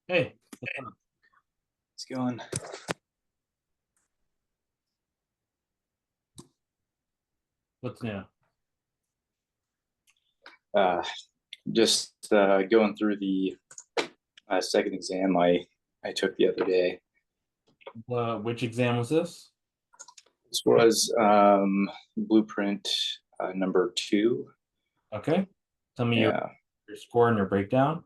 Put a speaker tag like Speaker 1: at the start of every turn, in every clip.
Speaker 1: Hey, what's up?
Speaker 2: It's going.
Speaker 1: What's new?
Speaker 2: Uh, just going through the second exam I took the other day.
Speaker 1: Which exam was this?
Speaker 2: This was Blueprint number 2.
Speaker 1: Okay. Tell me
Speaker 2: Yeah.
Speaker 1: your score and your breakdown.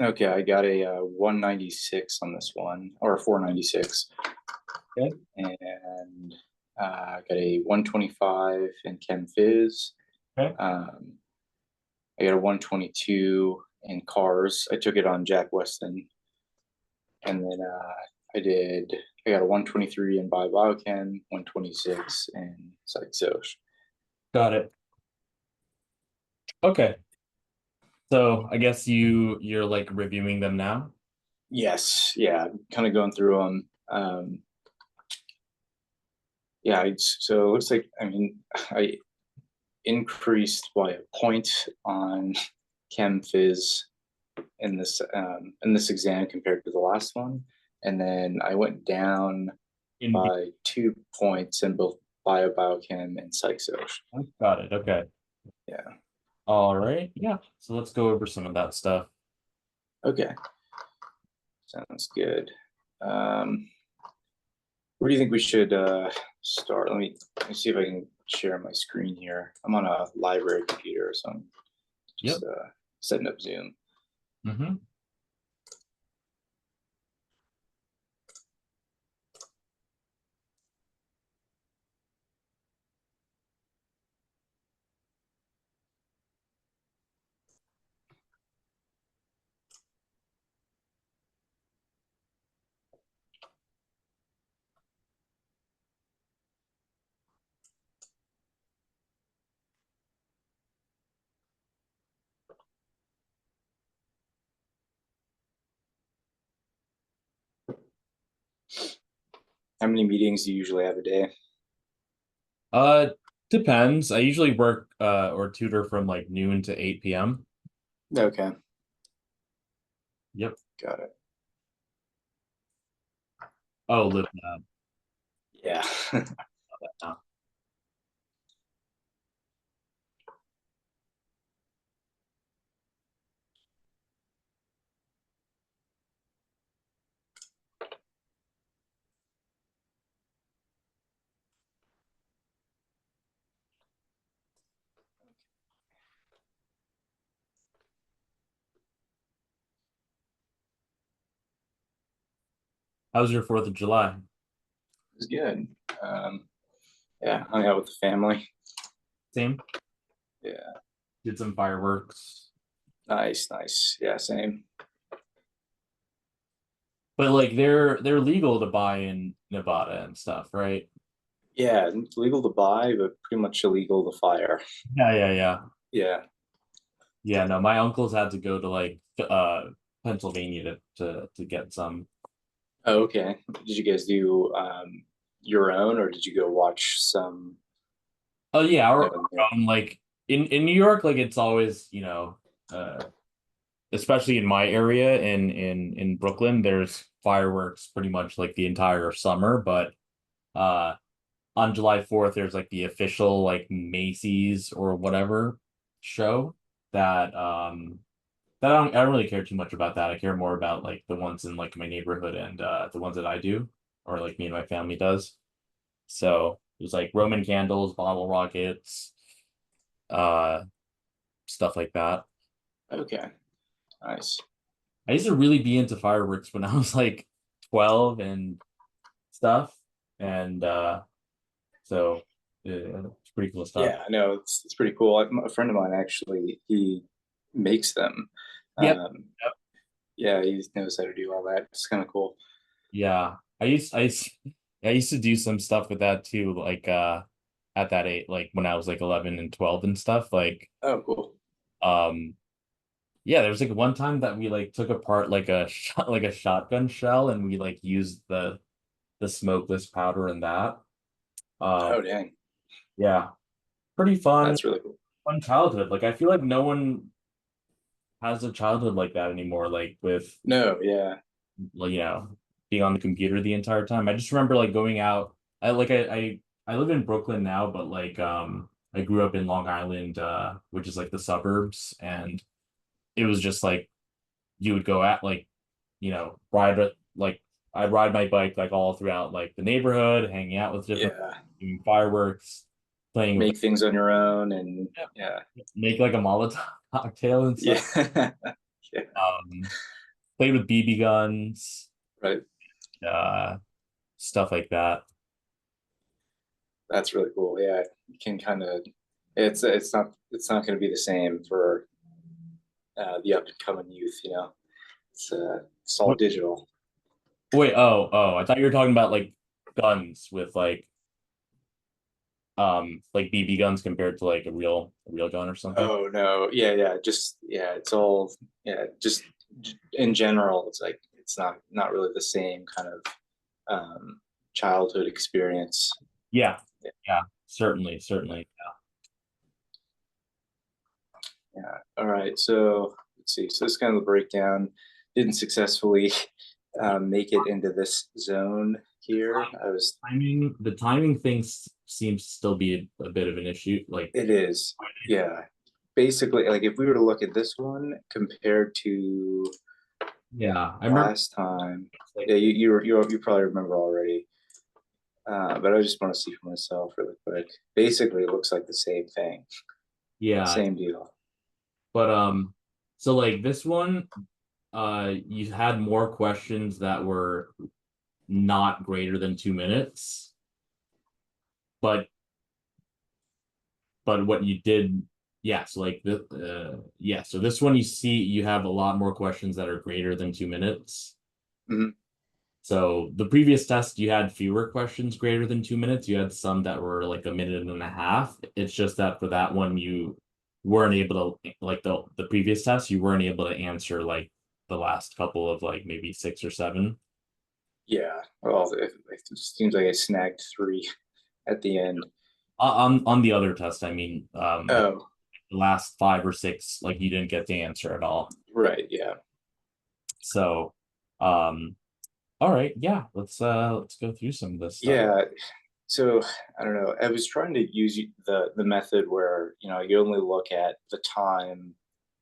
Speaker 2: Okay, I got a 196 on this one, or 496,
Speaker 1: Okay.
Speaker 2: and I got a 125 in Chem Phys.
Speaker 1: Okay.
Speaker 2: I got a 122 in CARS. I took it on Jack Weston, and then I got a 123 in Biochem, 126 in Psych.
Speaker 1: Got it. Okay. So I guess you're like reviewing them now.
Speaker 2: Yes, yeah, kind of going through them. Yeah, so it looks like, I increased by a point on Chem Phys in this exam compared to the last one, and then I went down
Speaker 1: In
Speaker 2: by 2 points in both Biochem and Psych.
Speaker 1: Got it. Okay.
Speaker 2: Yeah.
Speaker 1: All right. Yeah. So let's go over some of that stuff.
Speaker 2: Okay. Sounds good. Where do you think we should start? Let me see if I can share my screen here. I'm on a library computer, so I'm just setting up Zoom.
Speaker 1: Mm-hmm.
Speaker 2: How many meetings do you usually have a day?
Speaker 1: Uh, Depends. I usually work or tutor from like noon to 8 p.m.
Speaker 2: Okay,
Speaker 1: Yep.
Speaker 2: got it.
Speaker 1: Oh, live
Speaker 2: Yeah.
Speaker 1: now. How's your 4th of July?
Speaker 2: It's good. Yeah, hung out with the family.
Speaker 1: Same.
Speaker 2: Yeah,
Speaker 1: Did some fireworks.
Speaker 2: nice. Yeah, same.
Speaker 1: But like they're legal to buy in Nevada and stuff, right?
Speaker 2: Yeah, legal to buy, but pretty much illegal to fire.
Speaker 1: Yeah.
Speaker 2: Yeah.
Speaker 1: Yeah, no, my uncles had to go to like Pennsylvania to get some.
Speaker 2: Oh, okay. Did you guys do your own, or did you go watch some?
Speaker 1: Oh yeah,
Speaker 2: You
Speaker 1: our
Speaker 2: know,
Speaker 1: own, like in New York, like it's always, uh especially in my area in Brooklyn, there's fireworks pretty much like the entire summer, but uh on July 4th, there's like the official like Macy's or whatever show that I don't really care too much about that. I care more about like the ones in like my neighborhood and the ones that I do or like me and my family does. So it was like Roman candles, bottle rockets, uh stuff like that.
Speaker 2: okay, nice.
Speaker 1: I used to really be into fireworks when I was like 12 and stuff. And so it's pretty cool stuff.
Speaker 2: Yeah, I know it's pretty cool. A friend of mine actually, he makes them.
Speaker 1: Yep.
Speaker 2: Um, yeah, he knows how to do all that. It's kind of cool.
Speaker 1: Yeah. I used to do some stuff with that too, like at that age, like when I was like 11 and 12 and stuff. Like
Speaker 2: Oh, cool.
Speaker 1: um yeah, there was like one time that we like took apart like a shot like a shotgun shell and we like used the smokeless powder in that.
Speaker 2: Oh, dang,
Speaker 1: Yeah, pretty fun
Speaker 2: that's really cool.
Speaker 1: childhood. Like I feel like no one has a childhood like that anymore, like with,
Speaker 2: No, yeah.
Speaker 1: like, being on the computer the entire time. I just remember like going out. I live in Brooklyn now, but like I grew up in Long Island, which is like the suburbs, and it was just like you would go at like, like I'd ride my bike like all throughout like the neighborhood, hanging out with different,
Speaker 2: Yeah.
Speaker 1: doing fireworks, playing with,
Speaker 2: Make things on your own and yeah.
Speaker 1: make like a Molotov cocktail and stuff.
Speaker 2: Yeah. Yeah.
Speaker 1: Um, played with BB guns,
Speaker 2: Right.
Speaker 1: uh, stuff like that.
Speaker 2: That's really cool. Yeah. You can kind of it's not going to be the same for the up and coming youth, you know. It's all
Speaker 1: What?
Speaker 2: digital.
Speaker 1: Wait, oh, I thought you were talking about like guns with like BB guns compared to like a real gun or something.
Speaker 2: Oh no. Yeah, yeah. Just yeah, it's all yeah, just in general, it's like it's not really the same kind of childhood experience.
Speaker 1: Yeah,
Speaker 2: Yeah.
Speaker 1: yeah, certainly.
Speaker 2: Yeah. All right. So let's see. So this kind of the breakdown didn't successfully make it into this zone here.
Speaker 1: The timing thing seems to still be a bit of an issue. Like,
Speaker 2: It is. Yeah. Basically, like if we were to look at this one compared to
Speaker 1: yeah, I remember
Speaker 2: last time,
Speaker 1: like,
Speaker 2: yeah, you probably remember already. But I just want to see for myself really quick. Basically, it looks like the same thing,
Speaker 1: yeah,
Speaker 2: same deal.
Speaker 1: but so like this one, you had more questions that were not greater than 2 minutes, but what you did, yeah, so like the yeah, so this one you have a lot more questions that are greater than 2 minutes.
Speaker 2: Mhm.
Speaker 1: So the previous test, you had fewer questions greater than 2 minutes. You had some that were like a minute and a half. It's just that for that one, you weren't able to, like the previous test, you weren't able to answer like the last couple of like maybe six or seven.
Speaker 2: Yeah. Well, it seems like I snagged three at the end.
Speaker 1: On the other test, I mean,
Speaker 2: Oh,
Speaker 1: the last five or six, like you didn't get the answer at all.
Speaker 2: right. Yeah.
Speaker 1: So, all right, yeah, let's go through some of this stuff.
Speaker 2: Yeah. So I don't know. I was trying to use the method where you only look at the time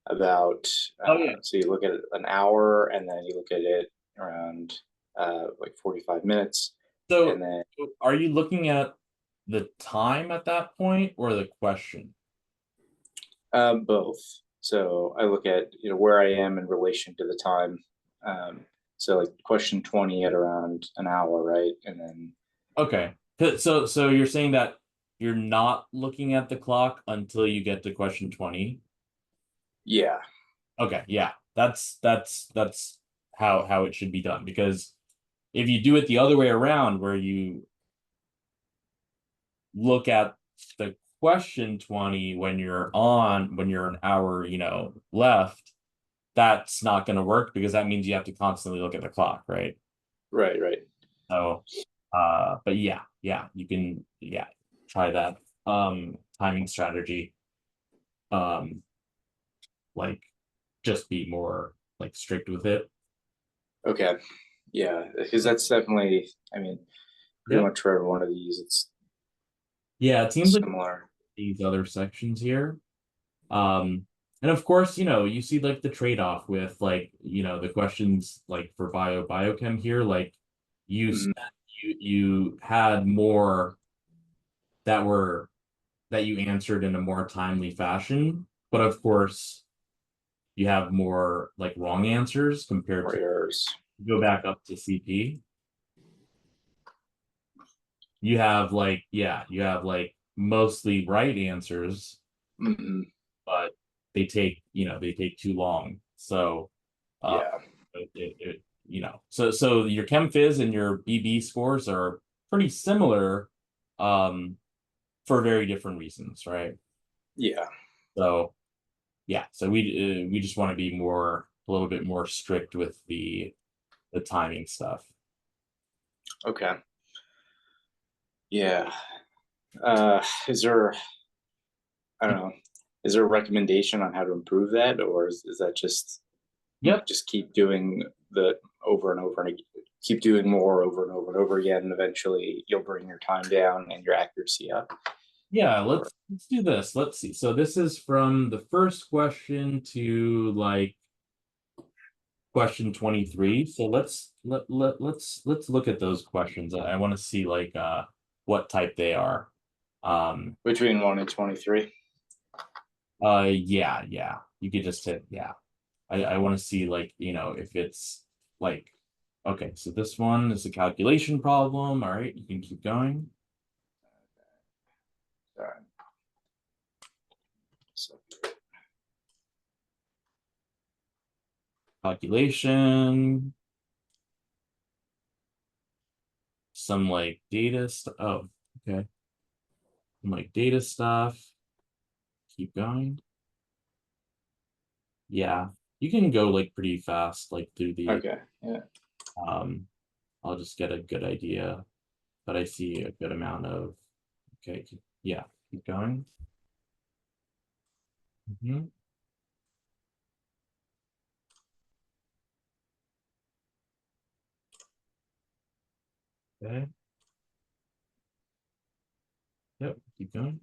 Speaker 2: about
Speaker 1: Oh yeah.
Speaker 2: so you look at an hour and then you look at it around like 45 minutes
Speaker 1: So
Speaker 2: and then
Speaker 1: are you looking at the time at that point or the question?
Speaker 2: both. So I look at where I am in relation to the time. Um, so like question 20 at around an hour, right? And then
Speaker 1: Okay. So you're saying that you're not looking at the clock until you get to question 20.
Speaker 2: yeah,
Speaker 1: Okay, yeah. That's how it should be done, because if you do it the other way around where you look at the question 20 when you're an hour, left, that's not going to work because that means you have to constantly look at the clock, right?
Speaker 2: right, right.
Speaker 1: So, but yeah, you can, yeah, try that timing strategy. Um, like just be more like strict with it.
Speaker 2: Okay. Yeah, because that's definitely, I mean, pretty
Speaker 1: Yep.
Speaker 2: much for every one of these, it's
Speaker 1: Yeah, it seems like
Speaker 2: similar.
Speaker 1: these other sections here. Um, and of course, you see like the trade-off with like, the questions like for biochem here, like you s-
Speaker 2: Mhm.
Speaker 1: you had more that were that you answered in a more timely fashion, but of course you have more like wrong answers compared
Speaker 2: Or
Speaker 1: to,
Speaker 2: errors.
Speaker 1: go back up to CP. You have like mostly right answers,
Speaker 2: Hmm.
Speaker 1: but they take too long. So uh
Speaker 2: Yeah.
Speaker 1: so your Chem Phys and your BB scores are pretty similar, um for very different reasons, right?
Speaker 2: Yeah.
Speaker 1: So yeah, so we just want to be a little bit more strict with the timing stuff.
Speaker 2: Okay. Yeah. Is there, I don't know, is there a recommendation on how to improve that, or is that just just keep doing the over and over and keep doing more over and over and over again, and eventually you'll bring your time down and your accuracy up?
Speaker 1: Yeah, let's do this. Let's see. So this is from the first question to like question 23. So let's look at those questions. I want to see like what type they are.
Speaker 2: Between 1 and 23.
Speaker 1: Yeah, you could just hit yeah. I want to see like, you know, if it's like, okay, so this one is a calculation problem. All right, you can keep going.
Speaker 2: Sorry. So,
Speaker 1: calculation, some like data stuff. Oh, okay. Some like data stuff. Keep going. Yeah, you can go like pretty fast, like through the.
Speaker 2: okay, yeah.
Speaker 1: I'll just get a good idea, but I see a good amount of. Okay, yeah, keep going. Okay. Yep, keep going.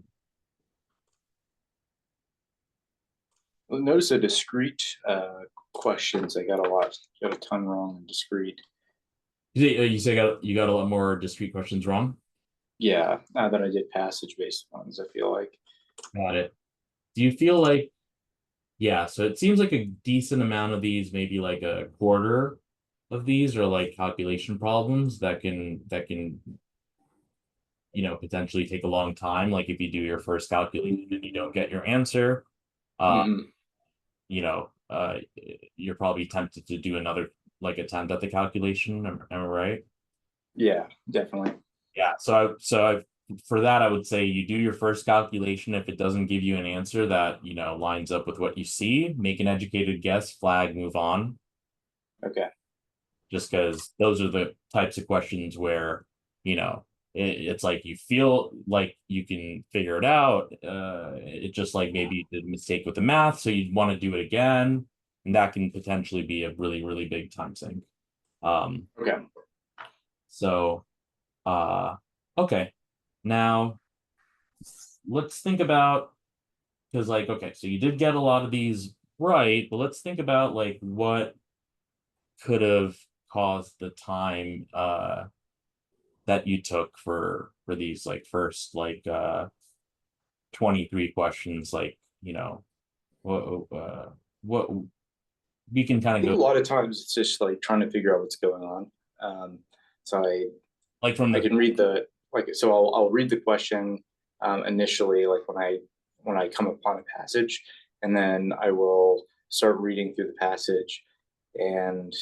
Speaker 2: Well, notice the discrete questions. I got a ton wrong in discrete.
Speaker 1: You say you got a lot more discrete questions wrong?
Speaker 2: Yeah, now that I did passage-based ones, I feel like.
Speaker 1: Got it. Do you feel like, yeah, so it seems like a decent amount of these, maybe like a quarter of these are like calculation problems that can, you know, potentially take a long time. Like if you do your first calculation and you don't get your answer, you know, you're probably tempted to do another like attempt at the calculation. Am I right?
Speaker 2: Yeah, definitely.
Speaker 1: Yeah. For that, I would say you do your first calculation. If it doesn't give you an answer that, you know, lines up with what you see, make an educated guess, flag, move on.
Speaker 2: Okay.
Speaker 1: Just because those are the types of questions where, you know, it's like you feel like you can figure it out. It's just like maybe you did a mistake with the math, so you'd want to do it again, and that can potentially be a really, really big time sink.
Speaker 2: Okay.
Speaker 1: So, okay, now let's think about, because like, okay, so you did get a lot of these right, but let's think about like what could have caused the time that you took for these like first like 23 questions, like, you know, what we can
Speaker 2: I
Speaker 1: kind of
Speaker 2: think a
Speaker 1: go
Speaker 2: lot of times it's just like trying to figure out what's going on. So
Speaker 1: like from
Speaker 2: I
Speaker 1: the
Speaker 2: can read the so I'll read the question initially, like when I come upon a passage, and then I will start reading through the passage and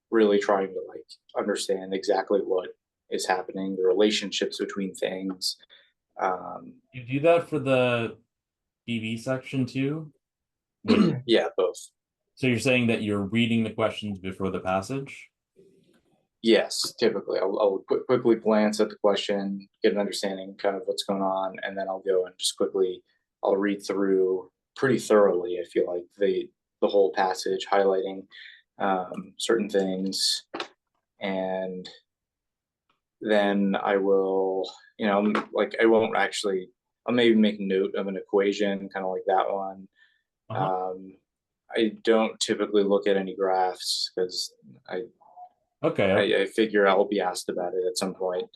Speaker 2: really trying to like understand exactly what is happening, the relationships between things.
Speaker 1: you do that for the BB section too?
Speaker 2: Yeah, both.
Speaker 1: So you're saying that you're reading the questions before the passage?
Speaker 2: Yes, typically I'll quickly glance at the question, get an understanding kind of what's going on, and then I'll go and just quickly I'll read through pretty thoroughly. I feel like the whole passage, highlighting certain things, and then I will, you know, like I won't actually. I'll maybe make note of an equation, kind of like that one. I don't typically look at any graphs because
Speaker 1: Okay.
Speaker 2: I figure I'll be asked about it at some point.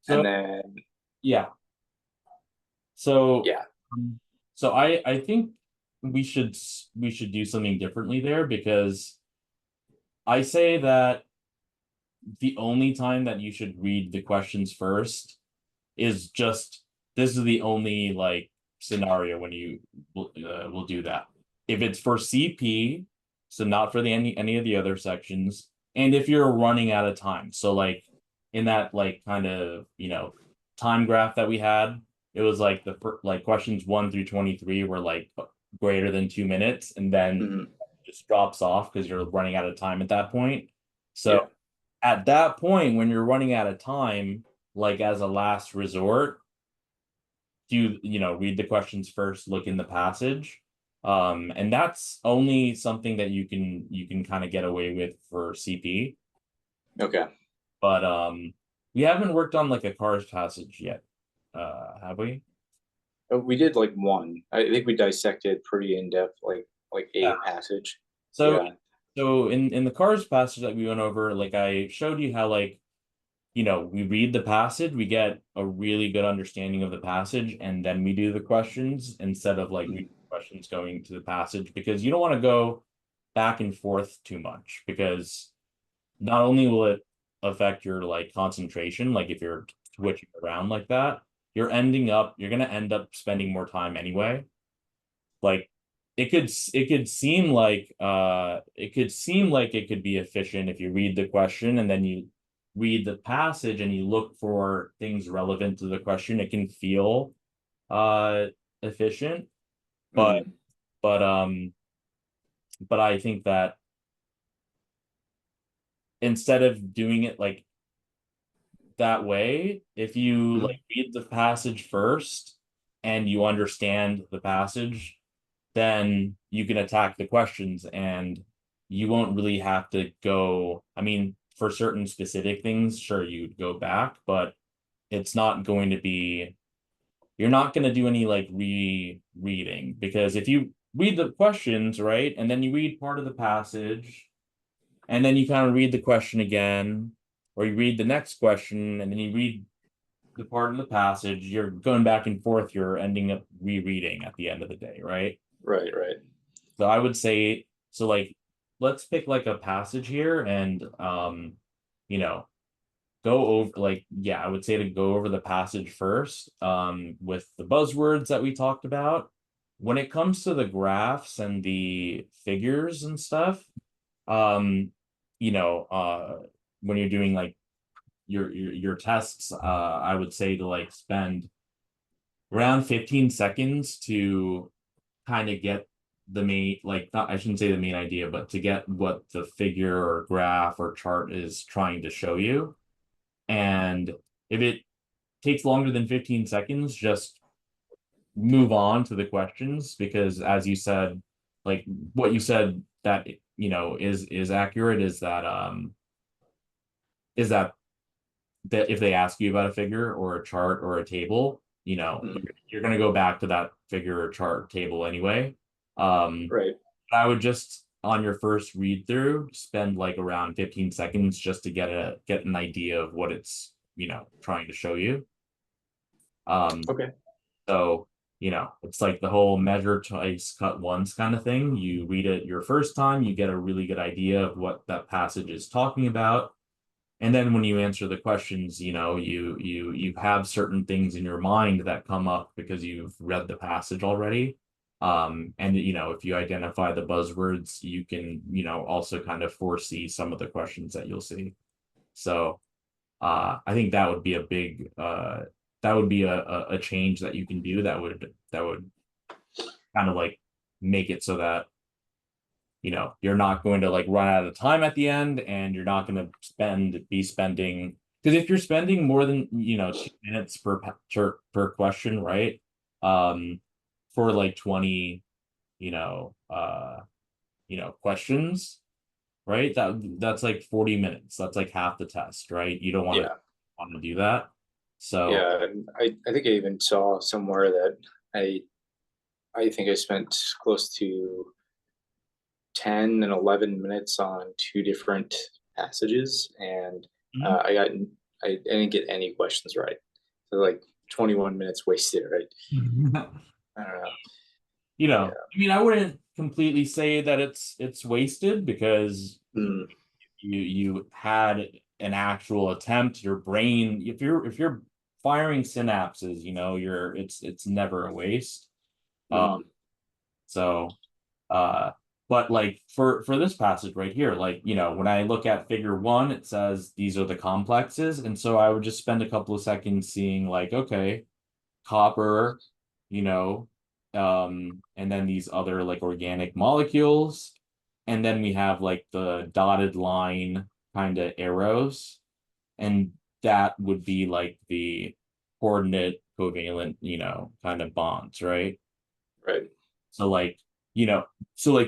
Speaker 1: So
Speaker 2: And then
Speaker 1: yeah. So
Speaker 2: yeah,
Speaker 1: so I think we should do something differently there, because I say that the only time that you should read the questions first is just, this is the only like scenario when you will do that. If it's for CP, so not for the any of the other sections, and if you're running out of time. So like in that like kind of, you know, time graph that we had, it was like like questions 1 through 23 were like greater than 2 minutes, and then just drops off because you're running out of time at that point. So
Speaker 2: yeah,
Speaker 1: at that point, when you're running out of time, like as a last resort, read the questions first, look in the passage. And that's only something that you can kind of get away with for CP.
Speaker 2: Okay.
Speaker 1: But we haven't worked on like a CARS passage yet. Have we?
Speaker 2: We did like one. I think we dissected pretty in depth, like
Speaker 1: Yeah.
Speaker 2: a passage.
Speaker 1: So
Speaker 2: Yeah.
Speaker 1: so in the CARS passage that we went over, like I showed you how like we read the passage, we get a really good understanding of the passage, and then we do the questions instead of like
Speaker 2: Mhm.
Speaker 1: questions going to the passage, because you don't want to go back and forth too much, because not only will it affect your like concentration, like if you're switching around like that, you're going to end up spending more time anyway. Like it could seem like it could be efficient if you read the question and then you read the passage and you look for things relevant to the question. It can feel uh efficient, but
Speaker 2: Mhm.
Speaker 1: but um but I think that instead of doing it like that way, if you
Speaker 2: Mhm.
Speaker 1: like read the passage first and you understand the passage, then you can attack the questions and you won't really have to go. I mean, for certain specific things, sure, you'd go back, but it's not going to be, you're not going to do any like rereading, because if you read the questions, right, and then you read part of the passage, and then you kind of read the question again, or you read the next question, and then you read the part of the passage, you're going back and forth, you're ending up rereading at the end of the day, right?
Speaker 2: Right, right.
Speaker 1: So I would say, so like, let's pick like a passage here and, you know, go over like, yeah, I would say to go over the passage first, with the buzzwords that we talked about. When it comes to the graphs and the figures and stuff, um, you know, when you're doing like your tests, I would say to like spend around 15 seconds to kind of get the main, like, not, I shouldn't say the main idea, but to get what the figure or graph or chart is trying to show you. And if it takes longer than 15 seconds, just move on to the questions, because as you said, like what you said that is accurate, is that if they ask you about a figure or a chart or a table,
Speaker 2: Mhm.
Speaker 1: you're going to go back to that figure or chart table anyway. Um,
Speaker 2: Right.
Speaker 1: I would just on your first read through spend like around 15 seconds just to get an idea of what it's trying to show you.
Speaker 2: Okay.
Speaker 1: So it's like the whole measure twice, cut once kind of thing. You read it your first time, you get a really good idea of what that passage is talking about. And then when you answer the questions, you have certain things in your mind that come up because you've read the passage already. And if you identify the buzzwords, you can, also kind of foresee some of the questions that you'll see. So I think that would be a change that you can do that would kind of like make it so that you're not going to like run out of time at the end, and you're not going to be spending, because if you're spending more than 2 minutes per question, right? For like 20 you know uh questions, right? That's like 40 minutes. That's like half the test, right? You don't
Speaker 2: Yeah.
Speaker 1: want to do that. So
Speaker 2: Yeah. And I think I even saw somewhere that I I think I spent close to 10 and 11 minutes on two different passages, and
Speaker 1: Mhm.
Speaker 2: I didn't get any questions right. So like 21 minutes wasted, right? I don't know. Yeah.
Speaker 1: I mean, I wouldn't completely say that it's wasted, because
Speaker 2: Mm,
Speaker 1: you had an actual attempt. Your brain, if you're firing synapses, it's never a waste. uh
Speaker 2: mm,
Speaker 1: so uh but like for this passage right here, like when I look at figure 1, it says these are the complexes, and so I would just spend a couple of seconds seeing like, okay, copper, you know, and then these other like organic molecules. And then we have like the dotted line kind of arrows. And that would be like the coordinate covalent, kind of bonds, right?
Speaker 2: Right.
Speaker 1: So like,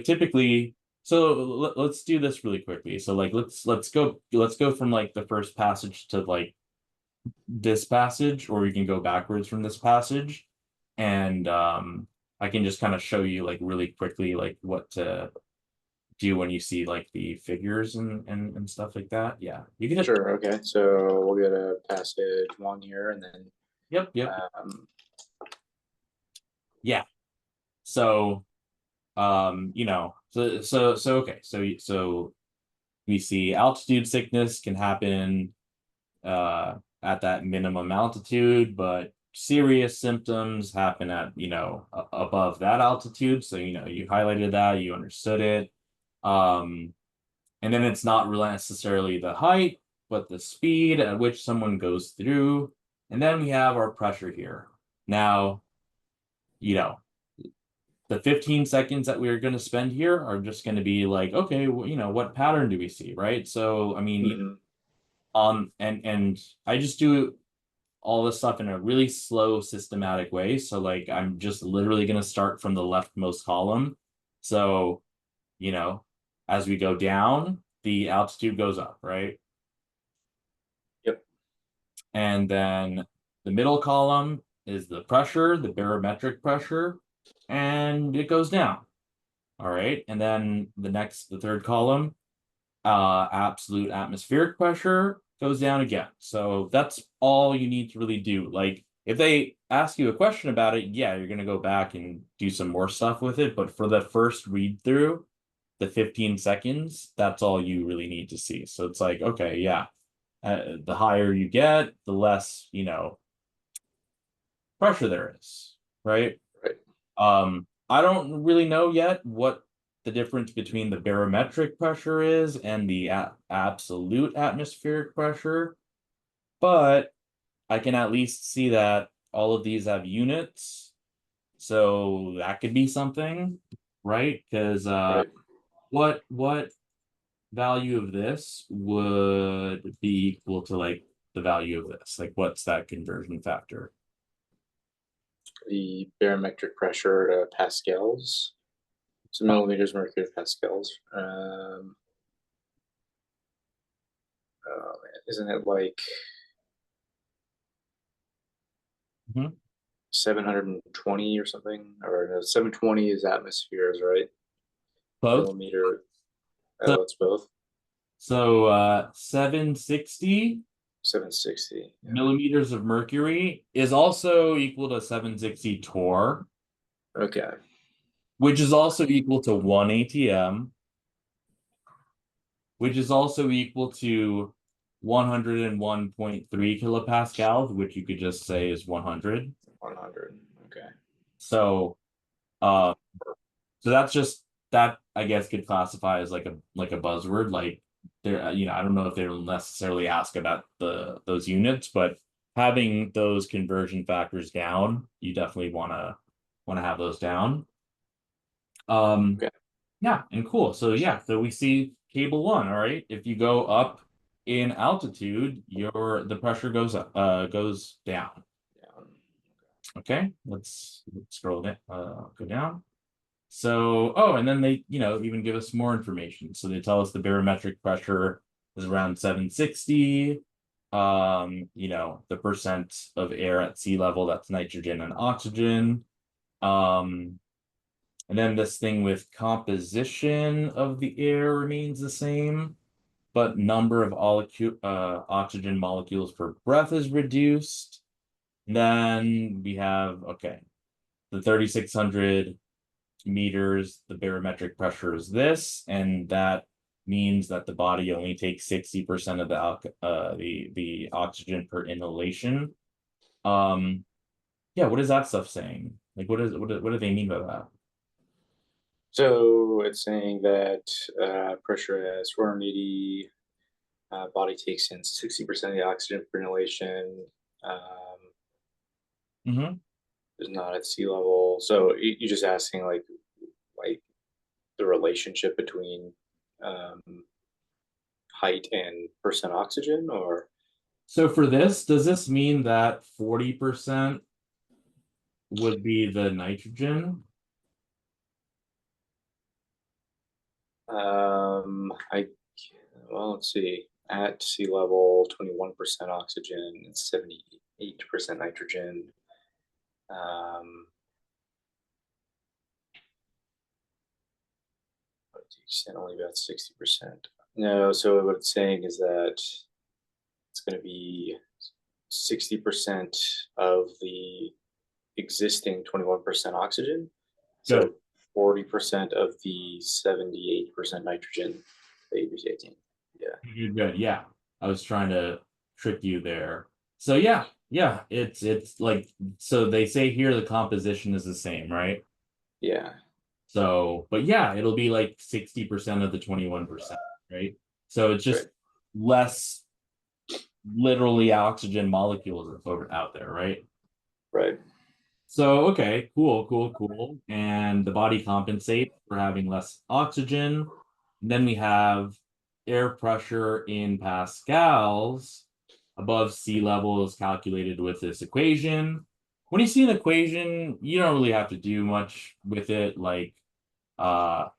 Speaker 1: typically, so let's do this really quickly. So like let's go from like the first passage to like this passage, or we can go backwards from this passage. And I can just kind of show you like really quickly like what to do when you see like the figures and stuff like that. Yeah. You can just
Speaker 2: Sure. Okay. So we'll get a passage 1 here, and then
Speaker 1: yep.
Speaker 2: um,
Speaker 1: Yeah. So okay. So we see altitude sickness can happen at that minimum altitude, but serious symptoms happen at above that altitude. So you highlighted that, you understood it. And then it's not really necessarily the height, but the speed at which someone goes through. And then we have our pressure here. Now, the 15 seconds that we're going to spend here are just going to be like, okay, well, what pattern do we see, right? So, I mean, and I just do all this stuff in a really slow, systematic way. So, like, I'm just literally going to start from the leftmost column. So, as we go down, the altitude goes up, right?
Speaker 2: yep.
Speaker 1: And then the middle column is the pressure, the barometric pressure, and it goes down. All right. And then the third column, absolute atmospheric pressure goes down again. So that's all you need to really do. Like if they ask you a question about it, yeah, you're going to go back and do some more stuff with it. But for the first read through, the 15 seconds, that's all you really need to see. So it's like, okay, yeah, the higher you get, the less, pressure there is, right?
Speaker 2: Right.
Speaker 1: I don't really know yet what the difference between the barometric pressure is and the absolute atmospheric pressure, but I can at least see that all of these have units. So that could be something, right? Because
Speaker 2: Right.
Speaker 1: what value of this would be equal to like the value of this? Like what's that conversion factor?
Speaker 2: The barometric pressure to pascals. So millimeters mercury to pascals. Oh man, isn't it like
Speaker 1: Mhm.
Speaker 2: 720 or something? Or no, 720 is atmospheres, right?
Speaker 1: Both.
Speaker 2: Millimeter.
Speaker 1: So
Speaker 2: Oh, it's both.
Speaker 1: so 760
Speaker 2: 760. Yeah.
Speaker 1: millimeters of mercury is also equal to 760 torr,
Speaker 2: Okay.
Speaker 1: which is also equal to 1 atm, which is also equal to 101.3 kilopascals, which you could just say is 100.
Speaker 2: 100. Okay.
Speaker 1: So, uh, so that's just that I guess could classify as like a buzzword. Like there, I don't know if they'll necessarily ask about those units, but having those conversion factors down, you definitely wanna have those down. Um,
Speaker 2: Okay.
Speaker 1: yeah, and cool. So yeah, so we see cable one. All right, if you go up in altitude, the pressure goes down.
Speaker 2: Yeah.
Speaker 1: Okay, let's scroll down, go down. So, oh, and then they, even give us more information. So they tell us the barometric pressure is around 760. The percent of air at sea level, that's nitrogen and oxygen. And then this thing with composition of the air remains the same, but number of oxygen molecules per breath is reduced. And then we have, okay, the 3,600 meters, the barometric pressure is this, and that means that the body only takes 60% of the oxygen per inhalation. Yeah, what is that stuff saying? Like, what do they mean by that?
Speaker 2: So it's saying that pressure at 480, body takes in 60% of the oxygen for inhalation.
Speaker 1: Mm-hmm.
Speaker 2: Is not at sea level. So you're just asking like the relationship between um, height and percent oxygen, or
Speaker 1: So for this, does this mean that 40% would be the nitrogen.
Speaker 2: Well, let's see. At sea level, 21% oxygen and 78% nitrogen. Extent only about 60%. No, so what it's saying is that it's going to be 60% of the existing 21% oxygen. So
Speaker 1: Good.
Speaker 2: 40% of the 78% nitrogen that you'd be taking. Yeah.
Speaker 1: You're good. Yeah. I was trying to trick you there. So yeah, it's like, so they say here the composition is the same, right?
Speaker 2: Yeah.
Speaker 1: So, but yeah, it'll be like 60% of the 21%, right? So it's just
Speaker 2: Right.
Speaker 1: less literally oxygen molecules are floated out there, right?
Speaker 2: Right.
Speaker 1: So, okay, cool. And the body compensates for having less oxygen. And then we have air pressure in pascals above sea level is calculated with this equation. When you see an equation, you don't really have to do much with it. Like, not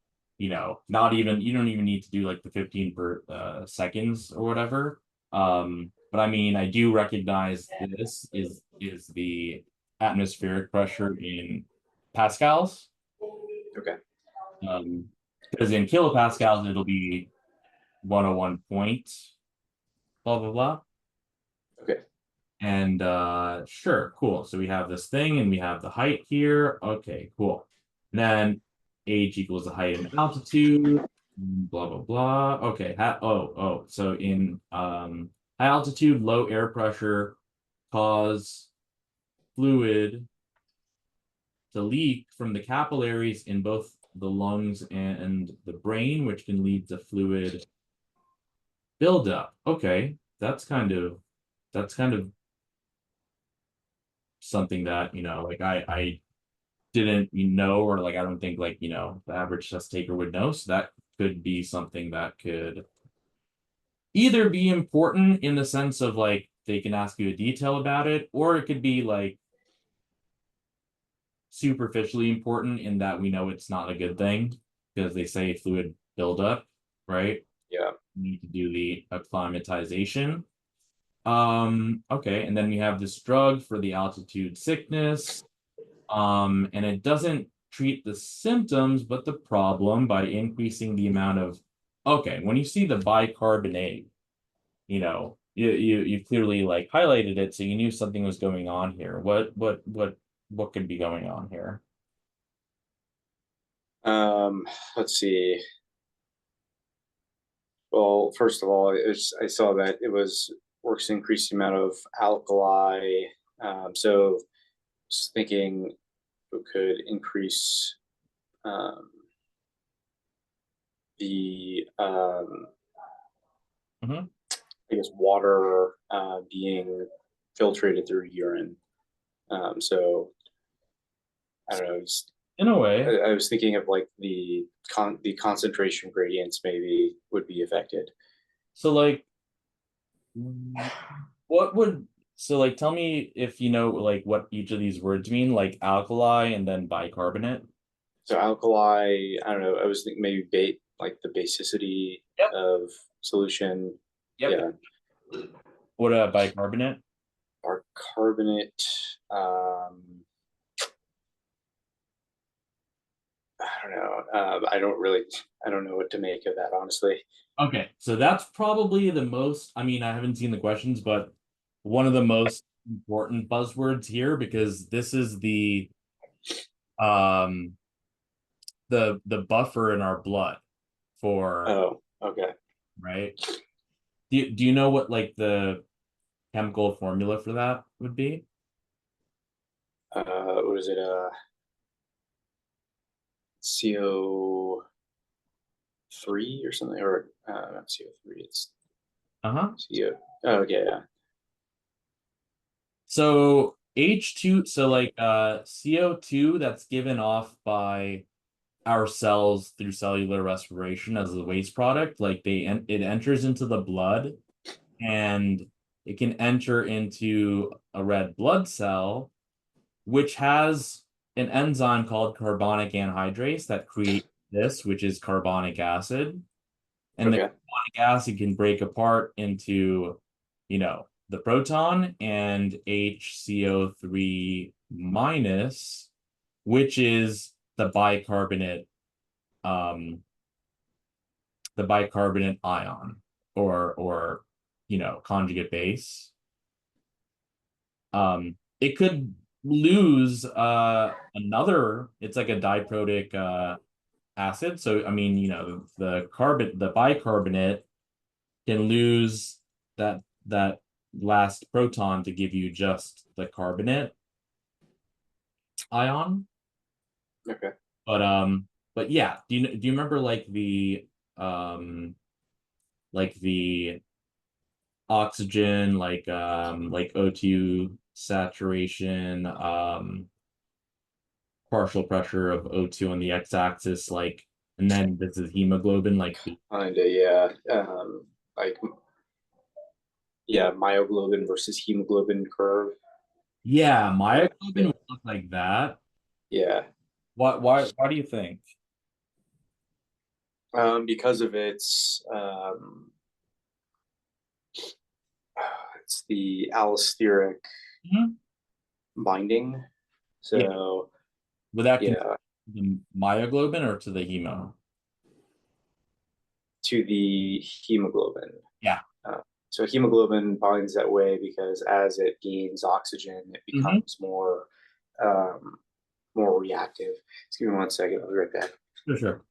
Speaker 1: even, you don't even need to do like the 15 per seconds or whatever. But I mean, I do recognize this is the atmospheric pressure in pascals.
Speaker 2: Okay.
Speaker 1: Because in kilopascals it'll be 101 point blah blah blah.
Speaker 2: Okay.
Speaker 1: And sure, cool. So we have this thing and we have the height here. Okay, cool. And then h equals the height and altitude, blah blah blah. Okay, so in high altitude, low air pressure cause fluid to leak from the capillaries in both the lungs and the brain, which can lead to fluid buildup. Okay, that's kind of something that, like I didn't know, or like I don't think like, the average test taker would know. So that could be something that could either be important in the sense of like they can ask you a detail about it, or it could be like superficially important in that we know it's not a good thing because they say fluid buildup, right?
Speaker 2: Yeah.
Speaker 1: You need to do the acclimatization. Okay, and then we have this drug for the altitude sickness. And it doesn't treat the symptoms, but the problem by increasing the amount of, okay, when you see the bicarbonate, you clearly like highlighted it, so you knew something was going on here. What could be going on here?
Speaker 2: Let's see. Well, first of all, I saw that it works to increase the amount of alkali. So just thinking it could increase the I guess water being filtrated through urine. So I don't know.
Speaker 1: In a way.
Speaker 2: I was thinking of like the concentration gradients maybe would be affected.
Speaker 1: So like, what would so like tell me if you know like what each of these words mean, like alkali and then bicarbonate.
Speaker 2: So alkali, I don't know. I was thinking maybe like the basicity
Speaker 1: Yep.
Speaker 2: of solution.
Speaker 1: Yep.
Speaker 2: Yeah.
Speaker 1: What bicarbonate?
Speaker 2: Bicarbonate. I don't know. I don't know what to make of that, honestly.
Speaker 1: Okay, so that's probably the most, I mean, I haven't seen the questions, but one of the most important buzzwords here, because this is um the buffer in our blood for,
Speaker 2: Oh, okay.
Speaker 1: right? Do you know what like the chemical formula for that would be?
Speaker 2: What is it? CO3 or something, or not CO3. It's
Speaker 1: Uh-huh.
Speaker 2: CO. Oh, okay, yeah.
Speaker 1: So H2, so like CO2 that's given off by our cells through cellular respiration as a waste product, like it enters into the blood and it can enter into a red blood cell, which has an enzyme called carbonic anhydrase that creates this, which is carbonic acid. And the
Speaker 2: Okay.
Speaker 1: carbonic acid can break apart into, the proton and HCO3 minus, which is the bicarbonate ion or conjugate base. It could lose another, it's like a diprotic acid. So I mean, the bicarbonate can lose that last proton to give you just the carbonate ion.
Speaker 2: Okay.
Speaker 1: But yeah, do you remember like the oxygen, like O2 saturation, partial pressure of O2 on the x-axis, and then this is hemoglobin,
Speaker 2: Kinda, yeah. Like, yeah, myoglobin versus hemoglobin curve.
Speaker 1: yeah,
Speaker 2: Yeah.
Speaker 1: myoglobin would look like that.
Speaker 2: Yeah.
Speaker 1: Why do you think?
Speaker 2: Because of it's the allosteric
Speaker 1: Mhm.
Speaker 2: binding.
Speaker 1: Yeah,
Speaker 2: So
Speaker 1: would that
Speaker 2: yeah,
Speaker 1: the myoglobin or to the hemo?
Speaker 2: to the hemoglobin.
Speaker 1: Yeah.
Speaker 2: So hemoglobin binds that way because as it gains oxygen, it
Speaker 1: Mhm.
Speaker 2: becomes um, more reactive. Just give me 1 second. I'll be right back.
Speaker 1: Sure.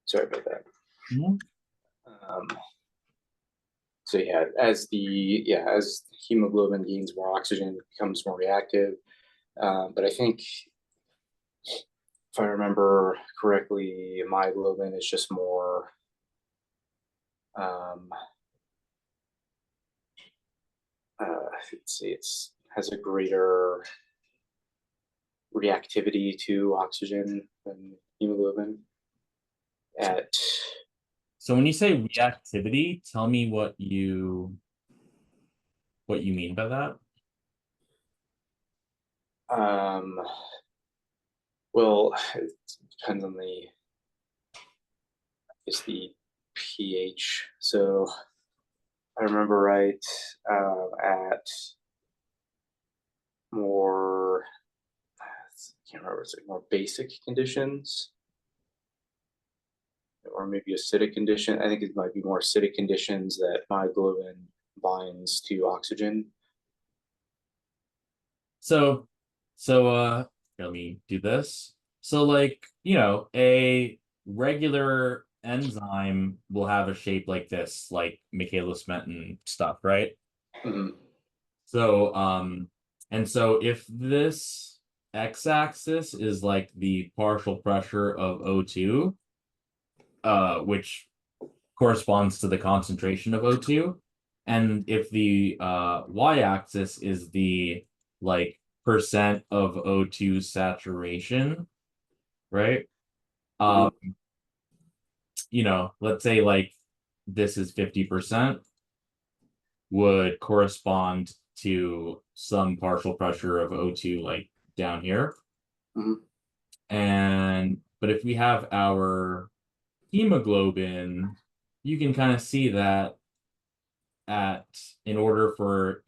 Speaker 2: Sorry about that.
Speaker 1: Mhm.
Speaker 2: Um, so yeah, as hemoglobin gains more oxygen, it becomes more reactive. But I think if I remember correctly, myoglobin is just more let's see, it's has a greater reactivity to oxygen than hemoglobin. At
Speaker 1: So when you say reactivity, tell me what you mean by that.
Speaker 2: um, well, it depends on the pH. So I remember right at more, I can't remember, it's like more basic conditions or maybe acidic condition. I think it might be more acidic conditions that myoglobin binds to oxygen.
Speaker 1: So let me do this. So a regular enzyme will have a shape like this, like Michaelis-Menten stuff, right?
Speaker 2: Mhm.
Speaker 1: So and so if this x-axis is like the partial pressure of O2, which corresponds to the concentration of O2, and if the y-axis is the percent of O2 saturation, right?
Speaker 2: Mhm.
Speaker 1: Um, let's say this is 50%, would correspond to some partial pressure of O2 down here.
Speaker 2: Mhm.
Speaker 1: But if we have our hemoglobin, you can kind of see that in order for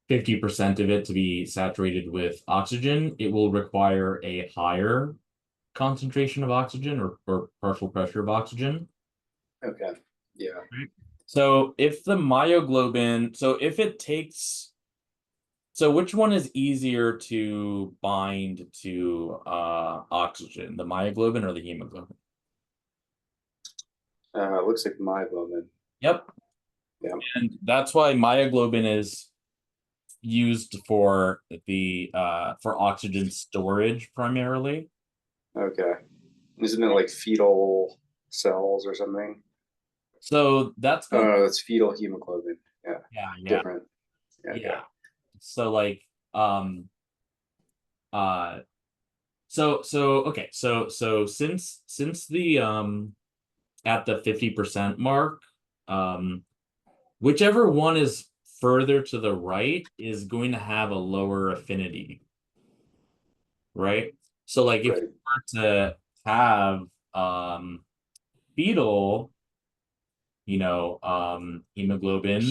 Speaker 1: 50% of it to be saturated with oxygen, it will require a higher concentration of oxygen or partial pressure of oxygen.
Speaker 2: Okay. Yeah.
Speaker 1: So if the myoglobin, so if it takes, So which one is easier to bind to oxygen, the myoglobin or the hemoglobin?
Speaker 2: Looks like myoglobin.
Speaker 1: Yep.
Speaker 2: Yeah.
Speaker 1: And that's why myoglobin is used for the for oxygen storage primarily.
Speaker 2: Okay. Isn't it like fetal cells or something?
Speaker 1: So that's
Speaker 2: Oh,
Speaker 1: called,
Speaker 2: no, that's fetal hemoglobin. Yeah.
Speaker 1: yeah.
Speaker 2: Different. Yeah. Okay.
Speaker 1: Yeah. So like uh so okay, so since the at the 50% mark, um whichever one is further to the right is going to have a lower affinity, right? So like if
Speaker 2: Right.
Speaker 1: you were to have fetal, hemoglobin,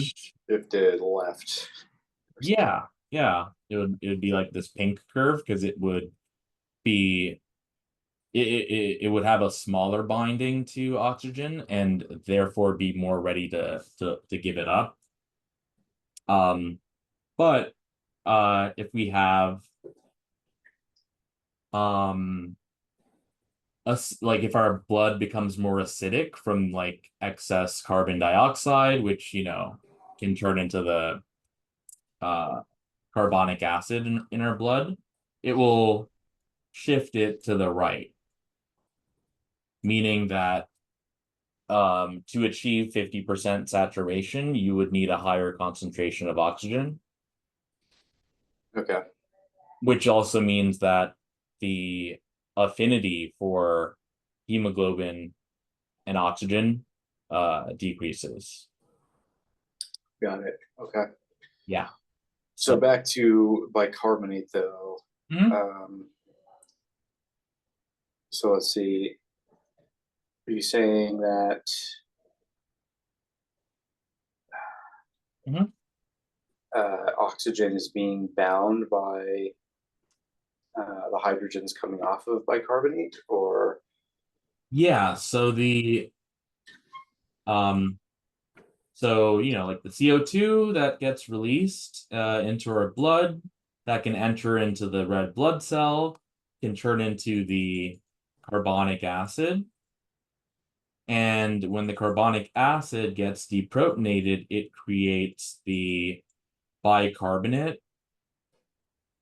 Speaker 2: Shifted left.
Speaker 1: yeah, yeah, it would be like this pink curve because it would be it would have a smaller binding to oxygen and therefore be more ready to give it up. But if we have um us like if our blood becomes more acidic from like excess carbon dioxide, which can turn into the uh carbonic acid in our blood, it will shift it to the right, meaning that to achieve 50% saturation, you would need a higher concentration of oxygen,
Speaker 2: Okay.
Speaker 1: which also means that the affinity for hemoglobin and oxygen decreases.
Speaker 2: Got it. Okay.
Speaker 1: Yeah.
Speaker 2: So
Speaker 1: So,
Speaker 2: back to bicarbonate though.
Speaker 1: mhm.
Speaker 2: Um, so let's see. Are you saying that
Speaker 1: Mhm.
Speaker 2: oxygen is being bound by the hydrogens coming off of bicarbonate, or
Speaker 1: Yeah, so the um like the CO2 that gets released into our blood, that can enter into the red blood cell, can turn into the carbonic acid. And when the carbonic acid gets deprotonated, it creates the bicarbonate.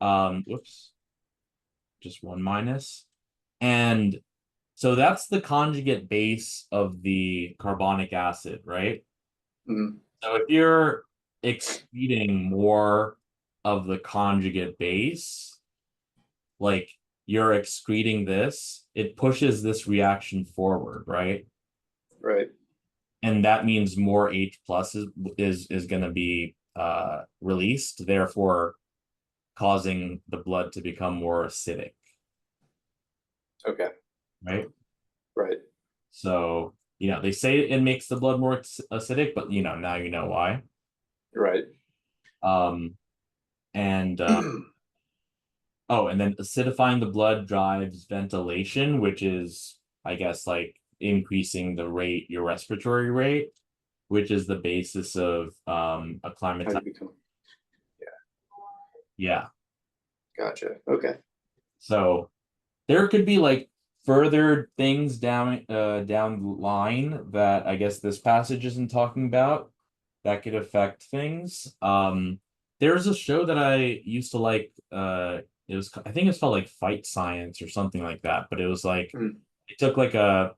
Speaker 1: Whoops, just one minus. And so that's the conjugate base of the carbonic acid, right?
Speaker 2: mm,
Speaker 1: So if you're excreting more of the conjugate base, like you're excreting this, it pushes this reaction forward, right?
Speaker 2: right?
Speaker 1: And that means more H plus is going to be released, therefore causing the blood to become more acidic,
Speaker 2: Okay,
Speaker 1: right?
Speaker 2: right.
Speaker 1: So, they say it makes the blood more acidic, but now you know why.
Speaker 2: Right.
Speaker 1: Um, and oh, and then acidifying the blood drives ventilation, which is, I guess, like increasing your respiratory rate, which is the basis of
Speaker 2: How do
Speaker 1: acclimatization.
Speaker 2: you become? Yeah,
Speaker 1: Yeah.
Speaker 2: gotcha. Okay.
Speaker 1: So there could be like further things down the line that I guess this passage isn't talking about that could affect things. There's a show that I used to like, I think it's called like Fight Science or something like that, but it was like
Speaker 2: Mm,
Speaker 1: it took like a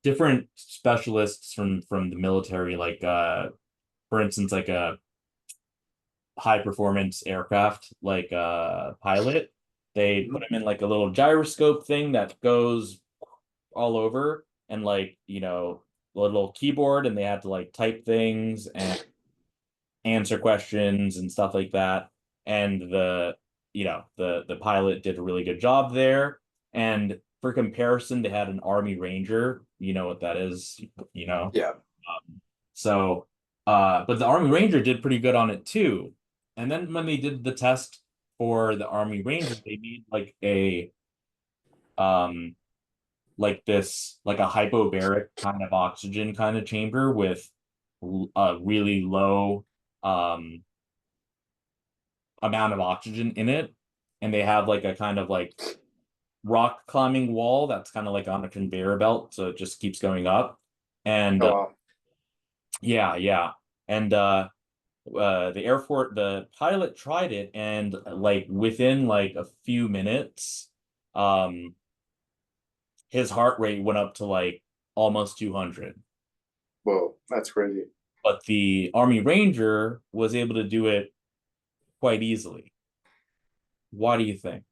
Speaker 1: different specialists from the military, like for instance, like a high performance aircraft, like pilot. They put
Speaker 2: mhm.
Speaker 1: him in like a little gyroscope thing that goes all over, and like a little keyboard, and they had to like type things and answer questions and stuff like that. And the pilot did a really good job there. And for comparison, they had an Army Ranger. You know what that is, you know.
Speaker 2: Yeah.
Speaker 1: So, but the Army Ranger did pretty good on it too. And then when they did the test for the Army Ranger, they made um like a hypobaric kind of oxygen kind of chamber, with a really low um amount of oxygen in it, and they have like a kind of like rock climbing wall that's kind of like on a conveyor belt, so it just keeps going up. And
Speaker 2: Oh, wow.
Speaker 1: yeah. And the pilot tried it, and like within like a few minutes, um his heart rate went up to like almost 200.
Speaker 2: Whoa, that's crazy.
Speaker 1: But the Army Ranger was able to do it quite easily. Why do you think?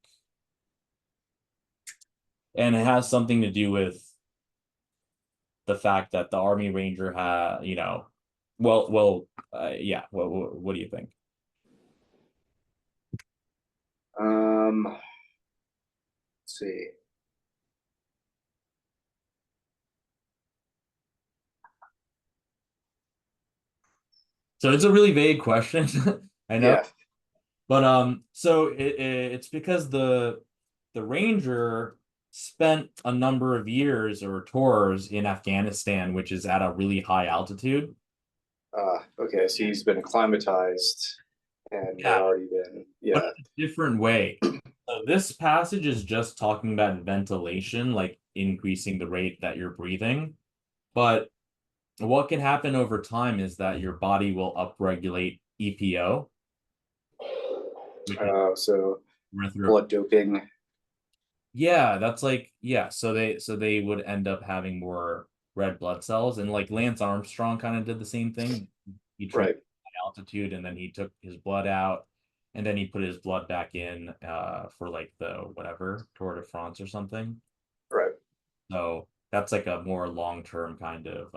Speaker 1: And it has something to do with the fact that the Army Ranger had, yeah. What do you think?
Speaker 2: Let's see.
Speaker 1: So it's a really vague question, I know.
Speaker 2: Yeah.
Speaker 1: But so it's because the Ranger spent a number of years or tours in Afghanistan, which is at a really high altitude.
Speaker 2: Okay, so he's been acclimatized and had
Speaker 1: Yeah,
Speaker 2: already been,
Speaker 1: but
Speaker 2: yeah.
Speaker 1: in a different way. So this passage is just talking about ventilation, like increasing the rate that you're breathing. But what can happen over time is that your body will upregulate EPO, which is
Speaker 2: So
Speaker 1: erythro.
Speaker 2: blood doping.
Speaker 1: Yeah, that's like, yeah, so they would end up having more red blood cells, and like Lance Armstrong kind of did the same thing. He trained
Speaker 2: Right,
Speaker 1: at high altitude, and then he took his blood out, and then he put his blood back in for like the whatever Tour de France or something.
Speaker 2: right.
Speaker 1: So that's like a more long-term kind of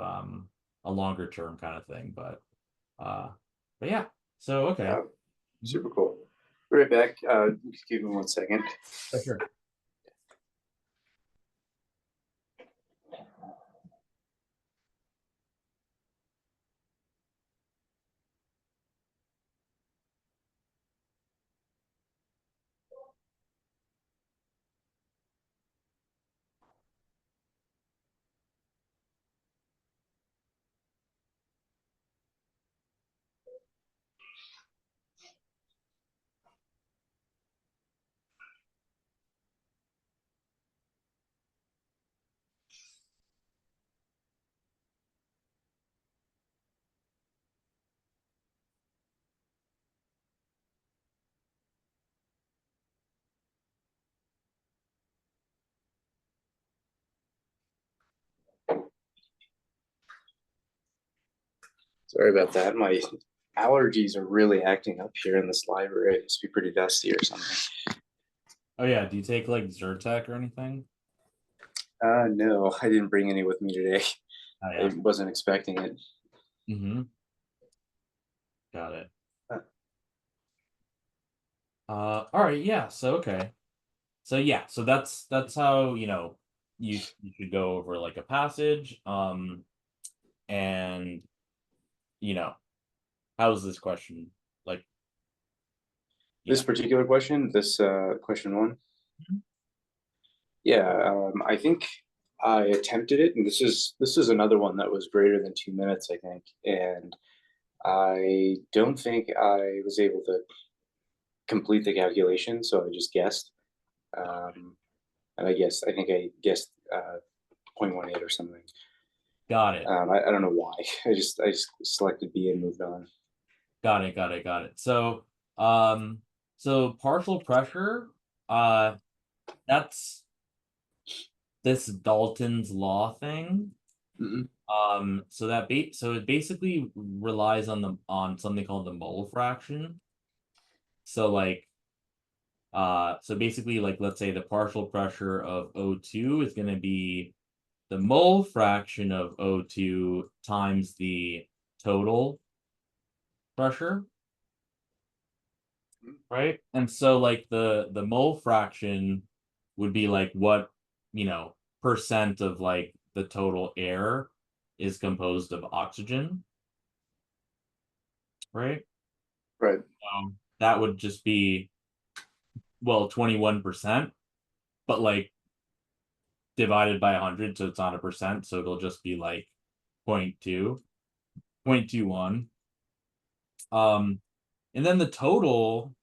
Speaker 1: a longer term kind of thing, uh but yeah. So okay.
Speaker 2: Uh,
Speaker 1: Mhm.
Speaker 2: Super cool. Be right back. Just give me 1 second.
Speaker 1: For sure.
Speaker 2: Sorry about that. My allergies are really acting up here in this library. It must be pretty dusty or something.
Speaker 1: Oh yeah, do you take like Zyrtec or anything?
Speaker 2: No, I didn't bring any with me today.
Speaker 1: Oh
Speaker 2: I
Speaker 1: yeah.
Speaker 2: wasn't expecting it.
Speaker 1: Mm-hmm. Got it.
Speaker 2: Uh,
Speaker 1: All right, yeah, so okay. So yeah, so that's how, you should go over like a passage. And you know, how's this question? Like,
Speaker 2: this
Speaker 1: yeah.
Speaker 2: particular question, this question one,
Speaker 1: Mhm.
Speaker 2: yeah, I think I attempted it, and this is another one that was greater than 2 minutes, I think, and I don't think I was able to complete the calculation, so I just guessed. Um, and I think I guessed 0.18 or something.
Speaker 1: Got it.
Speaker 2: I don't know why. I just selected B and moved on.
Speaker 1: Got it. So partial pressure, uh, that's this Dalton's law thing.
Speaker 2: Mhm.
Speaker 1: So it basically relies on something called the mole fraction. So like, so basically, like, let's say the partial pressure of O2 is going to be the mole fraction of O2 times the total pressure, right? And so like the mole fraction would be like what, percent of like the total air is composed of oxygen, right?
Speaker 2: Right.
Speaker 1: That would just be, well, 21%, but like divided by 100, so it's not a percent, so it'll just be like 0.2, 0.21. And then the total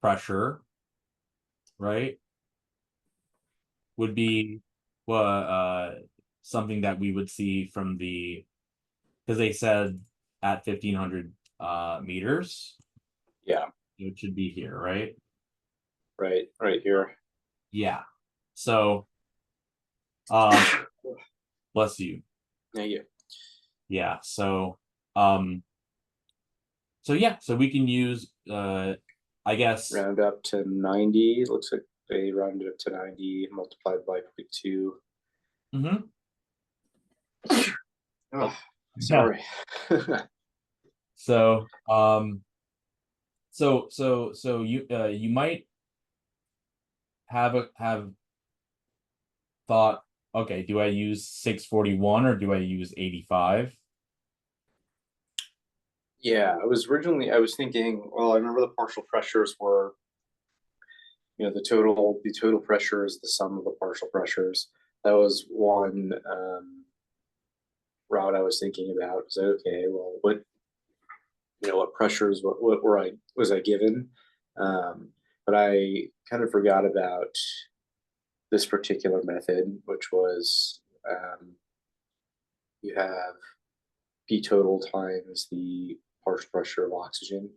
Speaker 1: pressure, right, would be something that we would see from the, because they said at 1500 meters,
Speaker 2: Yeah,
Speaker 1: it should be here, right?
Speaker 2: right here.
Speaker 1: Yeah. So bless you.
Speaker 2: Thank you.
Speaker 1: Yeah. So yeah, so we can use I guess
Speaker 2: Round up to 90. Looks like they rounded up to 90 multiplied by 0.2.
Speaker 1: mhm.
Speaker 2: Oh, sorry.
Speaker 1: So so you might have thought, okay, do I use 641 or do I use 85?
Speaker 2: Yeah, I was thinking, well, I remember the partial pressures were, the total pressure is the sum of the partial pressures. That was one route I was thinking about. So okay, well, what pressures what was I given? But I kind of forgot about this particular method, which was you have P total times the partial pressure of oxygen.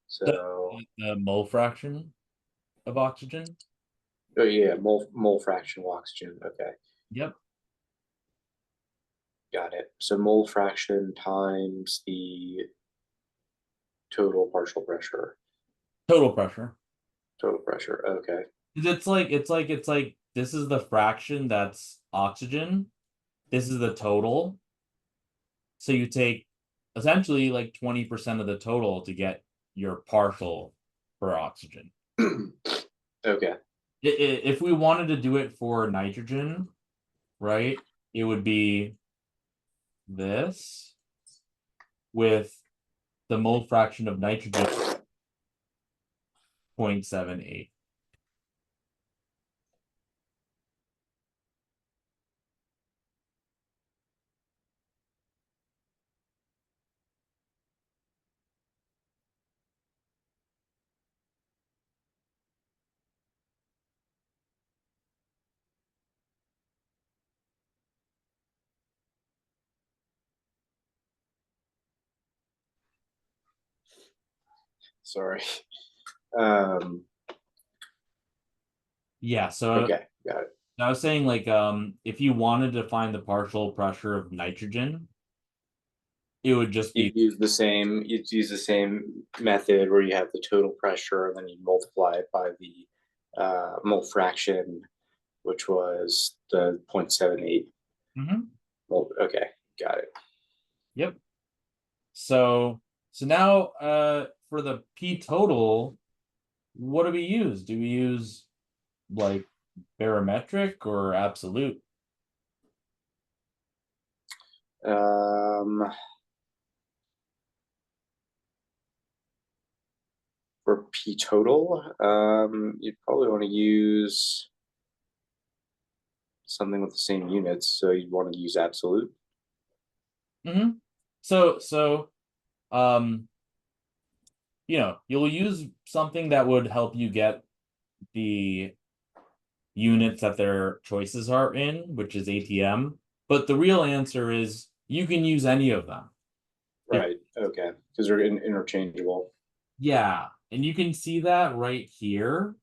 Speaker 2: So
Speaker 1: The mole fraction of oxygen.
Speaker 2: oh yeah, mole fraction of oxygen. Okay,
Speaker 1: Yep.
Speaker 2: got it. So mole fraction times the total partial pressure.
Speaker 1: Total pressure.
Speaker 2: Total pressure. Okay.
Speaker 1: It's like this is the fraction that's oxygen. This is the total. So you take essentially like 20% of the total to get your partial for oxygen.
Speaker 2: Okay.
Speaker 1: If we wanted to do it for nitrogen, right, it would be this with the mole fraction of nitrogen 0.78.
Speaker 2: Sorry.
Speaker 1: Yeah, so
Speaker 2: Okay, got it.
Speaker 1: I was saying, like, if you wanted to find the partial pressure of nitrogen, it would just be
Speaker 2: You'd use the same method where you have the total pressure and then you multiply it by the mole fraction, which was the 0.78.
Speaker 1: Mhm.
Speaker 2: Well, okay, got it.
Speaker 1: Yep. So now for the P total, what do we use? Do we use like barometric or absolute?
Speaker 2: For P total, you'd probably want to use something with the same units, so you'd want to use absolute.
Speaker 1: Mm-hmm. So you'll use something that would help you get the units that their choices are in, which is ATM. But the real answer is you can use any of them.
Speaker 2: Right. Okay. Because they're interchangeable.
Speaker 1: Yeah, and you can see that right here.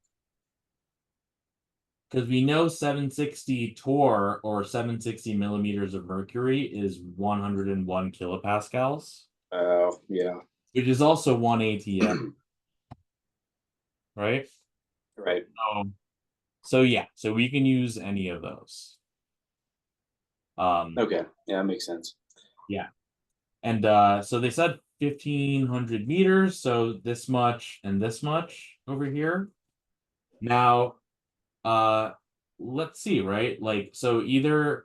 Speaker 1: Because we know 760 torr or 760 millimeters of mercury is 101 kilopascals.
Speaker 2: Oh, yeah.
Speaker 1: Which is also 1 ATM, right?
Speaker 2: Right.
Speaker 1: So yeah, so we can use any of those.
Speaker 2: Okay. Yeah, that makes sense.
Speaker 1: Yeah. And so they said 1500 meters, so this much and this much over here. Now, let's see, right? Like, so either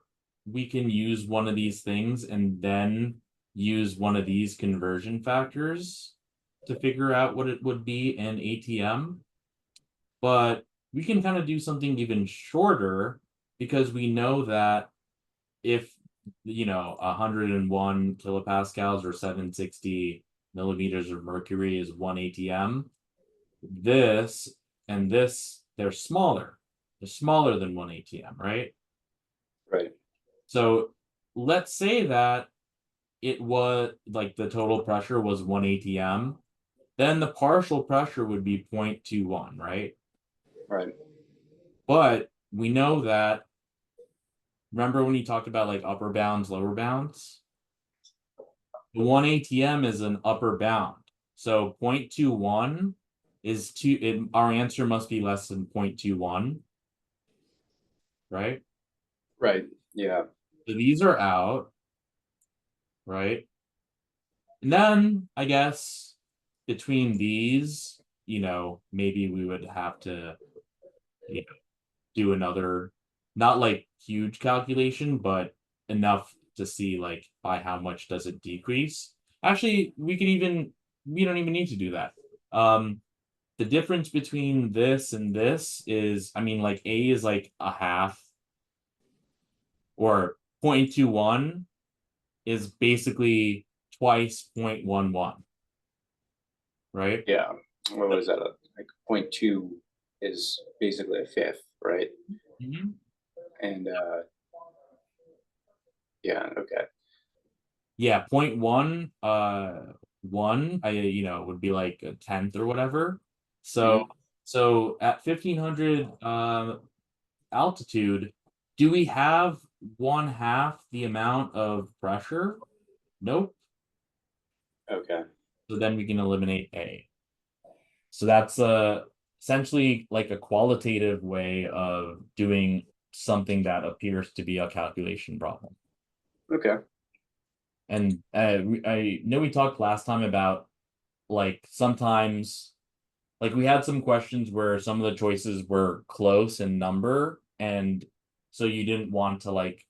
Speaker 1: we can use one of these things and then use one of these conversion factors to figure out what it would be in ATM. But we can kind of do something even shorter because we know that if 101 kilopascals or 760 millimeters of mercury is 1 atm. This and this, they're smaller. They're smaller than 1 atm, right?
Speaker 2: Right.
Speaker 1: So let's say that it was like the total pressure was 1 atm, then the partial pressure would be 0.21, right?
Speaker 2: Right.
Speaker 1: But we know that, remember when you talked about like upper bounds, lower bounds? The 1 atm is an upper bound. So 0.21 is our answer must be less than 0.21, right?
Speaker 2: Right. Yeah.
Speaker 1: So these are out, right? And then I guess between these, maybe we would have to, do another, not like huge calculation, but enough to see like by how much does it decrease. Actually, we don't even need to do that. The difference between this and this is, I mean, like A is like a half, or 0.21 is basically twice 0.11, right?
Speaker 2: Yeah. What was that? Like 0.2 is basically a fifth, right?
Speaker 1: Mhm.
Speaker 2: And yeah, okay.
Speaker 1: Yeah, 0.1, 1, would be like a tenth or whatever. So,
Speaker 2: Mhm.
Speaker 1: so at 1500 altitude, do we have 1/2 the amount of pressure? Nope.
Speaker 2: Okay.
Speaker 1: So then we can eliminate A. So that's essentially like a qualitative way of doing something that appears to be a calculation problem.
Speaker 2: Okay.
Speaker 1: And I know we talked last time about like sometimes, like we had some questions where some of the choices were close in number, and so you didn't want to like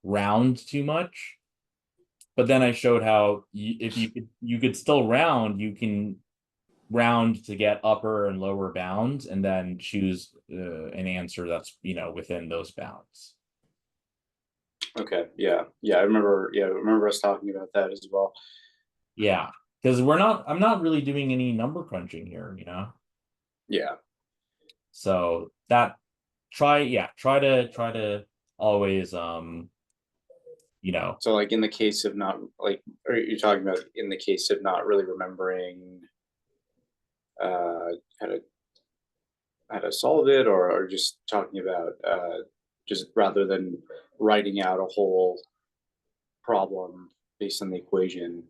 Speaker 1: round too much. But then I showed how if you could still round, you can round to get upper and lower bounds, and then choose an answer that's within those bounds.
Speaker 2: Okay. Yeah. Yeah. I remember. Yeah. I remember us talking about that as well.
Speaker 1: Yeah, because I'm not really doing any number crunching here.
Speaker 2: Yeah.
Speaker 1: So that try to always
Speaker 2: So like in the case of not like, are you talking about in the case of not really remembering uh how to solve it, or just talking about just rather than writing out a whole problem based on the equation,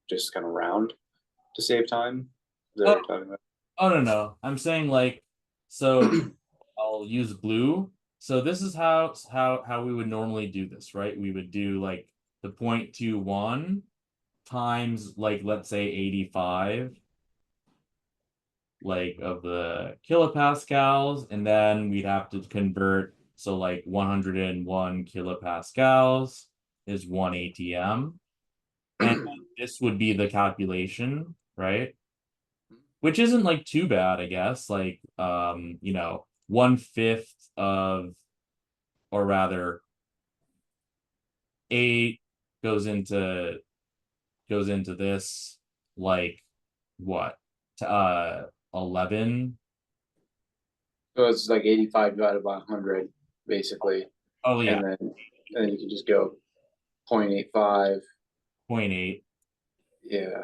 Speaker 2: just kind of round to save time? Is that what
Speaker 1: oh,
Speaker 2: you're talking about?
Speaker 1: oh no, I'm saying like, so I'll use blue. So this is how we would normally do this, right? We would do like the 0.21 times, like, let's say 85 like of the kilopascals, and then we'd have to convert, so like 101 kilopascals is 1 atm, and this would be the calculation, right? Which isn't like too bad, I guess. Like 1/5 of, or rather 8 goes into this, like, what, 11.
Speaker 2: So it's like 85 divided by 100, basically,
Speaker 1: Oh yeah,
Speaker 2: and then you can just go 0.85.
Speaker 1: 0.8.
Speaker 2: Yeah.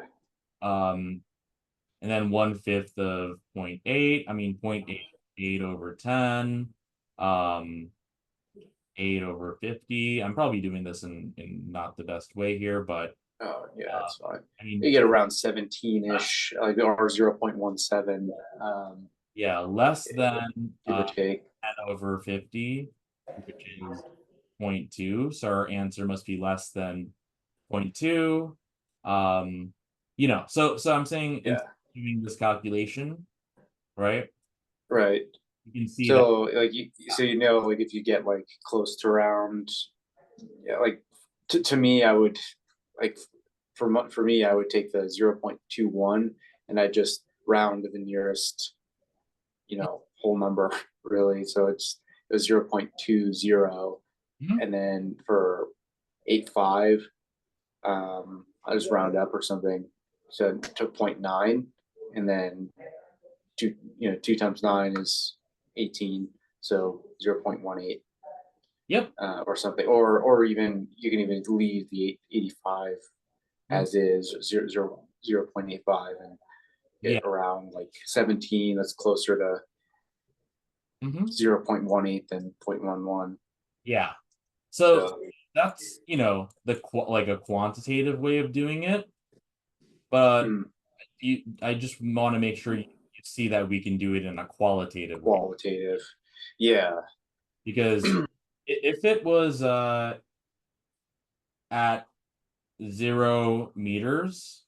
Speaker 1: And then 1/5 of 0.8. I mean 0.88 over 10. Um 8 over 50. I'm probably doing this in not the best way here, but
Speaker 2: Oh, yeah,
Speaker 1: uh,
Speaker 2: that's fine.
Speaker 1: I mean,
Speaker 2: You get around 17-ish, like, or 0.17,
Speaker 1: yeah, less than
Speaker 2: give or take.
Speaker 1: 10 over 50, which is 0.2. So our answer must be less than 0.2. So I'm saying, in
Speaker 2: Yeah.
Speaker 1: doing this calculation, right?
Speaker 2: Right.
Speaker 1: You can see that.
Speaker 2: So like like if you get like close to round, yeah, like to me, I would like for me, I would take the 0.21 and I just round to the nearest, whole number really. So it was 0.20,
Speaker 1: Mhm.
Speaker 2: and then for 85, um, I'll just round up or something. So to 0.9, and then 2 times 9 is 18, so 0.18.
Speaker 1: Yep.
Speaker 2: Or something, or even you can even leave the 85 as is 0.85 and
Speaker 1: Yeah.
Speaker 2: get around like 17. That's closer to 0.18 than 0.11.
Speaker 1: Yeah. So that's, like a quantitative way of doing it. But I just want to make sure you see that we can do it in a qualitative way.
Speaker 2: Yeah.
Speaker 1: Because if it was at 0 meters,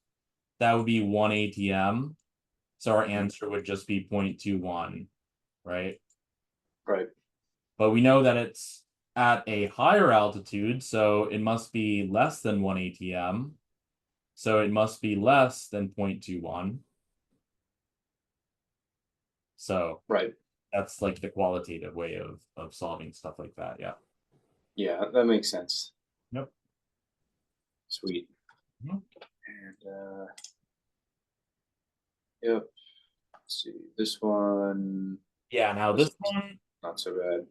Speaker 1: that would be 1 ATM. So our answer would just be 0.21, right?
Speaker 2: Right.
Speaker 1: But we know that it's at a higher altitude, so it must be less than 1 ATM. So it must be less than 0.21. So
Speaker 2: right.
Speaker 1: That's like the qualitative way of solving stuff like that. Yeah.
Speaker 2: Yeah, that makes sense.
Speaker 1: Yep.
Speaker 2: Sweet.
Speaker 1: Mhm.
Speaker 2: And yep. Let's see this one.
Speaker 1: Yeah. Now this one,
Speaker 2: not so bad.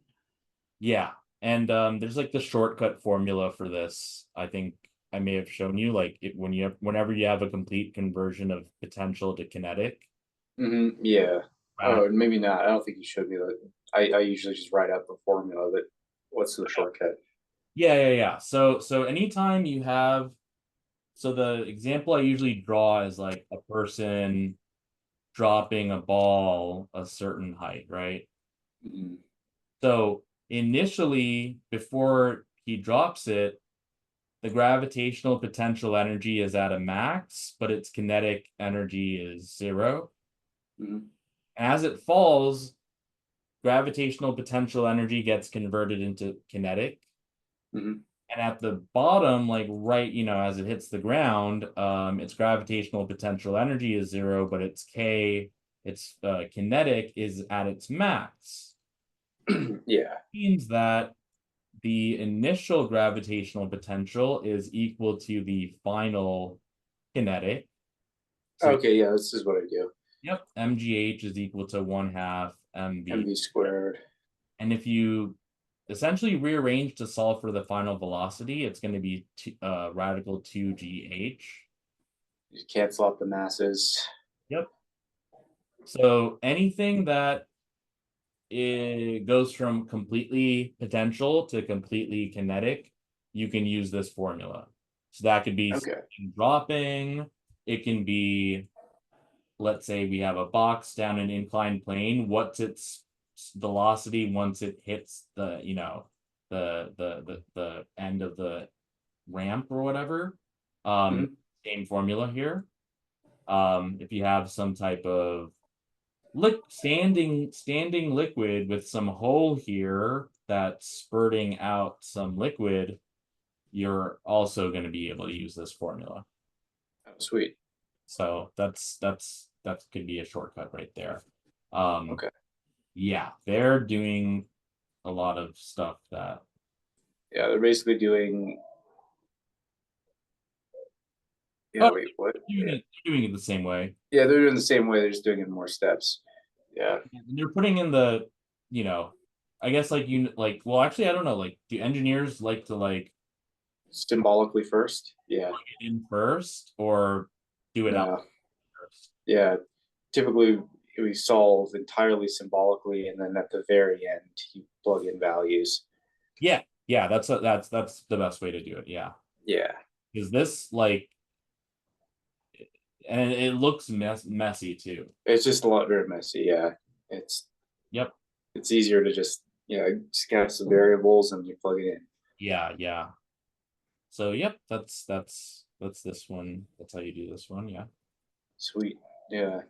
Speaker 1: yeah. And there's like the shortcut formula for this. I think I may have shown you, like whenever you have a complete conversion of potential to kinetic.
Speaker 2: Yeah. Oh, maybe not. I don't think you showed me that. I usually just write out the formula, but what's the shortcut?
Speaker 1: Yeah. So anytime you have, so the example I usually draw is like a person dropping a ball a certain height, right? So initially, before he drops it, the gravitational potential energy is at a max, but its kinetic energy is 0. As it falls, gravitational potential energy gets converted into kinetic. And at the bottom, like right, as it hits the ground, its gravitational potential energy is 0, but its kinetic is at its max.
Speaker 2: Yeah.
Speaker 1: Means that the initial gravitational potential is equal to the final kinetic.
Speaker 2: So okay, yeah, this is what I do.
Speaker 1: Yep, mgh is equal to 1/2
Speaker 2: mv squared.
Speaker 1: And if you essentially rearrange to solve for the final velocity, it's going to be radical 2gh.
Speaker 2: You cancel out the masses.
Speaker 1: Yep. So anything that it goes from completely potential to completely kinetic, you can use this formula. So that could be dropping. It can be, let's say we have a box down an inclined plane. What's its velocity once it hits the, the end of the ramp or whatever? Same formula here. If you have some type of standing liquid with some hole here that's spurting out some liquid, you're also going to be able to use this formula.
Speaker 2: Oh, sweet.
Speaker 1: So that could be a shortcut right there.
Speaker 2: Okay.
Speaker 1: Yeah, they're doing a lot of stuff that.
Speaker 2: Yeah, they're basically doing. Yeah, wait, what?
Speaker 1: They're doing it the same way.
Speaker 2: Yeah, they're doing the same way. They're just doing it in more steps. Yeah.
Speaker 1: And they're putting in the, I guess well, actually, I don't know. Like, do engineers like to
Speaker 2: symbolically first? Yeah.
Speaker 1: In first or do it out first?
Speaker 2: Yeah. Typically, we solve entirely symbolically, and then at the very end, you plug in values.
Speaker 1: Yeah. That's the best way to do it. Yeah.
Speaker 2: Yeah.
Speaker 1: Because this and it looks messy too.
Speaker 2: It's just a lot very messy. Yeah. It's easier to just scan some variables and you plug it in.
Speaker 1: Yeah. So yep, that's this one. That's how you do this one. Yeah.
Speaker 2: Sweet. Yeah.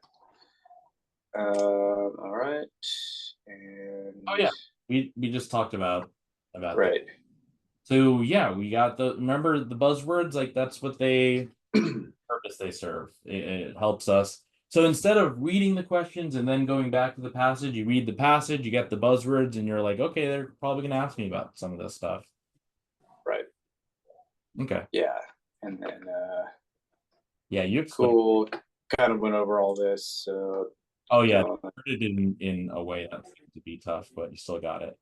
Speaker 2: All right. And
Speaker 1: oh yeah, we just talked about
Speaker 2: right.
Speaker 1: That. So yeah, we got remember the buzzwords, like that's what they purpose they serve. It helps us. So instead of reading the questions and then going back to the passage, you read the passage, you get the buzzwords, and you're like, okay, they're probably going to ask me about some of this stuff.
Speaker 2: Right.
Speaker 1: Okay.
Speaker 2: Yeah. And then
Speaker 1: Yeah, you explained.
Speaker 2: Cool. Kind of went over all this. So
Speaker 1: Oh yeah,
Speaker 2: uh,
Speaker 1: you did it in a way that seemed to be tough, but you still got it.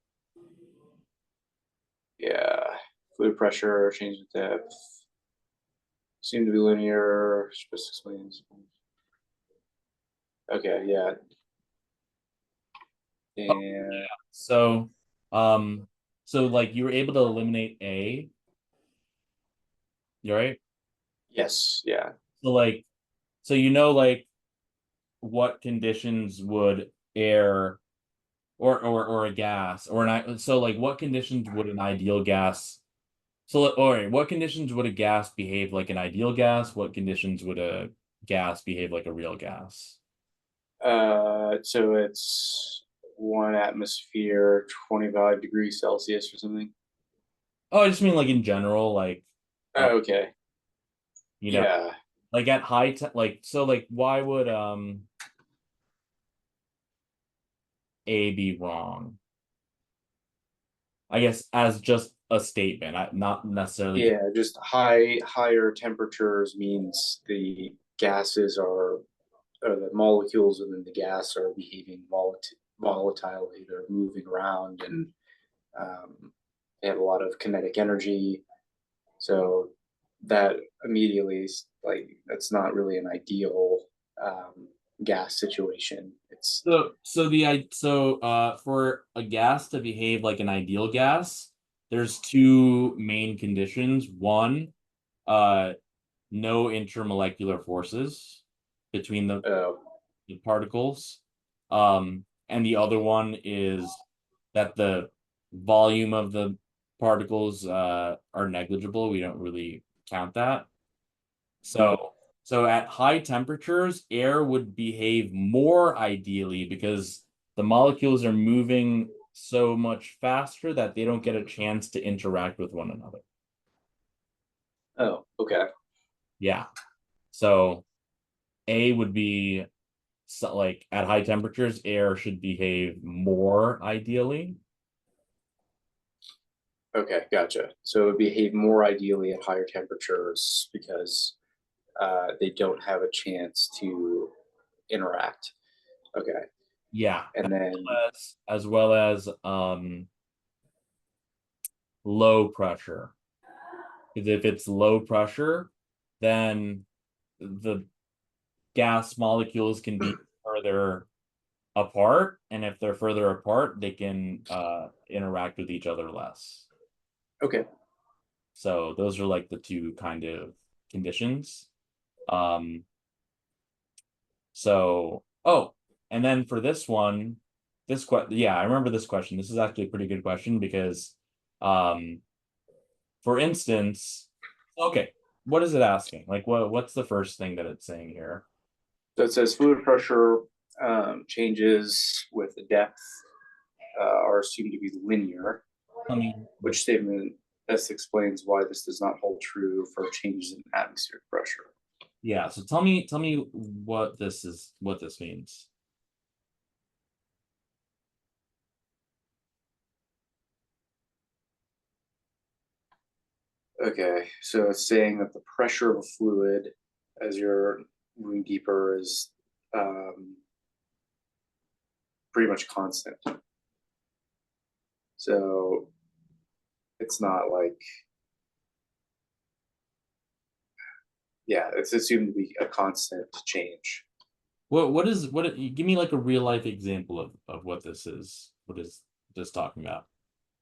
Speaker 2: yeah, fluid pressure, change in depth, seem to be linear. Just explains. Okay, yeah,
Speaker 1: Oh,
Speaker 2: and
Speaker 1: so, so like you were able to eliminate A, you right?
Speaker 2: yes, yeah,
Speaker 1: So like, so you know like what conditions would air or a gas or so like what conditions would an ideal gas all right, what conditions would a gas behave like an ideal gas? What conditions would a gas behave like a real gas?
Speaker 2: so it's 1 atmosphere, 25 degrees Celsius or something.
Speaker 1: Oh, I just mean like in general, like uh,
Speaker 2: Okay,
Speaker 1: you know,
Speaker 2: yeah,
Speaker 1: like at high like so like why would A be wrong? I guess as just a statement, not necessarily.
Speaker 2: yeah, just higher temperatures means the gases are, or the molecules within the gas are behaving volatilely. They're moving around and they have a lot of kinetic energy. So that immediately, like, that's not really an ideal um, gas situation. It's
Speaker 1: For a gas to behave like an ideal gas, there's two main conditions. One, uh, no intermolecular forces between
Speaker 2: uh,
Speaker 1: the particles. And the other one is that the volume of the particles are negligible. We don't really count that. So so at high temperatures, air would behave more ideally because the molecules are moving so much faster that they don't get a chance to interact with one another.
Speaker 2: oh, okay,
Speaker 1: Yeah. So A would be so like at high temperatures, air should behave more ideally.
Speaker 2: okay, gotcha. So it would behave more ideally at higher temperatures because they don't have a chance to interact. Okay,
Speaker 1: Yeah.
Speaker 2: and then
Speaker 1: As well as low pressure. Because if it's low pressure, then the gas molecules can be further apart, and if they're further apart, they can interact with each other less.
Speaker 2: okay,
Speaker 1: So those are like the two kind of conditions. Um, oh, and then for this one, yeah, I remember this question. This is actually a pretty good question because, um, for instance, okay, what is it asking? Like, what's the first thing that it's saying here?
Speaker 2: so it says fluid pressure changes with the depth are assumed to be linear.
Speaker 1: I mean,
Speaker 2: Which statement best explains why this does not hold true for changes in atmospheric pressure?
Speaker 1: yeah. So tell me what this means.
Speaker 2: Okay, so it's saying that the pressure of a fluid as you're moving deeper is pretty much constant. So it's not like, yeah, it's assumed to be a constant change.
Speaker 1: Give me like a real life example of what this is. What is this talking about?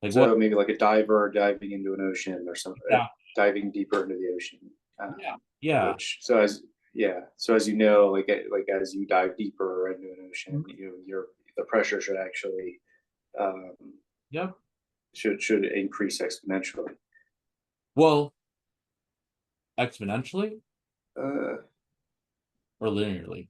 Speaker 1: Like what?
Speaker 2: So maybe like a diver diving into an ocean or something,
Speaker 1: Yeah.
Speaker 2: diving deeper into the ocean.
Speaker 1: Yeah. Yeah.
Speaker 2: Which so as yeah, so as you know, like as you dive deeper into an ocean, your the pressure should actually um,
Speaker 1: Yep.
Speaker 2: should increase exponentially.
Speaker 1: Well, exponentially
Speaker 2: Uh,
Speaker 1: or linearly.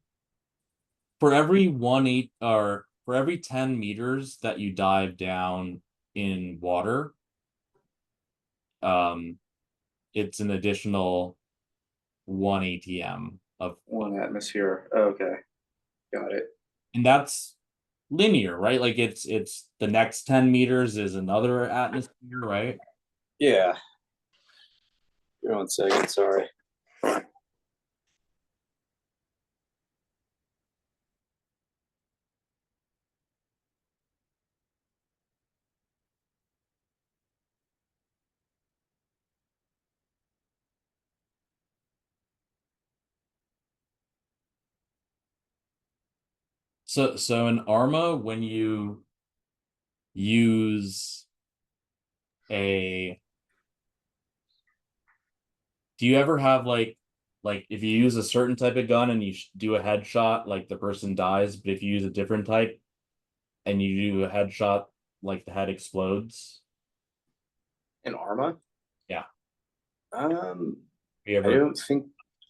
Speaker 1: For every 1/8 or for every 10 meters that you dive down in water, um, it's an additional 1 ATM of,
Speaker 2: 1 atmosphere. Okay, got it.
Speaker 1: and that's linear, right? Like it's the next 10 meters is another atmosphere, right?
Speaker 2: Yeah. Give me 1 second. Sorry.
Speaker 1: So in ARMA, when you use a, do you ever have like if you use a certain type of gun and you do a headshot, like the person dies, but if you use a different type and you do a headshot, like the head explodes?
Speaker 2: In Arma?
Speaker 1: Yeah.
Speaker 2: Um,
Speaker 1: You
Speaker 2: I
Speaker 1: ever?
Speaker 2: don't think,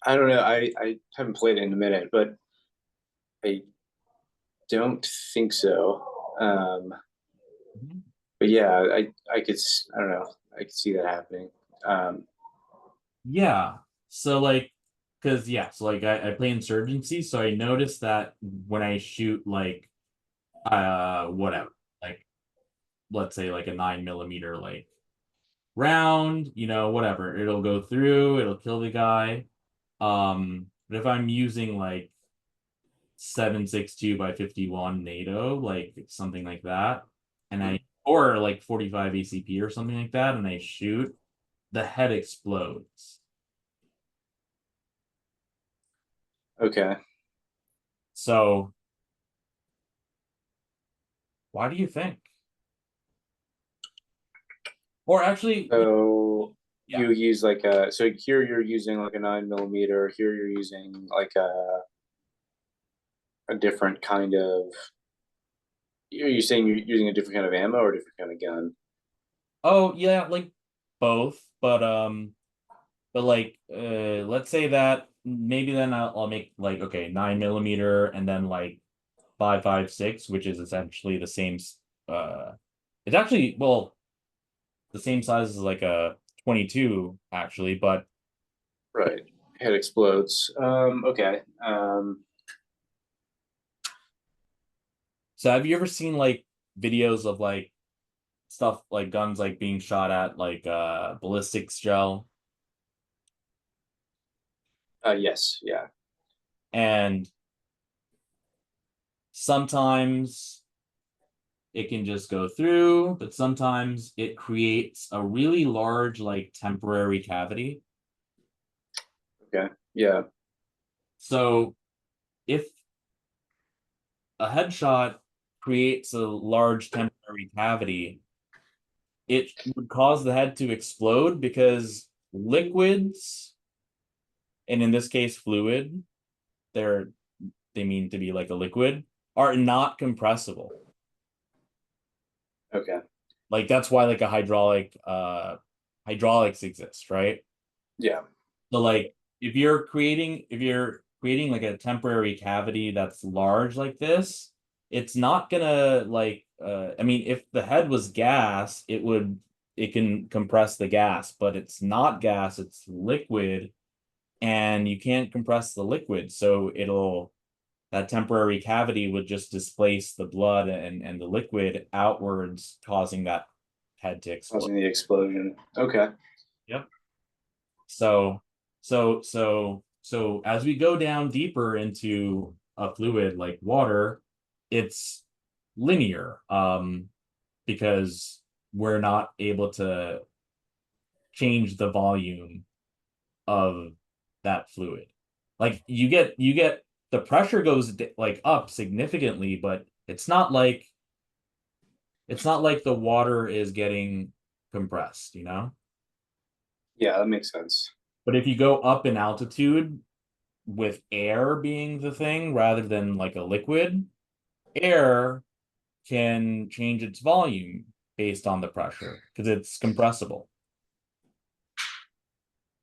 Speaker 2: I don't know. I haven't played it in a minute, but I don't think so.
Speaker 1: Mhm.
Speaker 2: But yeah, I could, I don't know. I could see that happening. Um,
Speaker 1: Yeah. So like, because yeah, so like I play insurgency, so I noticed that when I shoot like whatever, like let's say like a 9 millimeter like round, whatever, it'll go through, it'll kill the guy. But if I'm using like 7.62 by 51 NATO, like something like that, and I or like 45 ACP or something like that, and I shoot, the head explodes.
Speaker 2: okay.
Speaker 1: So why do you think? Or actually,
Speaker 2: So
Speaker 1: yeah.
Speaker 2: you use like a, so here you're using like a 9 millimeter, here you're using like a different kind of, you're saying you're using a different kind of ammo or a different kind of gun?
Speaker 1: Oh yeah, like both, but like let's say that maybe then I'll make like okay 9 millimeter and then like 5.56, which is essentially the same. It's actually well the same size as like a 22 actually, but
Speaker 2: Right. Head explodes. Okay.
Speaker 1: so have you ever seen like videos of like stuff like guns like being shot at like ballistics gel
Speaker 2: Yes, yeah.
Speaker 1: and sometimes it can just go through, but sometimes it creates a really large like temporary cavity.
Speaker 2: Okay. Yeah.
Speaker 1: So if a headshot creates a large temporary cavity, it would cause the head to explode because liquids, and in this case fluid, they're they mean to be like a liquid, are not compressible.
Speaker 2: Okay.
Speaker 1: Like that's why like a hydraulics exists, right?
Speaker 2: Yeah.
Speaker 1: So like if you're creating like a temporary cavity that's large like this, it's not gonna like I mean if the head was gas, it can compress the gas, but it's not gas, it's liquid, and you can't compress the liquid, so it'll that temporary cavity would just displace the blood and the liquid outwards, causing that head to explode.
Speaker 2: Causing the explosion. Okay.
Speaker 1: Yep. So, so as we go down deeper into a fluid like water, it's linear, because we're not able to change the volume of that fluid. Like you get the pressure goes like up significantly, but it's not like the water is getting compressed, you know?
Speaker 2: Yeah, that makes sense.
Speaker 1: But if you go up in altitude with air being the thing rather than like a liquid, air can change its volume based on the pressure because it's compressible.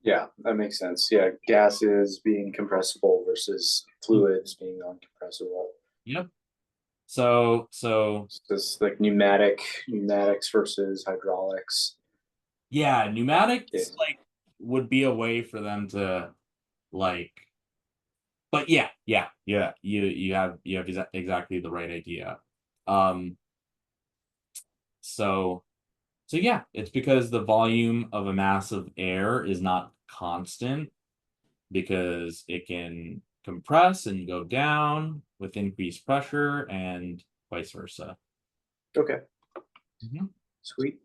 Speaker 2: Yeah, that makes sense. Yeah, gases being compressible versus fluids being non-compressible.
Speaker 1: Yep. So
Speaker 2: So this like pneumatics versus hydraulics.
Speaker 1: yeah,
Speaker 2: Yeah.
Speaker 1: pneumatics like would be a way for them to like, but yeah, you have exactly the right idea. Um, so so yeah, it's because the volume of a mass of air is not constant because it can compress and go down with increased pressure and vice versa.
Speaker 2: Okay,
Speaker 1: Mhm.
Speaker 2: sweet.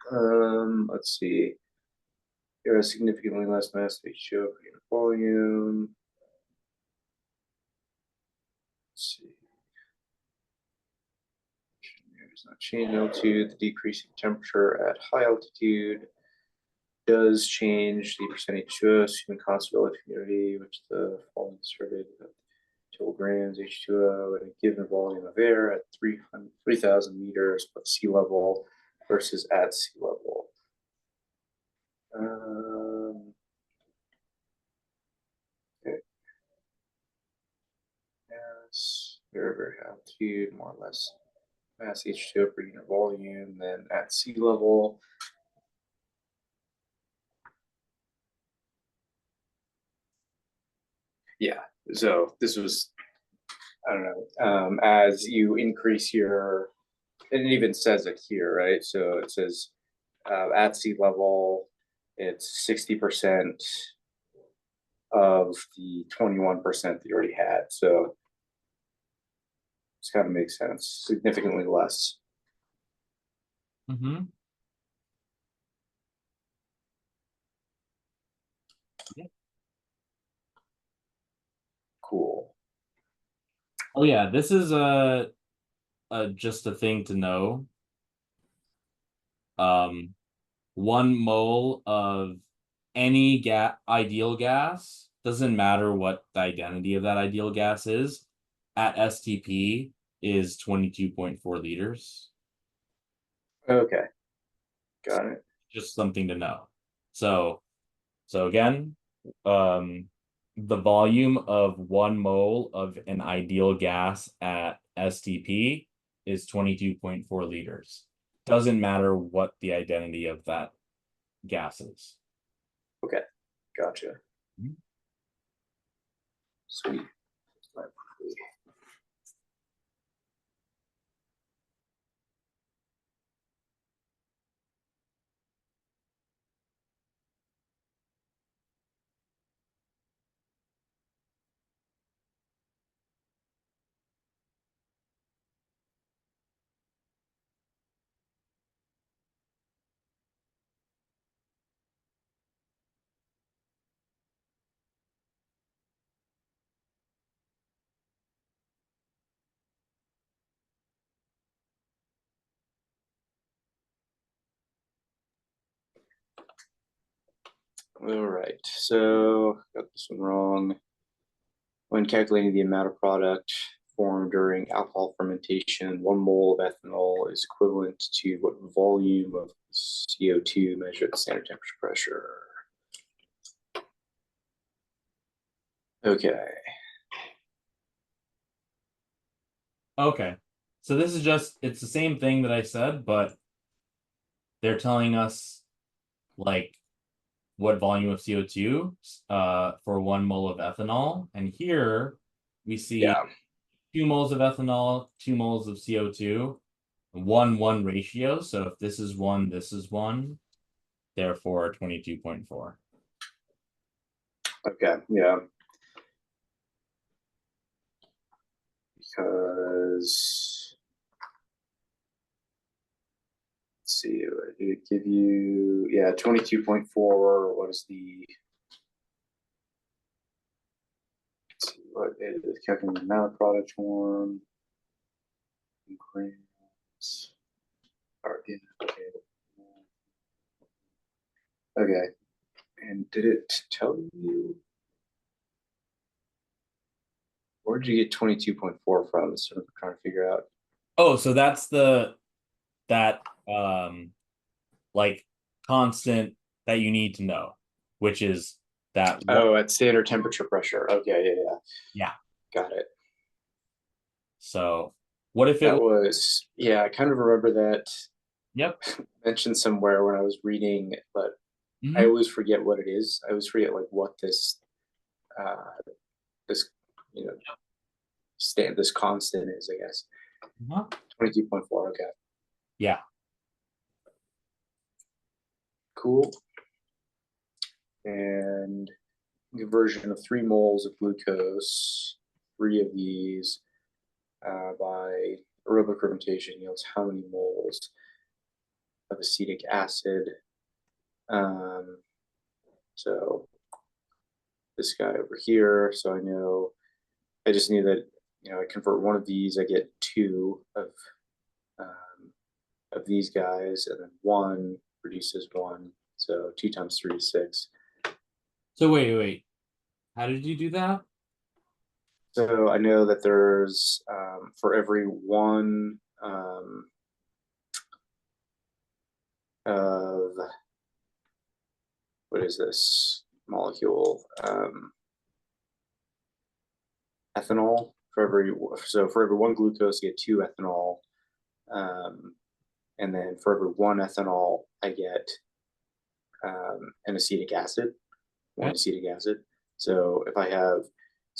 Speaker 2: Let's see. There are significantly less mass ratio per unit volume. see. Does not change altitude. The decreasing temperature at high altitude does change the percent H2O, human constable community, which the following asserted kilograms H2O at a given volume of air at 3,000 meters above sea level versus at sea level. Okay. Yes, very high altitude, more or less mass H2O per unit volume than at sea level. Yeah, so this was, I don't know, as you increase your, and it even says it here, right? So it says at sea level, it's 60% of the 21% that you already had. So it's kind of makes sense, significantly less.
Speaker 1: Mm-hmm.
Speaker 2: Cool.
Speaker 1: Oh yeah, this is just a thing to know. 1 mole of any ideal gas, doesn't matter what the identity of that ideal gas is, at STP is 22.4 liters.
Speaker 2: Okay, got it.
Speaker 1: Just something to know. So again, the volume of 1 mole of an ideal gas at STP is 22.4 liters. Doesn't matter what the identity of that gas is.
Speaker 2: Okay, gotcha.
Speaker 1: Mhm.
Speaker 2: Sweet. All right, so got this one wrong. When calculating the amount of product formed during alcohol fermentation, 1 mole of ethanol is equivalent to what volume of CO2 measured at standard temperature pressure? Okay.
Speaker 1: Okay. So this is just, it's the same thing that I said, but they're telling us like what volume of CO2 for 1 mole of ethanol. And here we see
Speaker 2: Yeah.
Speaker 1: 2 moles of ethanol, 2 moles of CO2, 1-1 ratio. So if this is 1, this is 1, therefore 22.4.
Speaker 2: Okay. Yeah. Because let's see, did it give you, yeah, 22.4. What is the, let's see, what it is calculating the amount of product formed in grams. Yeah, okay. Okay. And did it tell you, where did you get 22.4 from? That's what I'm trying to figure out.
Speaker 1: Oh, so that's that like constant that you need to know, which is that
Speaker 2: Oh, at standard temperature pressure. Okay,
Speaker 1: yeah.
Speaker 2: got it.
Speaker 1: So what if it
Speaker 2: That was, yeah, I kind of remember that
Speaker 1: Yep.
Speaker 2: mentioned somewhere when I was reading, but I
Speaker 1: Mhm.
Speaker 2: always forget what it is. I always forget like what this this you know this constant is, I guess.
Speaker 1: Uh-huh.
Speaker 2: 22.4. Okay,
Speaker 1: Yeah.
Speaker 2: cool. And conversion of 3 moles of glucose, 3 of these by aerobic fermentation yields how many moles of acetic acid? So this guy over here. So I know, I just knew that I convert one of these, I get two of these guys, and then one produces one. So 2 times 3 is 6.
Speaker 1: So wait. How did you do that?
Speaker 2: So I know that there's for every one of what is this molecule? Ethanol. For every one glucose, you get 2 ethanol, and then for every 1 ethanol, I get an acetic acid, one acetic acid. So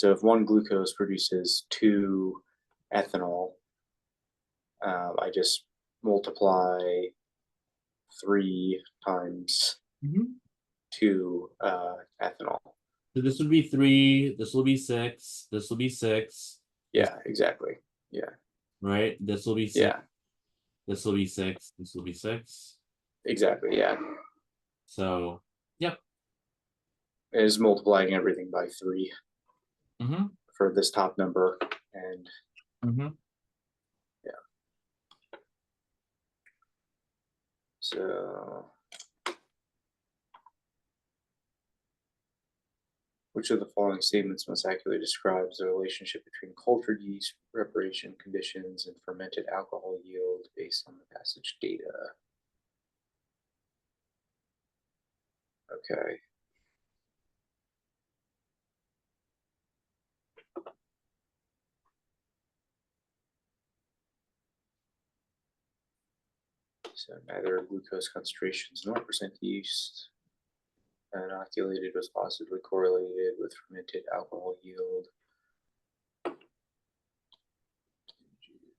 Speaker 2: if one glucose produces 2 ethanol, I just multiply 3 times 2 ethanol.
Speaker 1: So this would be 3, this will be 6, this will be 6.
Speaker 2: Yeah, exactly. Yeah.
Speaker 1: Right? This will be 6.
Speaker 2: Yeah.
Speaker 1: This will be 6. This will be 6.
Speaker 2: Exactly. Yeah.
Speaker 1: So, yep.
Speaker 2: It is multiplying everything by 3 for this top number, and yeah. So, which of the following statements most accurately describes the relationship between cultured yeast preparation conditions and fermented alcohol yield based on the passage data? Okay. So neither glucose concentrations nor percent yeast inoculated was positively correlated with fermented alcohol yield.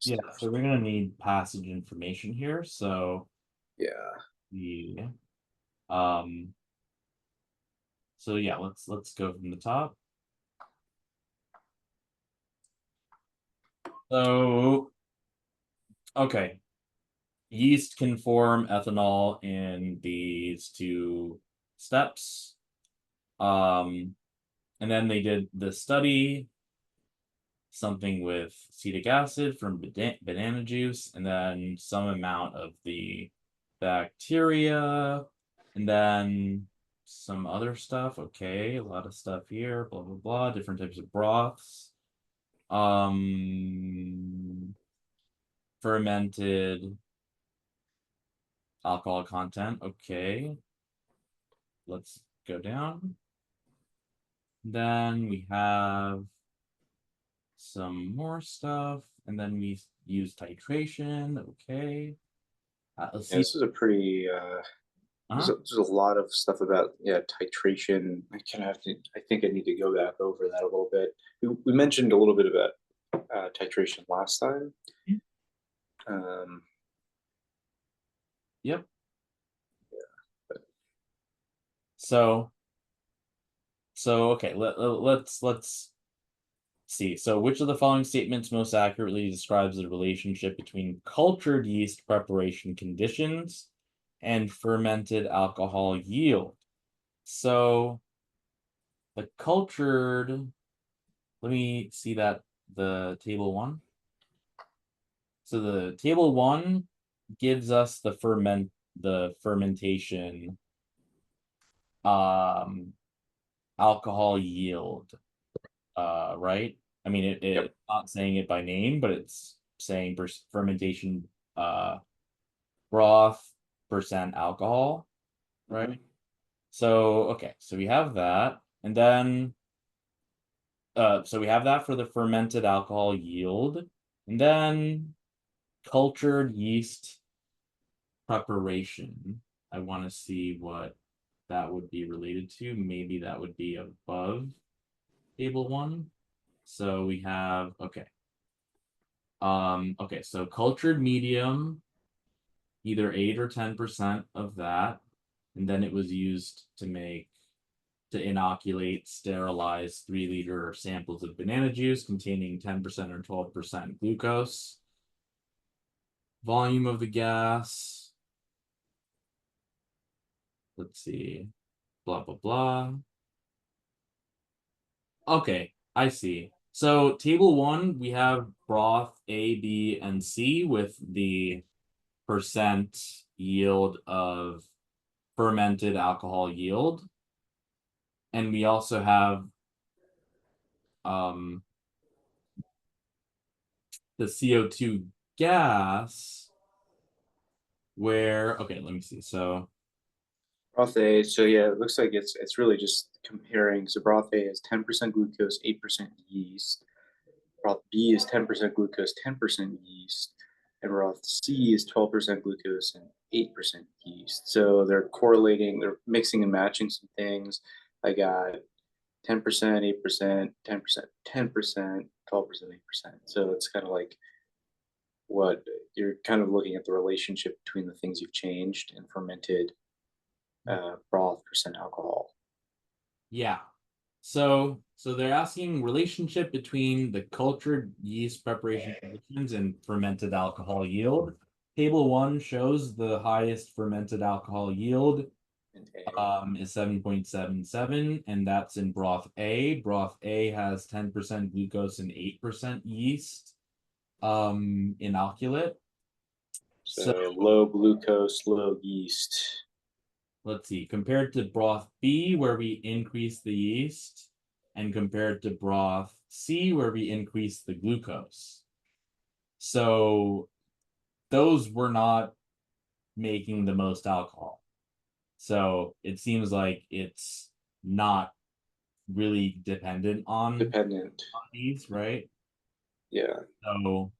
Speaker 1: Yeah, so we're gonna need passage information here. So
Speaker 2: yeah.
Speaker 1: So yeah, let's go from the top. So okay. Yeast can form ethanol in these 2 steps. And then they did the study, something with acetic acid from banana juice, and then some amount of the bacteria, and then some other stuff. Okay, a lot of stuff here, blah, blah, blah, different types of broths. Fermented alcohol content. Okay. Let's go down. Then we have some more stuff, and then we use titration. Okay. Let's see.
Speaker 2: This is a pretty there's a lot of stuff about titration. I think I need to go back over that a little bit. We mentioned a little bit about titration last time.
Speaker 1: Yep.
Speaker 2: Yeah. But...
Speaker 1: So okay, let's see. So which of the following statements most accurately describes the relationship between cultured yeast preparation conditions and fermented alcohol yield? So the cultured, let me see that, the table 1. So the table 1 gives us the fermentation alcohol yield, right? I mean, it's not saying it by name, but it's saying fermentation broth percent alcohol, right? So okay, so we have that, and then so we have that for the fermented alcohol yield, and then cultured yeast preparation. I want to see what that would be related to. Maybe that would be above table 1. So we have, okay. Okay, so cultured medium, either 8 or 10% of that, and then it was used to inoculate, sterilize 3-liter samples of banana juice containing 10% or 12% glucose. Volume of the gas, let's see, blah, blah, blah. Okay, I see. So table one, we have broth A, B, and C with the percent yield of fermented alcohol yield. And we also have the CO2 gas where, okay, let me see. So
Speaker 2: Broth A, so yeah, it looks like it's really just comparing. So broth A is 10% glucose, 8% yeast. Broth B is 10% glucose, 10% yeast. And broth C is 12% glucose and 8% yeast. So they're correlating, they're mixing and matching some things. I got 10%, 8%, 10%, 10%, 12%, 8%. So it's kind of like what you're kind of looking at the relationship between the things you've changed and fermented broth percent alcohol.
Speaker 1: yeah. So they're asking relationship between the cultured yeast preparation conditions and fermented alcohol yield. Table one shows the highest fermented alcohol yield
Speaker 2: And A.
Speaker 1: is 7.77, and that's in broth A. Broth A has 10% glucose and 8% yeast inoculate.
Speaker 2: So low glucose, low yeast.
Speaker 1: Let's see, compared to broth B, where we increase the yeast, and compared to broth C, where we increase the glucose. So those were not making the most alcohol. So it seems like it's not really dependent on these, right?
Speaker 2: Yeah.
Speaker 1: So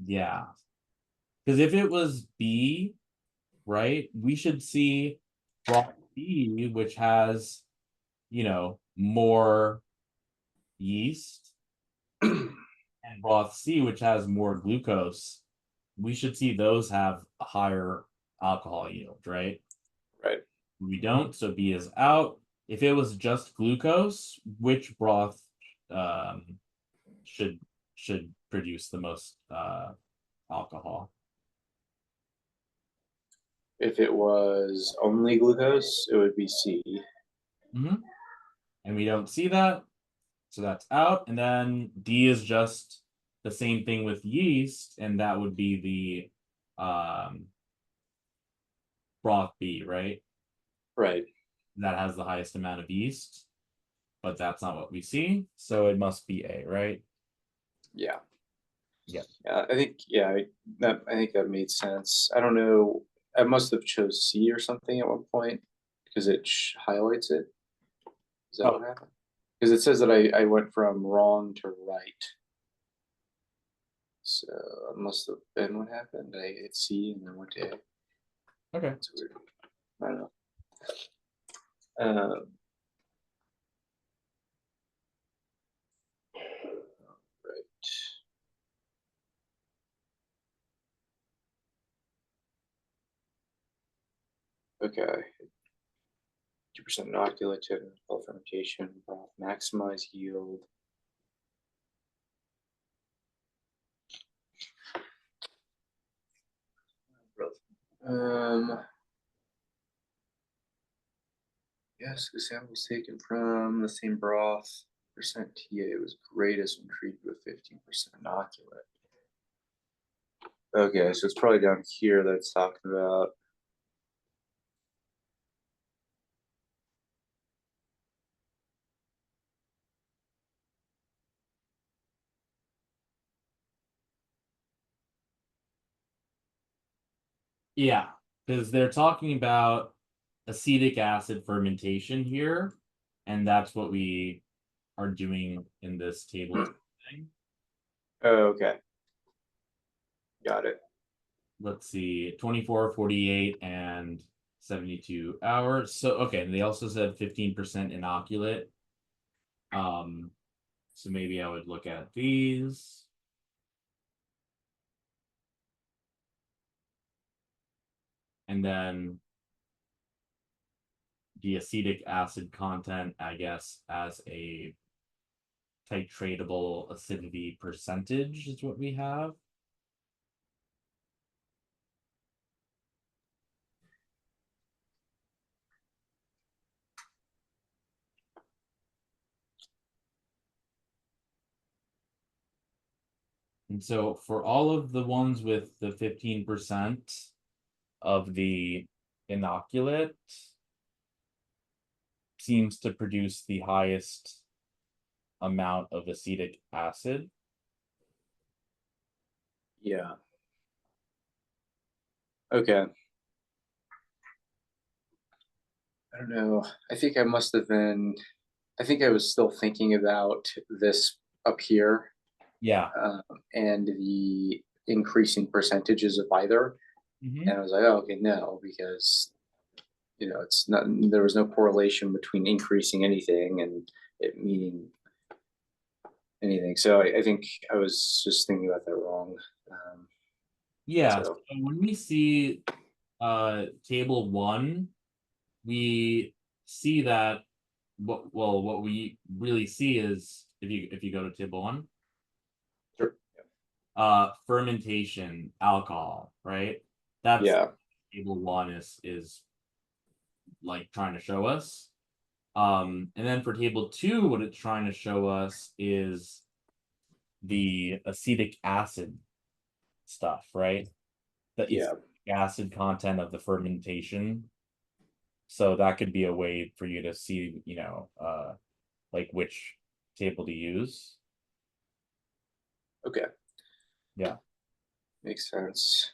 Speaker 1: yeah. Because if it was B, right, we should see broth B, which has, more yeast, and broth C, which has more glucose. We should see those have a higher alcohol yield, right?
Speaker 2: Right.
Speaker 1: We don't, so B is out. If it was just glucose, which broth um, should produce the most alcohol?
Speaker 2: If it was only glucose, it would be C.
Speaker 1: Mm-hmm. And we don't see that, so that's out. And then D is just the same thing with yeast, and that would be the broth B, right?
Speaker 2: Right.
Speaker 1: That has the highest amount of yeast, but that's not what we see, so it must be A, right?
Speaker 2: Yeah.
Speaker 1: Yep.
Speaker 2: Yeah. I think that made sense. I don't know. I must have chose C or something at one point because it highlights it. Is that what happened? Because it says that I went from wrong to right. So it must have been what happened. I hit C and then went to A.
Speaker 1: Okay.
Speaker 2: It's weird. I don't know. Right. Okay. 2% inoculative, full fermentation, broth, maximize yield. Yes, the sample was taken from the same broth. Percent TA was greatest when treated with 15% inoculate. Okay, so it's probably down here that it's talking about.
Speaker 1: Yeah, because they're talking about acetic acid fermentation here, and that's what we are doing in this table thing.
Speaker 2: Oh, okay. Got it.
Speaker 1: Let's see, 24, 48, and 72 hours. So, okay, and they also said 15% inoculate. So maybe I would look at these. And then the acetic acid content, I guess, as a titratable acidity percentage is what we have. And so for all of the ones with the 15% of the inoculate seems to produce the highest amount of acetic acid.
Speaker 2: Yeah. Okay. I don't know. I think I must have been, I think I was still thinking about this up here
Speaker 1: Yeah.
Speaker 2: and the increasing percentages of either.
Speaker 1: Mm-hmm.
Speaker 2: And I was like, oh, okay, no, because it's not, there was no correlation between increasing anything and it meaning anything. So I think I was just thinking about that wrong.
Speaker 1: Yeah.
Speaker 2: So
Speaker 1: So when we see table 1, we see that what we really see is if you go to table 1,
Speaker 2: sure.
Speaker 1: fermentation, alcohol, right? That's
Speaker 2: Yeah.
Speaker 1: table 1 is like trying to show us. And then for table 2, what it's trying to show us is the acetic acid stuff, right? The
Speaker 2: Yeah.
Speaker 1: acetic acid content of the fermentation. So that could be a way for you to see, like which table to use.
Speaker 2: Okay.
Speaker 1: Yeah.
Speaker 2: Makes sense.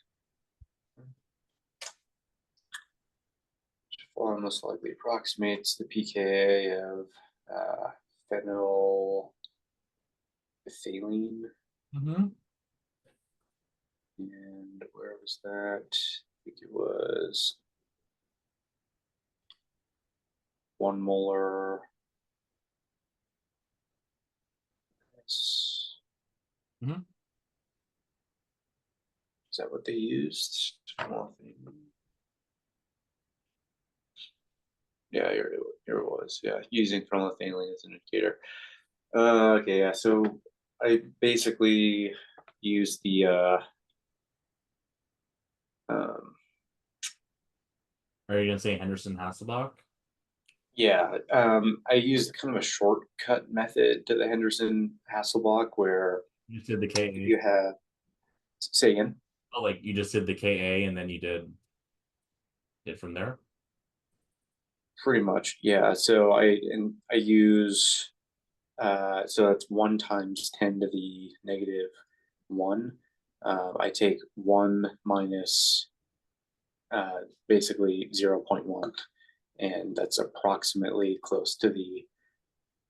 Speaker 2: Well, most likely approximates the pKa of phenol ethylene.
Speaker 1: Mm-hmm.
Speaker 2: And where was that? I think it was 1 molar.
Speaker 1: Mm-hmm.
Speaker 2: Is that what they used? Yeah, here it was. Yeah, using phenolphthalein as an indicator. Okay, yeah. So I basically used the um,
Speaker 1: Are you gonna say Henderson-Hasselbalch?
Speaker 2: yeah, I used kind of a shortcut method to the Henderson-Hasselbalch where
Speaker 1: You just did the
Speaker 2: you
Speaker 1: KA.
Speaker 2: have, say again.
Speaker 1: Oh, like you just did the KA and then you did it from there?
Speaker 2: Pretty much, yeah. So I use so that's 1 times 10 to the negative 1. I take 1 minus basically 0.1, and that's approximately close to the,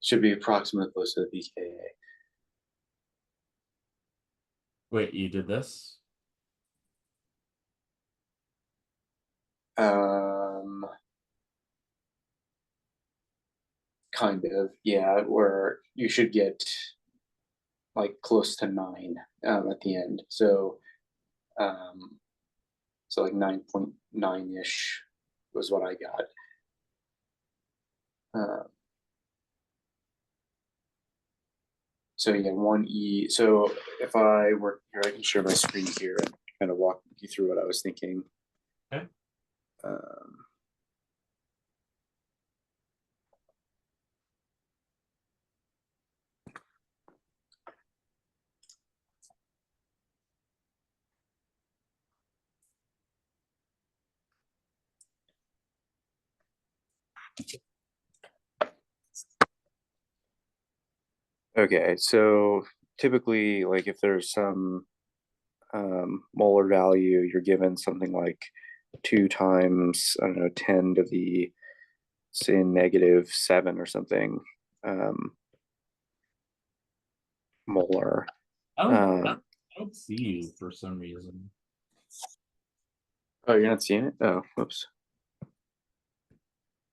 Speaker 2: should be approximately close to the pKa.
Speaker 1: Wait, you did this?
Speaker 2: Kind of, yeah, where you should get like close to 9 at the end. So like 9.9-ish was what I got. So yeah, 1E. So if I were here, I can share my screen here and kind of walk you through what I was thinking.
Speaker 1: Okay.
Speaker 2: Okay, so typically, like if there's some molar value, you're given something like 2 times, I don't know, 10 to the, say, negative 7 or something molar.
Speaker 1: I don't see you for some reason.
Speaker 2: Oh, you're not seeing it? Oh, whoops.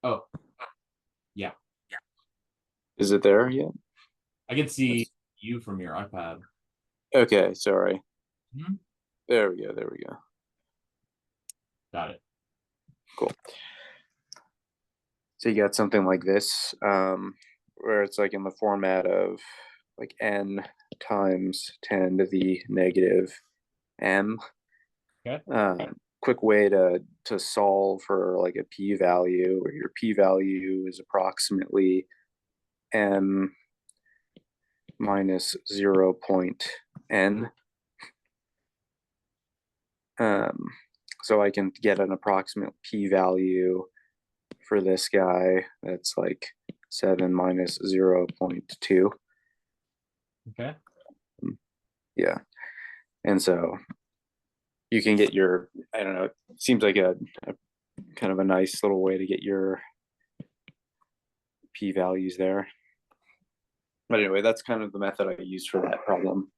Speaker 1: Oh, yeah.
Speaker 2: Is it there yet?
Speaker 1: I can see you from your iPad.
Speaker 2: Okay, sorry.
Speaker 1: Mhm.
Speaker 2: There we go. There we go.
Speaker 1: Got it.
Speaker 2: Cool. So you got something like this, where it's like in the format of like n times 10 to the negative m.
Speaker 1: Okay.
Speaker 2: Quick way to solve for like a p-value, where your p-value is approximately m minus 0.n. So I can get an approximate p-value for this guy that's like 7 minus 0.2.
Speaker 1: Okay.
Speaker 2: Yeah. And so you can get your, I don't know, it seems like a kind of a nice little way to get your p-values there. But anyway, that's kind of the method I used for that problem.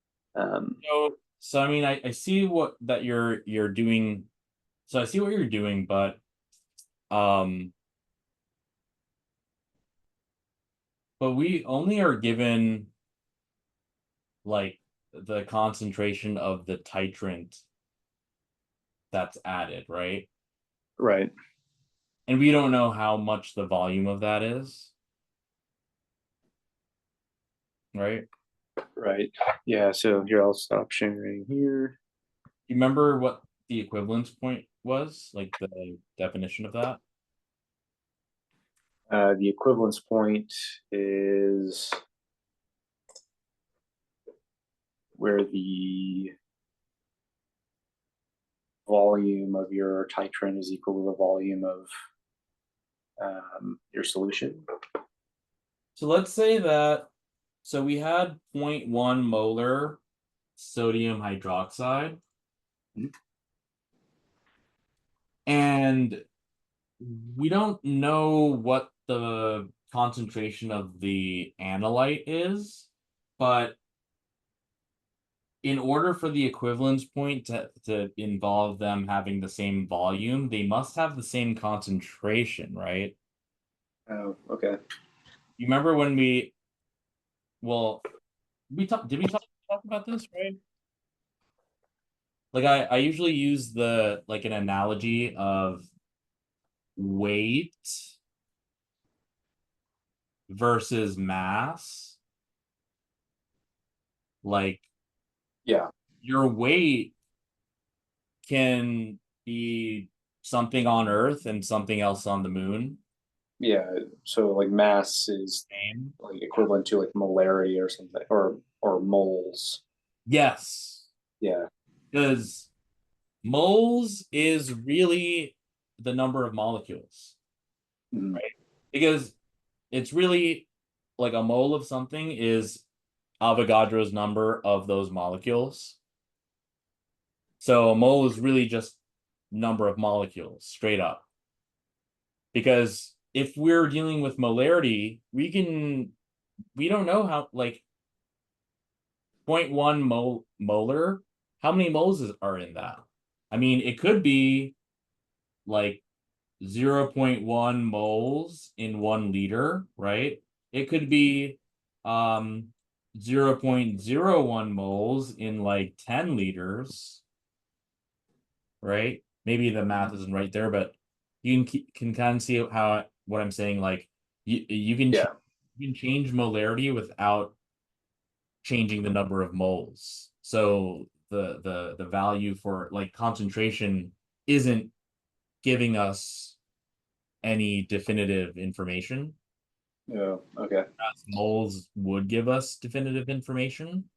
Speaker 1: So I mean, I see what that you're doing. So I see what you're doing, but we only are given like the concentration of the titrant that's added, right?
Speaker 2: Right.
Speaker 1: And we don't know how much the volume of that is, right?
Speaker 2: Right. Yeah. So here, I'll stop sharing here.
Speaker 1: You remember what the equivalence point was, like the definition of that?
Speaker 2: The equivalence point is where the volume of your titrant is equal to the volume of your solution.
Speaker 1: So let's say that, so we had 0.1 molar sodium hydroxide. And we don't know what the concentration of the analyte is, but in order for the equivalence point to involve them having the same volume, they must have the same concentration, right?
Speaker 2: Oh, okay.
Speaker 1: You remember when did we talk about this, right? Like I usually use an analogy of weight versus mass. Like,
Speaker 2: Yeah.
Speaker 1: your weight can be something on Earth and something else on the moon.
Speaker 2: Yeah. So like mass is
Speaker 1: Same.
Speaker 2: like equivalent to like molarity or something, or moles.
Speaker 1: Yes,
Speaker 2: Yeah.
Speaker 1: because moles is really the number of molecules,
Speaker 2: Mhm.
Speaker 1: right? Because it's really like a mole of something is Avogadro's number of those molecules. So a mole is really just number of molecules, straight up. Because if we're dealing with molarity, we don't know how, like, 0.1 molar, how many moles are in that? I mean, it could be like 0.1 moles in 1 liter, right? It could be 0.01 moles in like 10 liters, right? Maybe the math isn't right there, but you can kind of see how what I'm saying. Like you can
Speaker 2: Yeah.
Speaker 1: you can change molarity without changing the number of moles. So the value for like concentration isn't giving us any definitive information.
Speaker 2: Oh, okay.
Speaker 1: Moles would give us definitive information.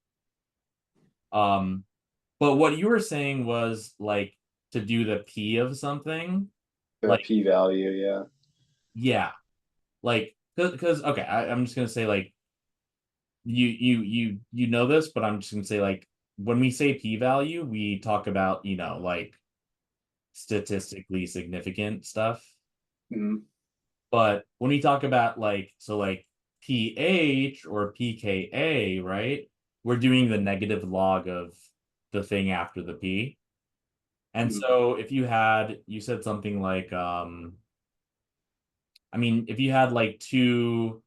Speaker 1: But what you were saying was like to do the P of something,
Speaker 2: The
Speaker 1: like,
Speaker 2: p-value, yeah.
Speaker 1: yeah, like because okay, I'm just gonna say like you know this, but I'm just gonna say like when we say p-value, we talk about, like statistically significant stuff.
Speaker 2: Mhm.
Speaker 1: But when we talk about like pH or pKa, right? We're doing the negative log of the thing after the p. And
Speaker 2: Mhm.
Speaker 1: so if you said something like I mean, if you had like 2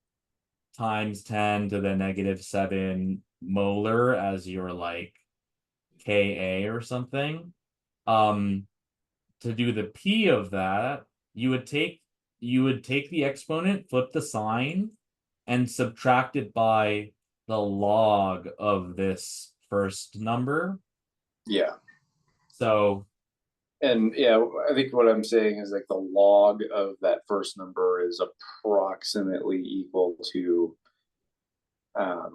Speaker 1: times 10 to the negative 7 molar as your like Ka or something, um, to do the P of that, you would take the exponent, flip the sign, and subtract it by the log of this first number.
Speaker 2: Yeah.
Speaker 1: So
Speaker 2: And yeah, I think what I'm saying is like the log of that first number is approximately equal to, I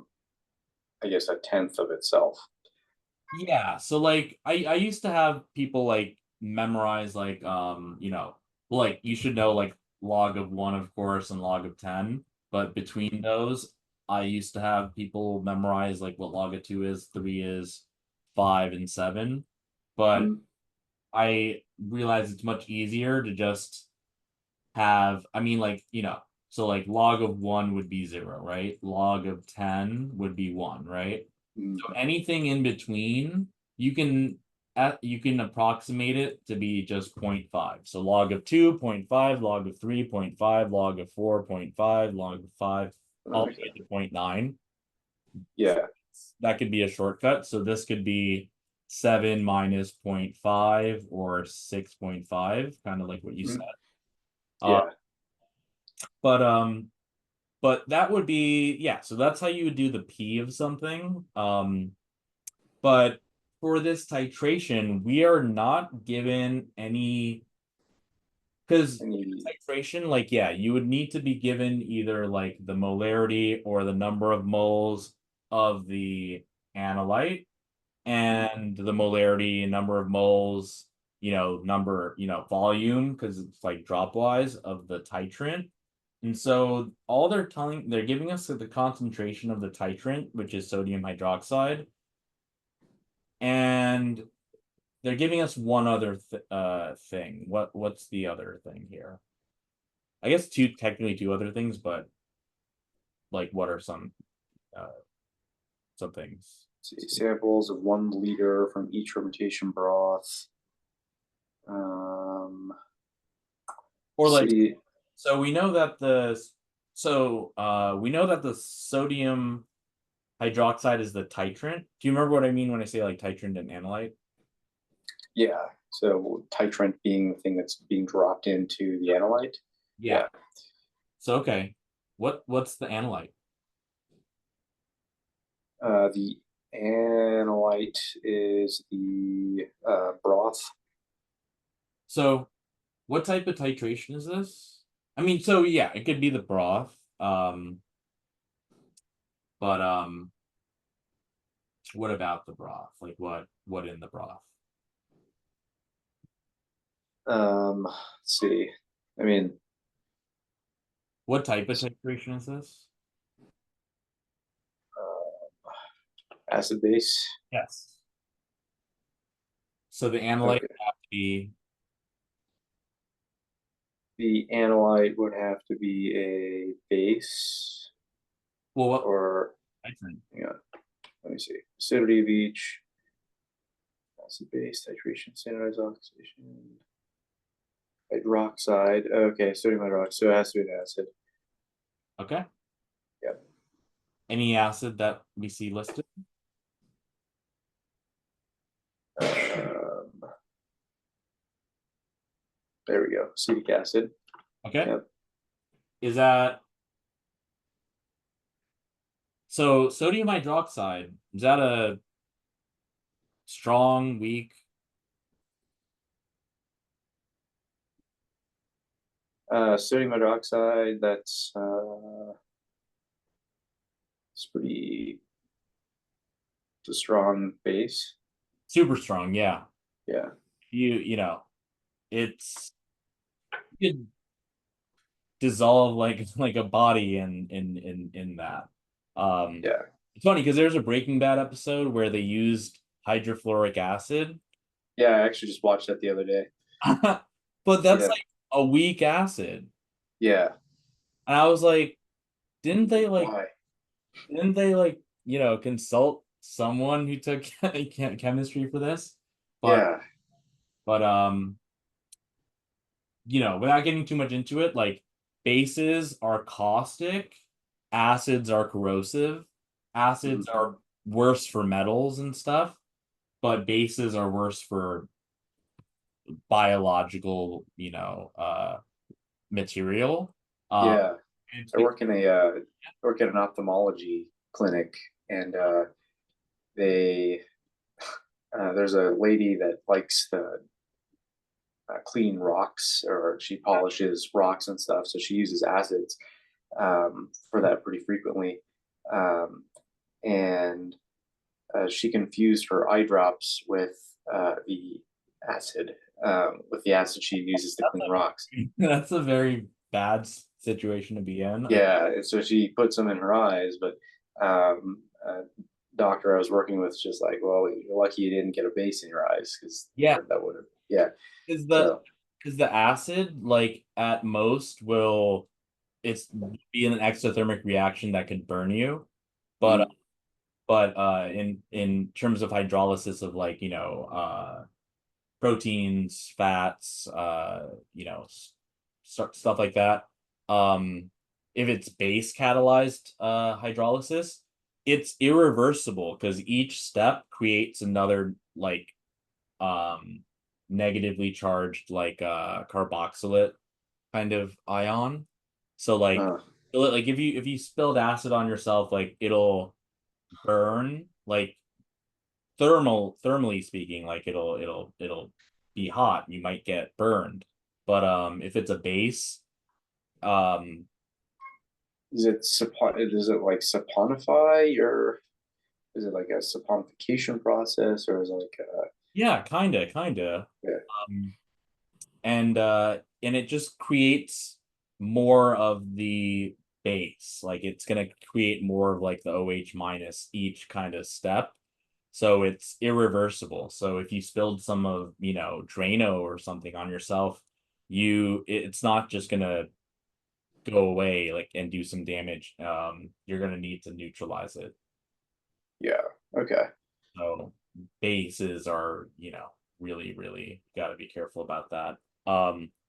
Speaker 2: guess, a tenth of itself.
Speaker 1: Yeah, so like I used to have people like memorize like like you should know like log of 1 of course and log of 10, but between those I used to have people memorize like what log of 2 is, 3 is, 5 and 7. But
Speaker 2: Mm,
Speaker 1: I realize it's much easier to just have, I mean like, so like log of 1 would be 0, right? Log of 10 would be 1, right?
Speaker 2: mm,
Speaker 1: So anything in between, you can approximate it to be just zero point 0.5. So log of 2, zero point 0.5, log of 3, zero point 0.5, log of 4, zero point 0.5, log of 5, all the way
Speaker 2: okay.
Speaker 1: to 0.9.
Speaker 2: Yeah.
Speaker 1: That could be a shortcut. So this could be 7 minus zero point 0.5 or 6.5, kind of like what you
Speaker 2: Mm,
Speaker 1: said. Uh,
Speaker 2: yeah.
Speaker 1: but but that would be, yeah, so that's how you would do the P of something. But for this titration, we are not given any, because
Speaker 2: Any,
Speaker 1: titration, like, yeah, you would need to be given either like the molarity or the number of moles of the analyte and the molarity, number of moles, volume, because it's like dropwise of the titrant. And so all they're giving us the concentration of the titrant, which is sodium hydroxide, and they're giving us one other thing. What's the other thing here? I guess technically two other things, but like what are uh some things?
Speaker 2: samples of 1 liter from each fermentation broth. Um,
Speaker 1: Or like,
Speaker 2: see,
Speaker 1: so we know that the sodium hydroxide is the titrant. Do you remember what I mean when I say like titrant and analyte?
Speaker 2: yeah. So titrant being the thing that's being dropped into the analyte.
Speaker 1: Yeah.
Speaker 2: Yeah.
Speaker 1: So okay. What's the analyte?
Speaker 2: The analyte is the broth.
Speaker 1: So what type of titration is this? I mean, so yeah, it could be the broth. But what about the broth? Like what in the broth?
Speaker 2: Let's see. I mean,
Speaker 1: What type of titration is this?
Speaker 2: acid base.
Speaker 1: Yes. So the analyte
Speaker 2: Okay.
Speaker 1: would have to be,
Speaker 2: The analyte would have to be a base
Speaker 1: well, what
Speaker 2: or,
Speaker 1: titrant?
Speaker 2: hang on, let me see. Acidity of each acid base, titration, standardized oxidation, hydroxide. Okay, sodium hydroxide. So it has to be an acid.
Speaker 1: Okay.
Speaker 2: Yep.
Speaker 1: Any acid that we see listed?
Speaker 2: Um, there we go. Acetic acid.
Speaker 1: Okay.
Speaker 2: Yep.
Speaker 1: Is that so sodium hydroxide? Is that a strong, weak?
Speaker 2: Sodium hydroxide. It's pretty. It's a strong base.
Speaker 1: Super strong, yeah.
Speaker 2: Yeah.
Speaker 1: It's you could dissolve like like a body in that. Um
Speaker 2: Yeah.
Speaker 1: it's funny because there's a Breaking Bad episode where they used hydrofluoric acid.
Speaker 2: Yeah. I actually just watched that the other day.
Speaker 1: But that's
Speaker 2: Yeah.
Speaker 1: like a weak acid.
Speaker 2: Yeah.
Speaker 1: And I was like, didn't they like
Speaker 2: Why?
Speaker 1: didn't they like, consult someone who took chemistry for this? But
Speaker 2: Yeah.
Speaker 1: but without getting too much into it, like bases are caustic, acids are corrosive, acids
Speaker 2: Mhm.
Speaker 1: are worse for metals and stuff, but bases are worse for biological, material. Uh,
Speaker 2: Yeah.
Speaker 1: it's
Speaker 2: I
Speaker 1: be-
Speaker 2: work in a work at an ophthalmology clinic, and they there's a lady that likes the clean rocks, or she polishes rocks and stuff. So she uses acids for that pretty frequently. And she confused her eye drops with the acid, she uses to clean rocks.
Speaker 1: That's a very bad situation to be in.
Speaker 2: Yeah, so she puts them in her eyes, but doctor I was working with is just like, well, you're lucky you didn't get a base in your eyes, because
Speaker 1: Yeah.
Speaker 2: that would have, yeah.
Speaker 1: Is
Speaker 2: So
Speaker 1: the acid like at most will it's be an exothermic reaction that could burn you, but
Speaker 2: mm,
Speaker 1: in terms of hydrolysis of like proteins, fats, stuff like that. If it's base catalyzed hydrolysis, it's irreversible because each step creates another like negatively charged like carboxylate kind of ion. So
Speaker 2: uh,
Speaker 1: like if you spilled acid on yourself, like it'll burn like thermally speaking, like it'll be hot. You might get burned. But if it's a base, um
Speaker 2: does it like saponify, or is it like a saponification process, or is it like a,
Speaker 1: yeah, kinda.
Speaker 2: yeah,
Speaker 1: Um and it just creates more of the base. Like it's gonna create more of like the OH minus each kind of step. So it's irreversible. So if you spilled some of, Drano or something on yourself, it's not just gonna go away like and do some damage. You're gonna need to neutralize it.
Speaker 2: yeah, okay,
Speaker 1: So bases are, really, really gotta be careful about that.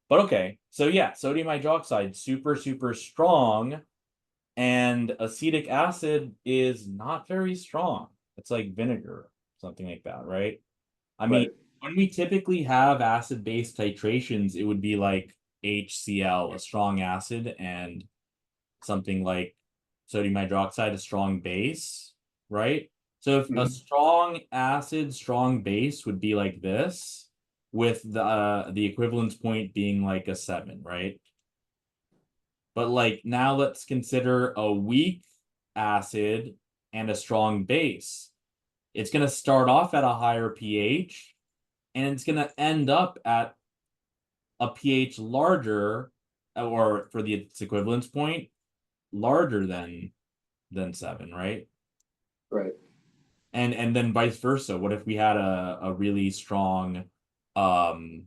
Speaker 1: But okay, so yeah, sodium hydroxide, super, super strong, and acetic acid is not very strong. It's like vinegar, something like that, right? I mean,
Speaker 2: right,
Speaker 1: when we typically have acid-base titrations, it would be like HCl, a strong acid, and something like sodium hydroxide, a strong base, right? So if a
Speaker 2: mhm,
Speaker 1: strong acid, strong base would be like this, with the equivalence point being like a 7, right? But like now let's consider a weak acid and a strong base. It's going to start off at a higher pH and it's going to end up at a pH larger, or for its equivalence point, larger than 7, right?
Speaker 2: right,
Speaker 1: And then vice versa. What if we had a really strong um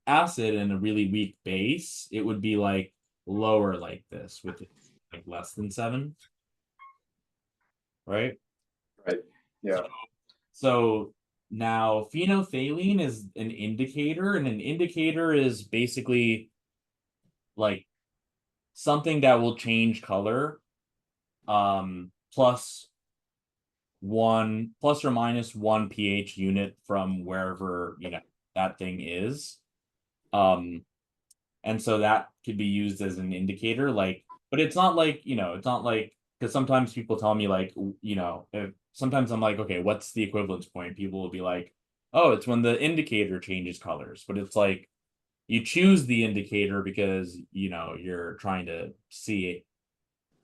Speaker 1: acid and a really weak base? It would be like lower like this with like less than 7, right?
Speaker 2: right, yeah,
Speaker 1: So now phenolphthalein is an indicator, and an indicator is basically like something that will change color plus or minus 1 pH unit from wherever that thing is. Um and so that could be used as an indicator, like, but it's not like, it's not like, because sometimes people tell me like, if sometimes I'm like, okay, what's the equivalence point? People will be like, oh, it's when the indicator changes colors. But it's like you choose the indicator because you're trying to see it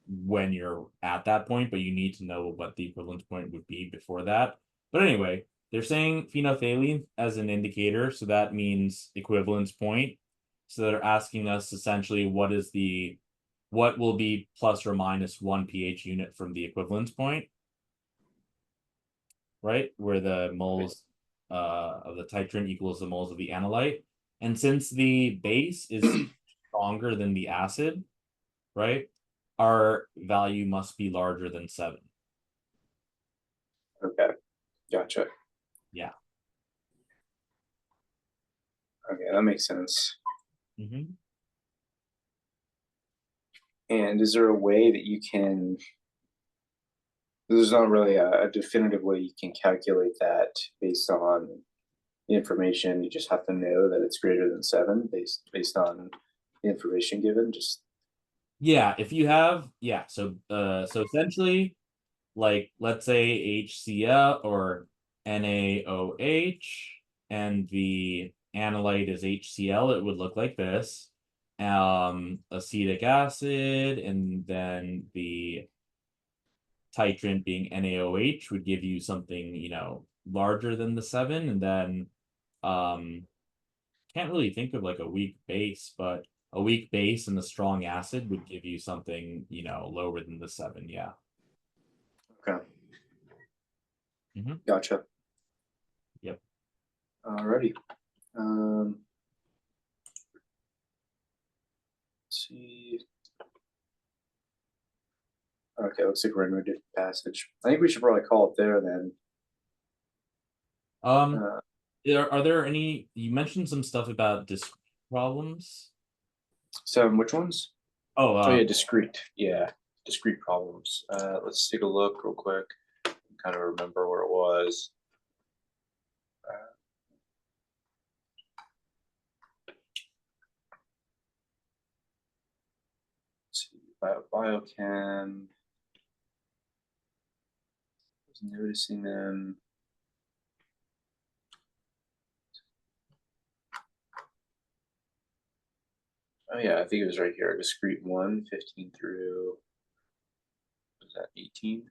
Speaker 1: when you're at that point, but you need to know what the equivalence point would be before that. But anyway, they're saying phenolphthalein as an indicator, so that means equivalence point. So they're asking us essentially what will be plus or minus 1 pH unit from the equivalence point, right? Where the
Speaker 2: right,
Speaker 1: moles of the titrant equals the moles of the analyte. And since the base is stronger than the acid, right? Our value must be larger than 7.
Speaker 2: okay, gotcha.
Speaker 1: Yeah.
Speaker 2: Okay, that makes sense.
Speaker 1: Mm-hmm.
Speaker 2: And is there a way that you can, there's not really a definitive way you can calculate that based on the information. You just have to know that it's greater than 7 based on the information given. Just
Speaker 1: Yeah, if you have, yeah, so essentially, like let's say HCl or NaOH and the analyte is HCl, it would look like this. Acetic acid, and then the titrant being NaOH would give you something, you know, larger than the 7, and then can't really think of like a weak base, but a weak base and a strong acid would give you something, you know, lower than the 7. Yeah.
Speaker 2: Okay.
Speaker 1: Mhm.
Speaker 2: Gotcha.
Speaker 1: Yep.
Speaker 2: Alrighty. Let's see. Okay, looks like we're in a different passage. I think we should probably call it there then. Uh,
Speaker 1: Are there any, you mentioned some stuff about discrete problems?
Speaker 2: so which ones?
Speaker 1: Oh,
Speaker 2: Oh yeah, discrete. Yeah, discrete problems. Let's take a look real quick. Kind of remember where it was. Let's see, Biochem. I was noticing them. Oh yeah, I think it was right here. Discrete 1, 15 through, was that 18?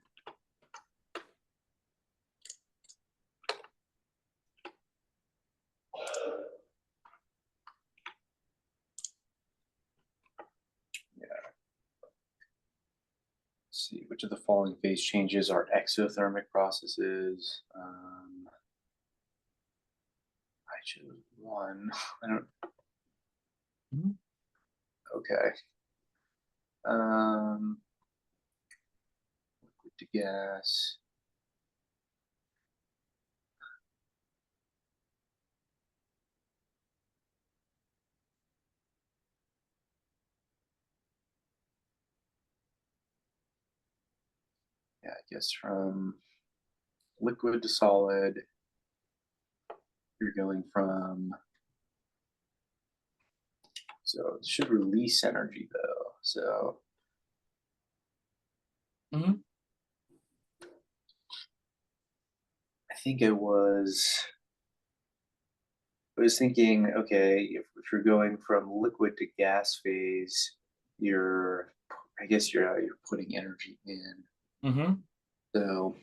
Speaker 2: See, which of the following phase changes are exothermic processes? I chose 1. I don't.
Speaker 1: Mhm.
Speaker 2: Okay. Liquid to gas. Yeah, I guess from liquid to solid, you're going from. So it should release energy though. So
Speaker 1: Mhm.
Speaker 2: I think I was thinking, okay, if you're going from liquid to gas phase, I guess you're putting energy in.
Speaker 1: Mhm.
Speaker 2: So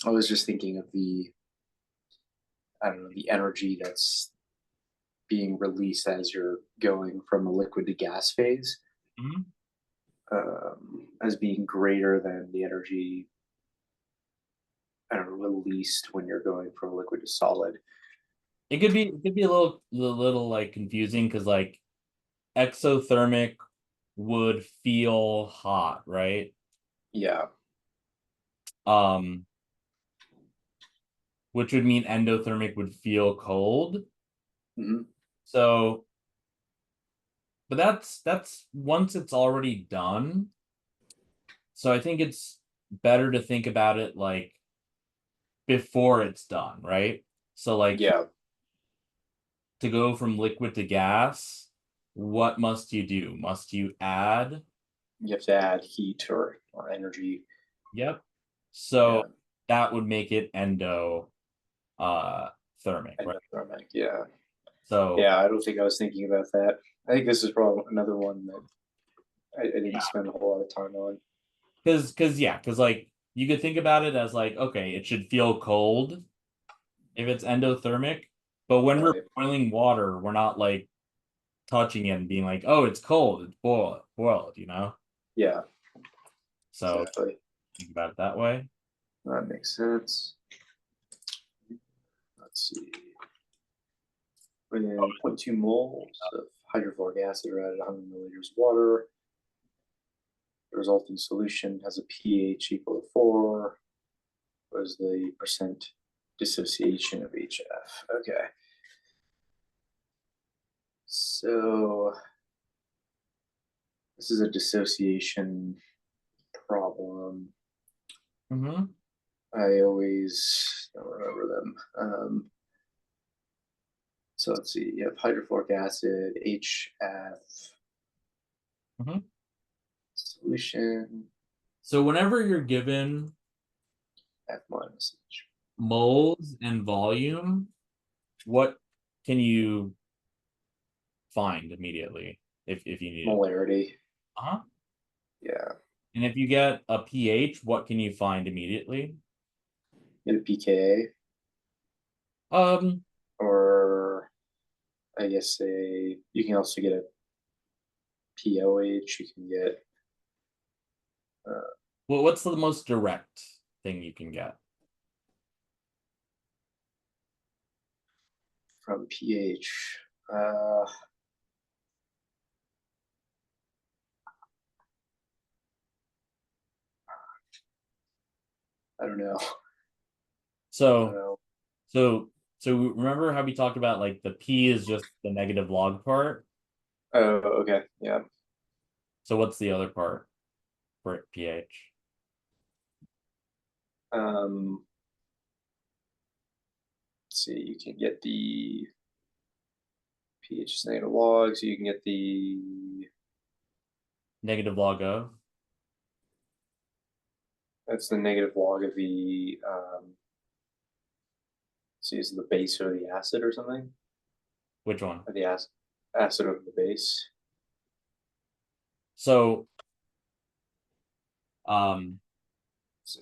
Speaker 2: I was just thinking of I don't know, the energy that's being released as you're going from a liquid to gas phase,
Speaker 1: Mhm.
Speaker 2: as being greater than the energy, I don't know, released when you're going from liquid to solid.
Speaker 1: It could be a little like confusing because like exothermic would feel hot, right?
Speaker 2: Yeah.
Speaker 1: Um, which would mean endothermic would feel cold.
Speaker 2: Hmm.
Speaker 1: So, but that's once it's already done. So I think it's better to think about it like before it's done, right? So like
Speaker 2: Yeah.
Speaker 1: to go from liquid to gas, what must you do? Must you add?
Speaker 2: You have to add heat or energy.
Speaker 1: Yep. So
Speaker 2: Yeah.
Speaker 1: that would make it thermic, right?
Speaker 2: Endothermic. Yeah.
Speaker 1: So
Speaker 2: Yeah. I don't think I was thinking about that. I think this is probably another one that I didn't spend a whole lot of time on.
Speaker 1: because like you could think about it as like, okay, it should feel cold if it's endothermic, but when we're
Speaker 2: Right.
Speaker 1: boiling water, we're not like touching it and being like, oh, it's cold, it's boiled, you know?
Speaker 2: Yeah.
Speaker 1: So
Speaker 2: Exactly.
Speaker 1: think about it that way.
Speaker 2: That makes sense. Let's see. When 0.2 moles of hydrofluoric acid are added 100 milliliters of water, the resulting solution has a pH equal to 4. What is the percent dissociation of HF? Okay. So this is a dissociation problem.
Speaker 1: Mm-hmm.
Speaker 2: I always don't remember them. So let's see. You have hydrofluoric acid, HF,
Speaker 1: Mm-hmm.
Speaker 2: solution,
Speaker 1: So whenever you're given
Speaker 2: F minus H.
Speaker 1: moles and volume, what can you find immediately if you need it?
Speaker 2: Molarity.
Speaker 1: Uh-huh.
Speaker 2: Yeah.
Speaker 1: And if you get a pH, what can you find immediately?
Speaker 2: Get a pKa,
Speaker 1: Um,
Speaker 2: or I guess you can also get a POH. You can get
Speaker 1: well, what's the most direct thing you can get?
Speaker 2: from pH. I don't know. I don't
Speaker 1: So,
Speaker 2: know.
Speaker 1: so remember how we talked about like the P is just the negative log part?
Speaker 2: Oh, okay. Yeah.
Speaker 1: So what's the other part for pH?
Speaker 2: Let's see, you can get the pH is negative log, so you can get the
Speaker 1: Negative log of?
Speaker 2: that's the negative log of the see, is it the base or the acid or something?
Speaker 1: Which one?
Speaker 2: Or the acid of the base.
Speaker 1: So,
Speaker 2: Let's see.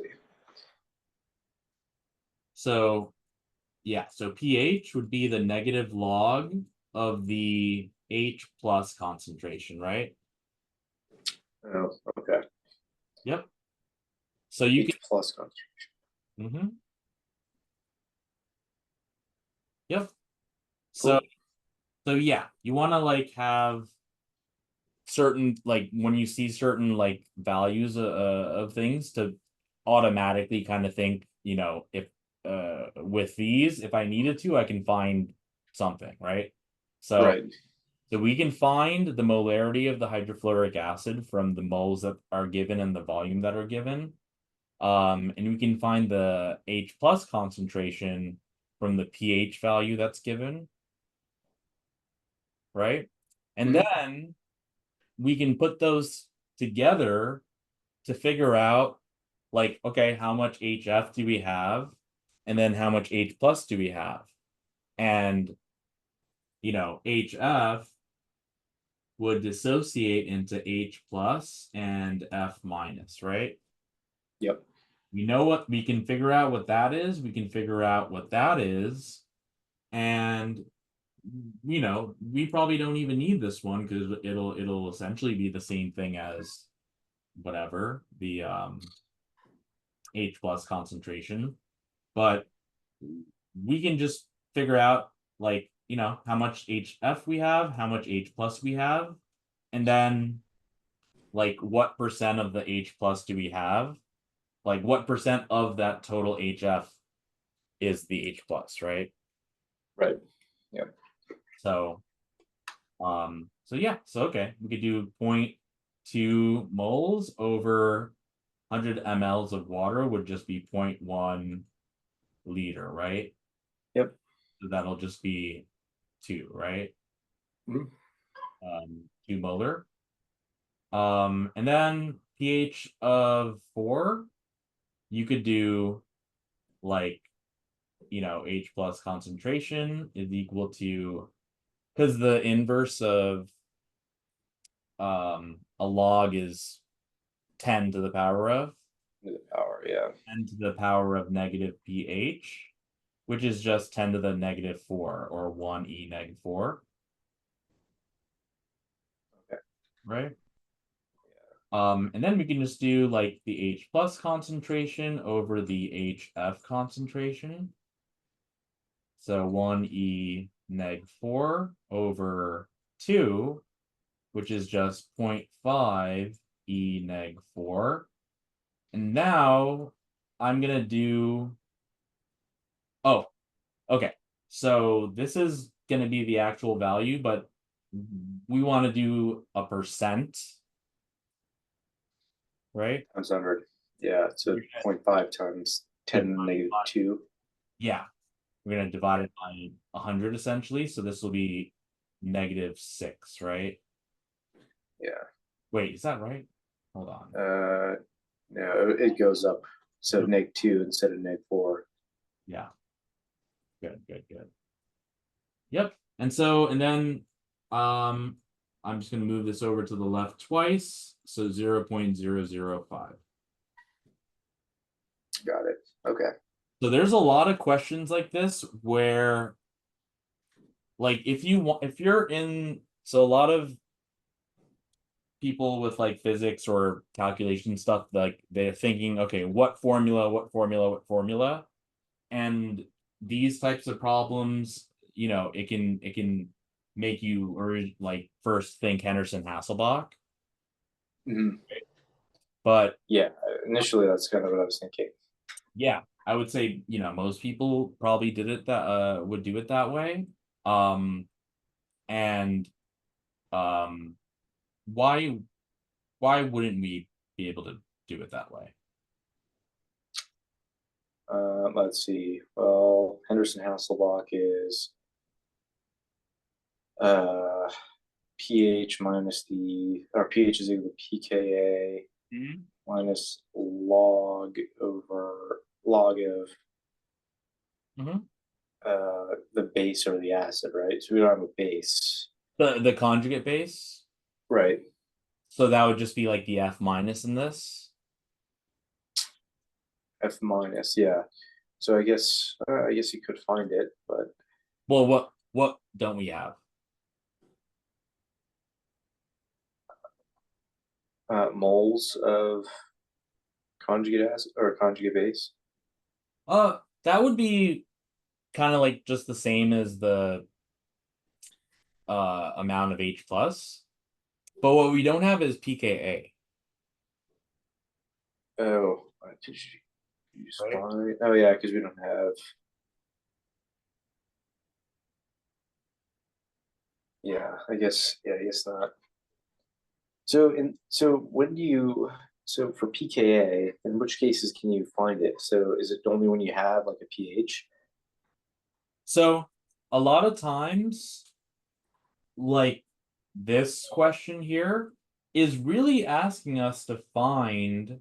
Speaker 1: so yeah, so pH would be the negative log of the H plus concentration, right?
Speaker 2: Oh, okay.
Speaker 1: Yep. So you
Speaker 2: H plus concentration.
Speaker 1: can. Yep. So
Speaker 2: Cool.
Speaker 1: so yeah, you want to like have certain like when you see certain like values of things to automatically kind of think, you know, if with these, if I needed to, I can find something, right? So
Speaker 2: Right.
Speaker 1: so we can find the molarity of the hydrofluoric acid from the moles that are given and the volume that are given. And we can find the H plus concentration from the pH value that's given, right? And
Speaker 2: Mhm.
Speaker 1: then we can put those together to figure out like, okay, how much HF do we have? And then how much H plus do we have? And, you know, HF would dissociate into H plus and F minus, right?
Speaker 2: Yep.
Speaker 1: We know what we can figure out what that is. We can figure out what that is. And you know, we probably don't even need this one because it'll essentially be the same thing as whatever the H plus concentration, but we can just figure out like, you know, how much HF we have, how much H plus we have, and then like what percent of the H plus do we have? Like what percent of that total HF is the H plus, right?
Speaker 2: Right. Yep.
Speaker 1: So so yeah, so okay, we could do 0.2 moles over 100 mLs of water would just be 0.1 liter, right?
Speaker 2: Yep.
Speaker 1: So that'll just be 2, right?
Speaker 2: Mhm.
Speaker 1: 2 molar. And then pH of 4, you could do like, you know, H plus concentration is equal to, because the inverse of a log is 10 to the power of
Speaker 2: To the power, yeah.
Speaker 1: 10 to the power of negative pH, which is just 10 to the negative 4 or 1e negative 4,
Speaker 2: Okay.
Speaker 1: right? And then we can just do like the H plus concentration over the HF concentration. So 1e neg 4 over 2, which is just 0.5 e neg 4. And now I'm going to do, oh, okay. So this is going to be the actual value, but we want to do a percent, right?
Speaker 2: Times 100. Yeah, so 0.5 times 10 negative 2.
Speaker 1: Yeah, we're going to divide it by 100 essentially. So this will be -6, right?
Speaker 2: Yeah.
Speaker 1: Wait, is that right? Hold on.
Speaker 2: No, it goes up. So neg 2 instead of neg 4.
Speaker 1: Yeah. Good, good, good. Yep. And so, and then, I'm just going to move this over to the left twice. So 0.005.
Speaker 2: Got it. Okay.
Speaker 1: So there's a lot of questions like this where, like, if you're in, so a lot of people with like physics or calculation stuff, like they're thinking, okay, what formula, and these types of problems, it can make you or like first think Henderson-Hasselbalch,
Speaker 2: Mhm.
Speaker 1: but
Speaker 2: Yeah, initially that's kind of what I was thinking.
Speaker 1: yeah, I would say, most people probably would do it that way. And um why wouldn't we be able to do it that way?
Speaker 2: Let's see. Well, Henderson-Hasselbalch is uh, pH minus or pH is equal to pKa minus log of
Speaker 1: Mhm.
Speaker 2: the base or the acid, right? So we don't have a base,
Speaker 1: The conjugate base.
Speaker 2: right?
Speaker 1: So that would just be like the F minus in this.
Speaker 2: F minus, yeah. So I guess you could find it, but
Speaker 1: Well, what don't we have?
Speaker 2: moles of conjugate acid or conjugate base.
Speaker 1: That would be kind of like just the same as the amount of H plus. But what we don't have is pKa.
Speaker 2: Oh, did you use
Speaker 1: Right.
Speaker 2: fine? Oh yeah, because we don't have. Yeah, I guess. Yeah, I guess not. So when do you for pKa, in which cases can you find it? So is it only when you have like a pH?
Speaker 1: So a lot of times, like this question here is really asking us to find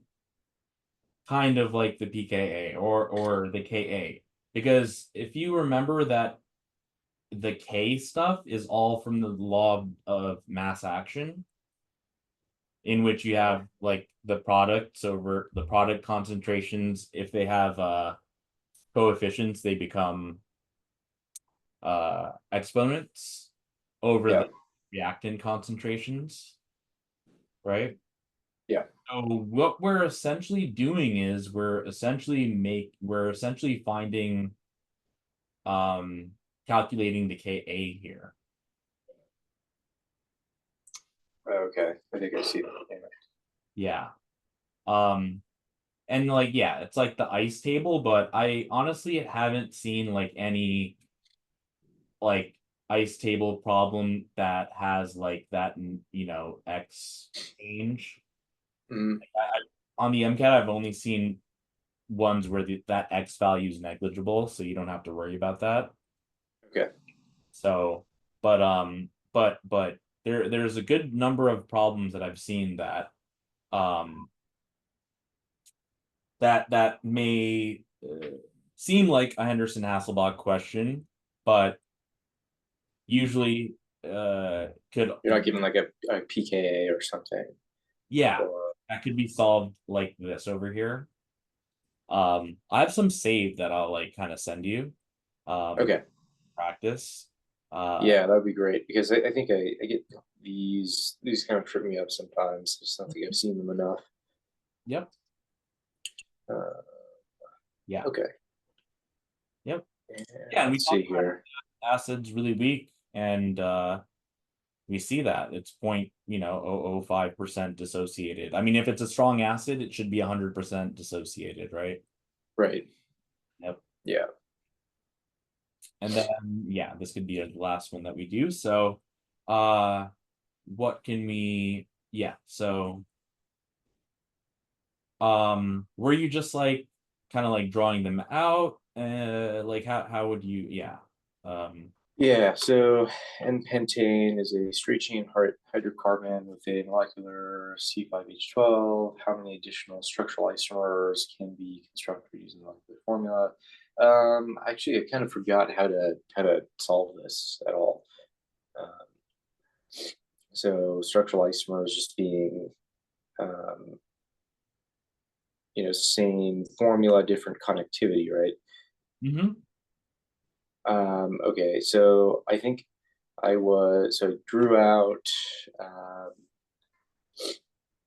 Speaker 1: kind of like the pKa or the Ka. Because if you remember that the K stuff is all from the law of mass action, in which you have like the products over the product concentrations. If they have coefficients, they become exponents over
Speaker 2: Yeah,
Speaker 1: the reactant concentrations, right?
Speaker 2: yeah.
Speaker 1: So what we're essentially doing is we're essentially finding calculating the Ka here.
Speaker 2: Okay, I think I see that.
Speaker 1: Yeah. And like, yeah, it's like the ice table, but I honestly haven't seen like any like ice table problem that has like that, X change.
Speaker 2: Mm,
Speaker 1: On the MCAT, I've only seen ones where that X value is negligible, so you don't have to worry about that.
Speaker 2: okay.
Speaker 1: So, but there's a good number of problems that I've seen that um that may seem like a Henderson-Hasselbalch question, but usually could,
Speaker 2: You're not given like a pKa or something,
Speaker 1: yeah,
Speaker 2: or
Speaker 1: that could be solved like this over here. I have some saved that I'll like kind of send you
Speaker 2: okay.
Speaker 1: practice.
Speaker 2: Yeah, that would be great because I think I get these kind of trip me up sometimes. Just don't think I've seen them enough.
Speaker 1: Yep.
Speaker 2: Uh,
Speaker 1: Yeah.
Speaker 2: okay.
Speaker 1: Yep.
Speaker 2: And
Speaker 1: Yeah, and we
Speaker 2: let's see
Speaker 1: talked about
Speaker 2: here.
Speaker 1: acid's really weak, and we see that it's 0.005% dissociated. I mean, if it's a strong acid, it should be 100% dissociated, right?
Speaker 2: Right.
Speaker 1: Yep.
Speaker 2: Yeah.
Speaker 1: And then yeah, this could be the last one that we do. So what can we, yeah, so were you just like kind of like drawing them out? Like how would you, yeah.
Speaker 2: Yeah, so N-pentane is a straight chain hydrocarbon with a molecular C5H12. How many additional structural isomers can be constructed using the molecular formula? Actually, I kind of forgot how to solve this at all. Um, So structural isomers just being, same formula, different connectivity, right?
Speaker 1: Mm-hmm.
Speaker 2: Okay, so I think I drew out,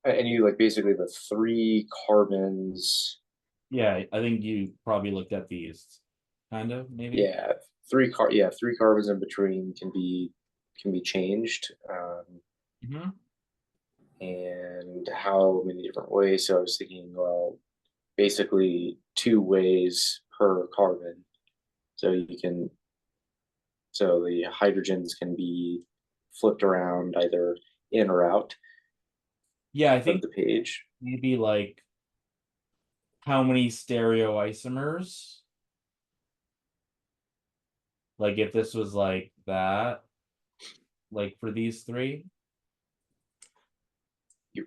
Speaker 2: and you like basically the 3 carbons.
Speaker 1: Yeah, I think you probably looked at these, kind of, maybe.
Speaker 2: Yeah, 3 carbons in between can be changed,
Speaker 1: Mm-hmm.
Speaker 2: and how many different ways. So I was thinking, well, basically 2 ways per carbon. So the hydrogens can be flipped around either in or out
Speaker 1: Yeah, I
Speaker 2: of
Speaker 1: think
Speaker 2: the page.
Speaker 1: maybe like how many stereoisomers? Like if this was like that, like for these three,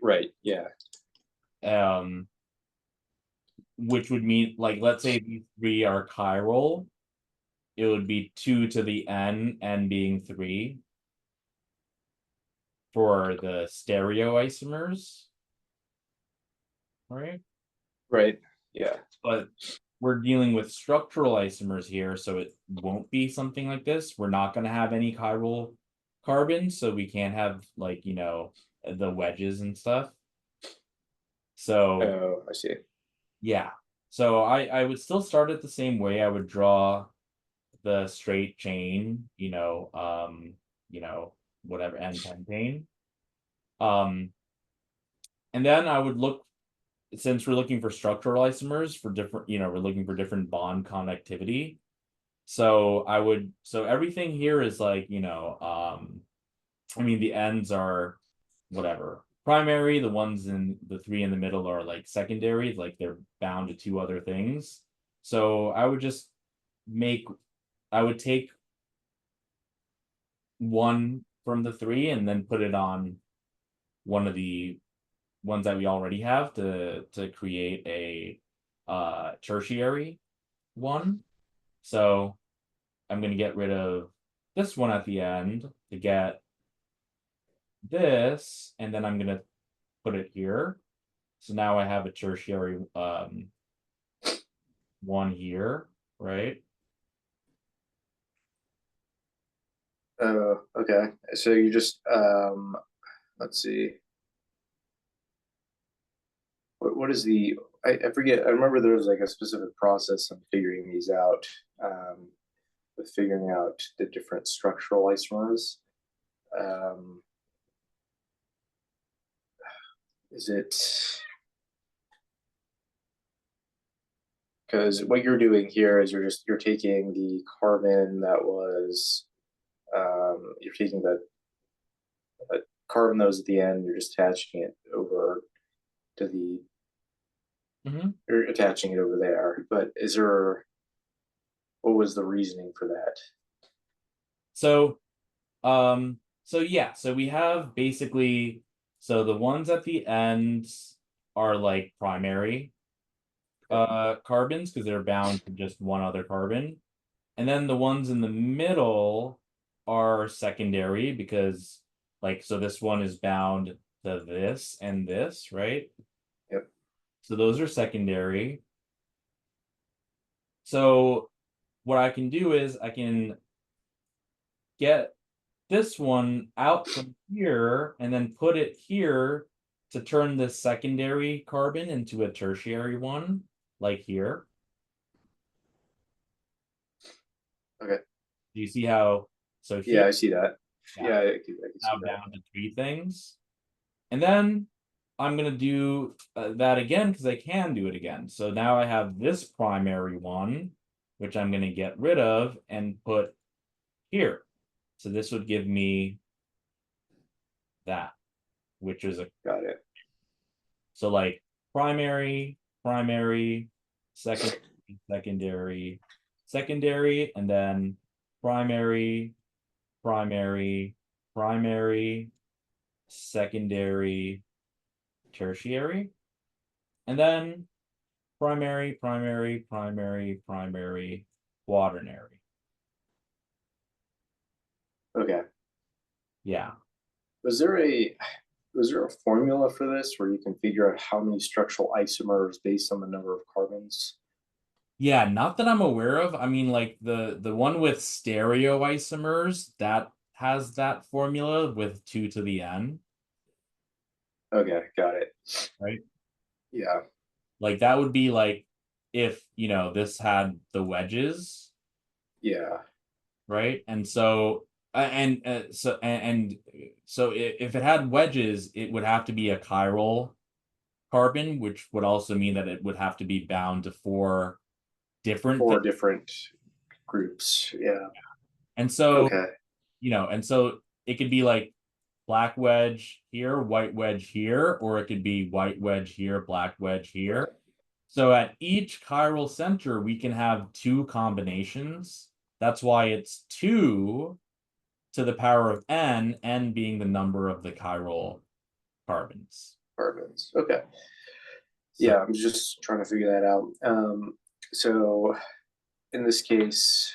Speaker 2: Right. Yeah.
Speaker 1: um, which would mean like let's say these three are chiral, it would be 2 to the n being 3 for the stereoisomers, right?
Speaker 2: Right. Yeah.
Speaker 1: But we're dealing with structural isomers here, so it won't be something like this. We're not going to have any chiral carbons, so we can't have like, the wedges and stuff. So
Speaker 2: Oh, I see.
Speaker 1: yeah. So I would still start it the same way. I would draw the straight chain, whatever n pentane. And then I would look, since we're looking for structural isomers for different, we're looking for different bond connectivity. So so everything here is like, I mean, the ends are whatever. Primary, the ones in the 3 in the middle are like secondary, like they're bound to 2 other things. So I would just I would take one from the 3 and then put it on one of the ones that we already have to create a tertiary one. So I'm going to get rid of this one at the end to get this, and then I'm going to put it here. So now I have a tertiary one here, right?
Speaker 2: Oh, okay. So you just let's see. What is I forget. I remember there was like a specific process of figuring these out, with figuring out the different structural isomers. Um, is it because what you're doing here is you're taking the carbon that was, you're taking the carbon that was at the end, you're just attaching it over to the you're attaching it over there. But what was the reasoning for that?
Speaker 1: So yeah, so we have basically, so the ones at the ends are like primary carbons because they're bound to just one other carbon. And then the ones in the middle are secondary because like, so this one is bound to this and this, right?
Speaker 2: Yep.
Speaker 1: So those are secondary. So what I can do is I can get this one out from here and then put it here to turn this secondary carbon into a tertiary one, like here.
Speaker 2: Okay.
Speaker 1: Do you see how? So
Speaker 2: Yeah,
Speaker 1: here,
Speaker 2: I see that. Yeah, I can see
Speaker 1: now
Speaker 2: that.
Speaker 1: down to 3 things. And then I'm going to do that again because I can do it again. So now I have this primary one, which I'm going to get rid of and put here. So this would give me that, which is
Speaker 2: Got it.
Speaker 1: so like primary, primary, secondary, secondary, secondary, and then primary, primary, primary, secondary, tertiary, and then primary, primary, primary, primary, quaternary.
Speaker 2: Okay.
Speaker 1: Yeah.
Speaker 3: Was there a formula for this where you can figure out how many structural isomers based on the number of carbons?
Speaker 1: Yeah, not that I'm aware of. I mean, like the one with stereoisomers, that has that formula with 2 to the n,
Speaker 3: Okay, got it.
Speaker 1: right?
Speaker 3: Yeah.
Speaker 1: Like that would be like if, this had the wedges,
Speaker 3: Yeah.
Speaker 1: right? And so so if it had wedges, it would have to be a chiral carbon, which would also mean that it would have to be bound to 4 different
Speaker 3: Four
Speaker 1: things.
Speaker 3: different groups. Yeah.
Speaker 1: And so,
Speaker 3: Okay.
Speaker 1: and so it could be like black wedge here, white wedge here, or it could be white wedge here, black wedge here. So at each chiral center, we can have 2 combinations. That's why it's 2 to the power of n being the number of the chiral carbons.
Speaker 3: Carbons. Okay.
Speaker 1: So,
Speaker 3: Yeah, I'm just trying to figure that out. So in this case,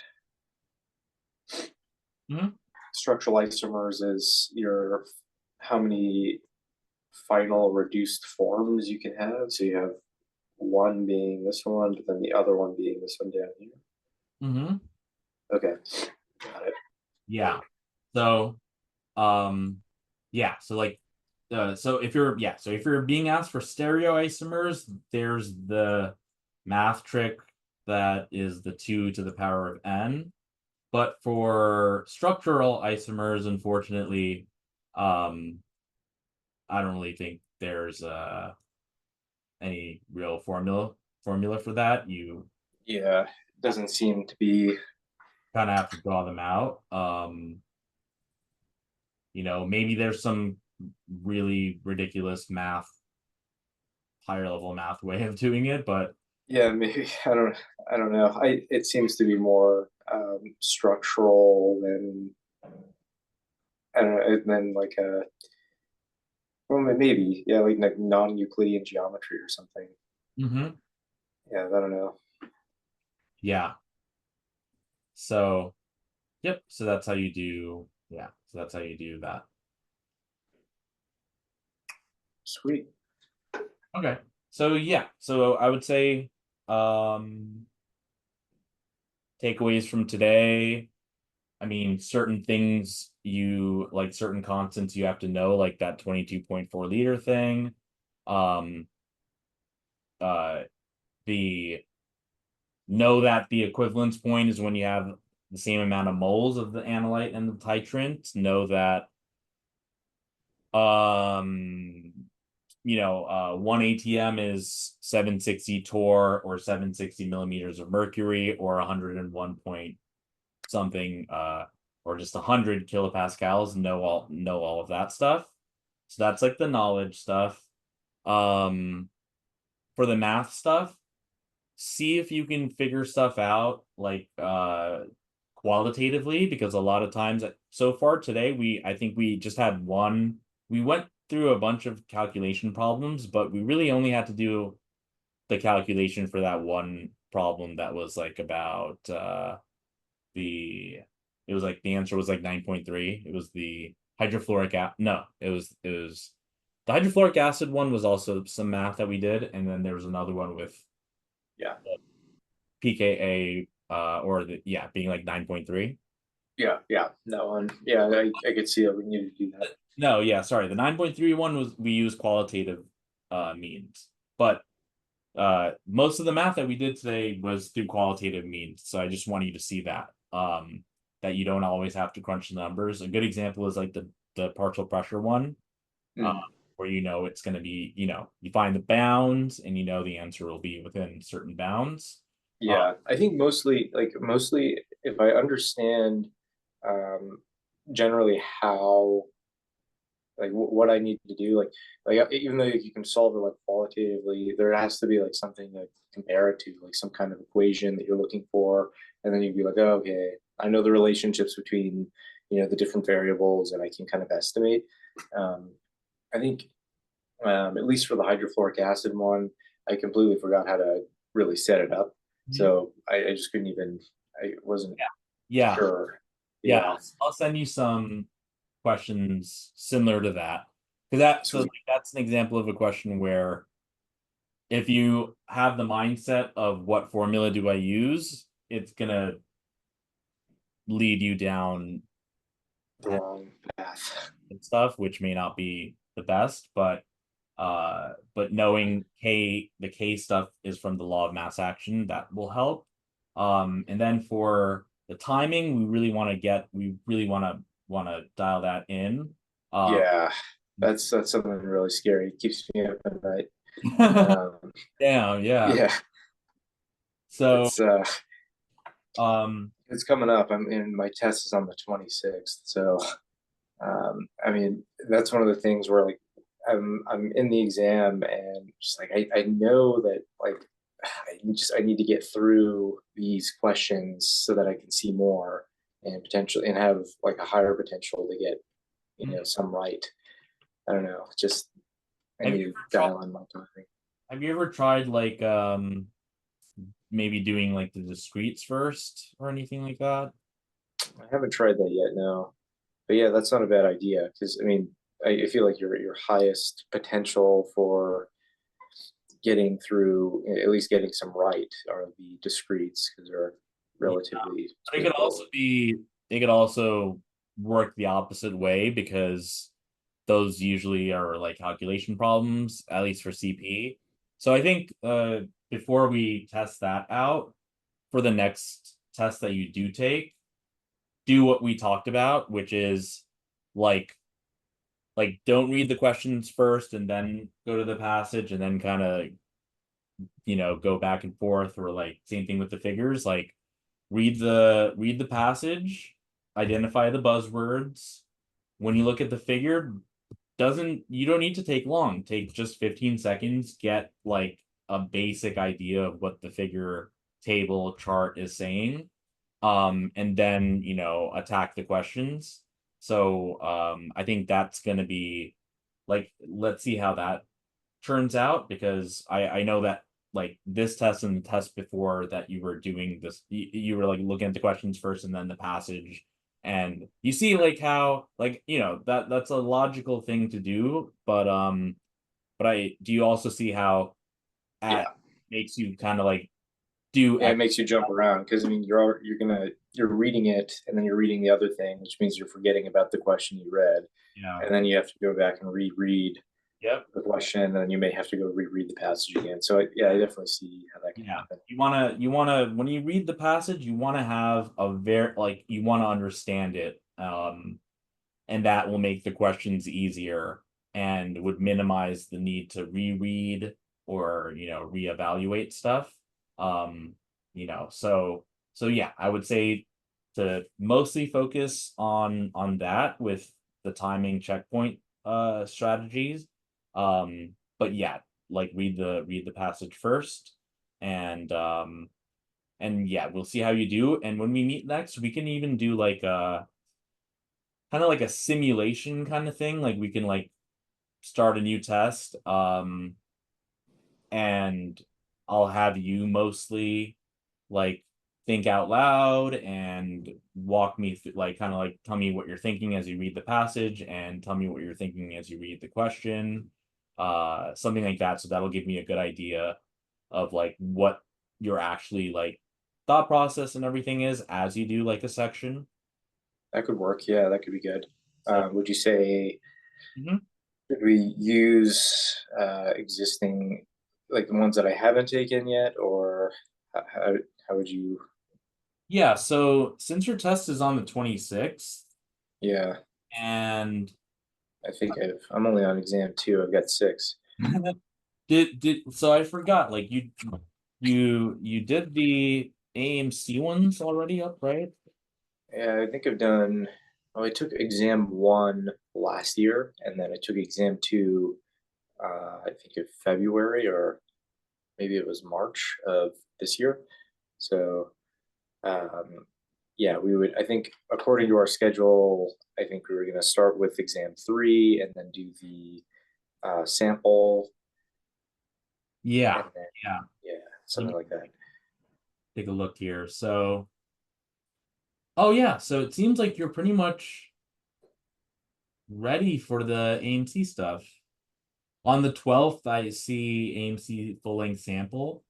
Speaker 3: structural isomers is your how many final reduced forms you can have. So you have one being this one, but then the other one being this one down here. Okay, got it.
Speaker 1: Yeah. So, yeah. So like, so if you're being asked for stereoisomers, there's the math trick that is the 2 to the power of n. But for structural isomers, unfortunately, I don't really think there's any real formula for that. You
Speaker 3: Yeah, doesn't seem to be.
Speaker 1: kind of have to draw them out. Maybe there's some really ridiculous higher level math way of doing it, but
Speaker 3: Yeah, maybe I don't know. It seems to be more structural than I don't know, and then like a well maybe yeah like non-Euclidean geometry or something. Yeah, I don't know.
Speaker 1: yeah. So, yep. So that's how you do. Yeah. So that's how you do that.
Speaker 3: Sweet.
Speaker 1: Okay. So yeah. So I would say takeaways from today. I mean, certain things certain constants you have to know, like that 22.4 liter thing. The know that the equivalence point is when you have the same amount of moles of the analyte and the titrant. Know that 1 ATM is 760 torr or 760 millimeters of mercury or 101 point something or just 100 kilopascals. Know all of that stuff. So that's like the knowledge stuff. For the math stuff, see if you can figure stuff out like qualitatively, because a lot of times so far today I think we just had one. We went through a bunch of calculation problems, but we really only had to do the calculation for that one problem that was like about the answer was like 9.3. It was the hydrofluoric acid. No, it was the hydrofluoric acid one was also some math that we did, and then there was another one with pKa being like 9.3.
Speaker 3: Yeah, that one. Yeah, I could see that we needed to do that.
Speaker 1: No, yeah, sorry. The 9.3 one was we used qualitative means, but most of the math that we did today was through qualitative means. So I just want you to see that that you don't always have to crunch the numbers. A good example is like the partial pressure one, where it's going to be, you find the bounds and the answer will be within certain bounds.
Speaker 3: Yeah, I think mostly if I understand generally how like what I need to do, like even though you can solve it like qualitatively, there has to be like something to compare it to, like some kind of equation that you're looking for, and then you'd be like, oh, okay, I know the relationships between the different variables, and I can kind of estimate. I think at least for the hydrofluoric acid one, I completely forgot how to really set it up. So I just couldn't even, I wasn't sure.
Speaker 1: Yeah. I'll send you some questions similar to that. Because that's an example of a question where if you have the mindset of what formula do I use, it's gonna lead you down
Speaker 3: The wrong path.
Speaker 1: and stuff, which may not be the best, but knowing the K stuff is from the law of mass action, that will help. And then for the timing, we really want to dial that in.
Speaker 3: Yeah, that's something really scary. It keeps me up at night.
Speaker 1: Damn, yeah.
Speaker 3: Yeah.
Speaker 1: So
Speaker 3: it's coming up. My test is on the 26th. So I mean, that's one of the things where like I'm in the exam and just like I know that like I need to get through these questions so that I can see more and potentially and have like a higher potential to get, you know, some right. I don't know. Just I need to dial in my timing.
Speaker 1: Have you ever tried like maybe doing like the discretes first or anything like that?
Speaker 3: I haven't tried that yet, no. But yeah, that's not a bad idea because I mean, I feel like your highest potential for getting through, at least getting some right, are the discretes because they're relatively.
Speaker 1: But it could also work the opposite way because those usually are like calculation problems, at least for CP. So I think before we test that out, for the next test that you do take, do what we talked about, which is like don't read the questions first and then go to the passage and then kind of, you know, go back and forth, or like same thing with the figures, like read the passage, identify the buzzwords. When you look at the figure, you don't need to take long. Take just 15 seconds, get like a basic idea of what the figure, table, chart is saying. And then, you know, attack the questions. So I think that's gonna be like, let's see how that turns out, because I know that like this test and the test before that you were doing this, you were like looking at the questions first and then the passage, and you see like how, like, you know, that's a logical thing to do, but do you also see how makes you kind of like do
Speaker 3: it makes you jump around because I mean you're reading it and then you're reading the other thing, which means you're forgetting about the question you read.
Speaker 1: Yeah.
Speaker 3: And then you have to go back and reread the question, and then you may have to go reread the passage again. So yeah, I definitely see how that can happen.
Speaker 1: You wanna when you read the passage, you wanna have you wanna understand it. And that will make the questions easier and would minimize the need to reread or, you know, reevaluate stuff. You know, so yeah, I would say to mostly focus on that with the timing checkpoint strategies. But yeah, like read the passage first, and yeah, we'll see how you do. And when we meet next, we can even do like a kind of like a simulation kind of thing. Like we can like start a new test, and I'll have you mostly like think out loud and walk me through, like kind of like tell me what you're thinking as you read the passage and tell me what you're thinking as you read the question, something like that. So that'll give me a good idea of like what your actually like thought process and everything is as you do like a section.
Speaker 3: That could work. Yeah, that could be good. Would you say
Speaker 1: Mhm.
Speaker 3: should we use existing, like the ones that I haven't taken yet, or how would you?
Speaker 1: Yeah, so since your test is on the 26th,
Speaker 3: Yeah,
Speaker 1: and
Speaker 3: I think I'm only on exam 2. I've got 6.
Speaker 1: so I forgot, like you did the AMC ones already up, right?
Speaker 3: Yeah, I think I've done. Oh, I took exam 1 last year, and then I took exam 2. I think in February, or maybe it was March of this year. So yeah, we would, I think according to our schedule, I think we were going to start with exam 3 and then do the sample.
Speaker 1: Yeah,
Speaker 3: and then,
Speaker 1: yeah.
Speaker 3: yeah, something like that.
Speaker 1: Take a look here. So, oh yeah, so it seems like you're pretty much ready for the AMC stuff. On the 12th, I see AMC full length sample.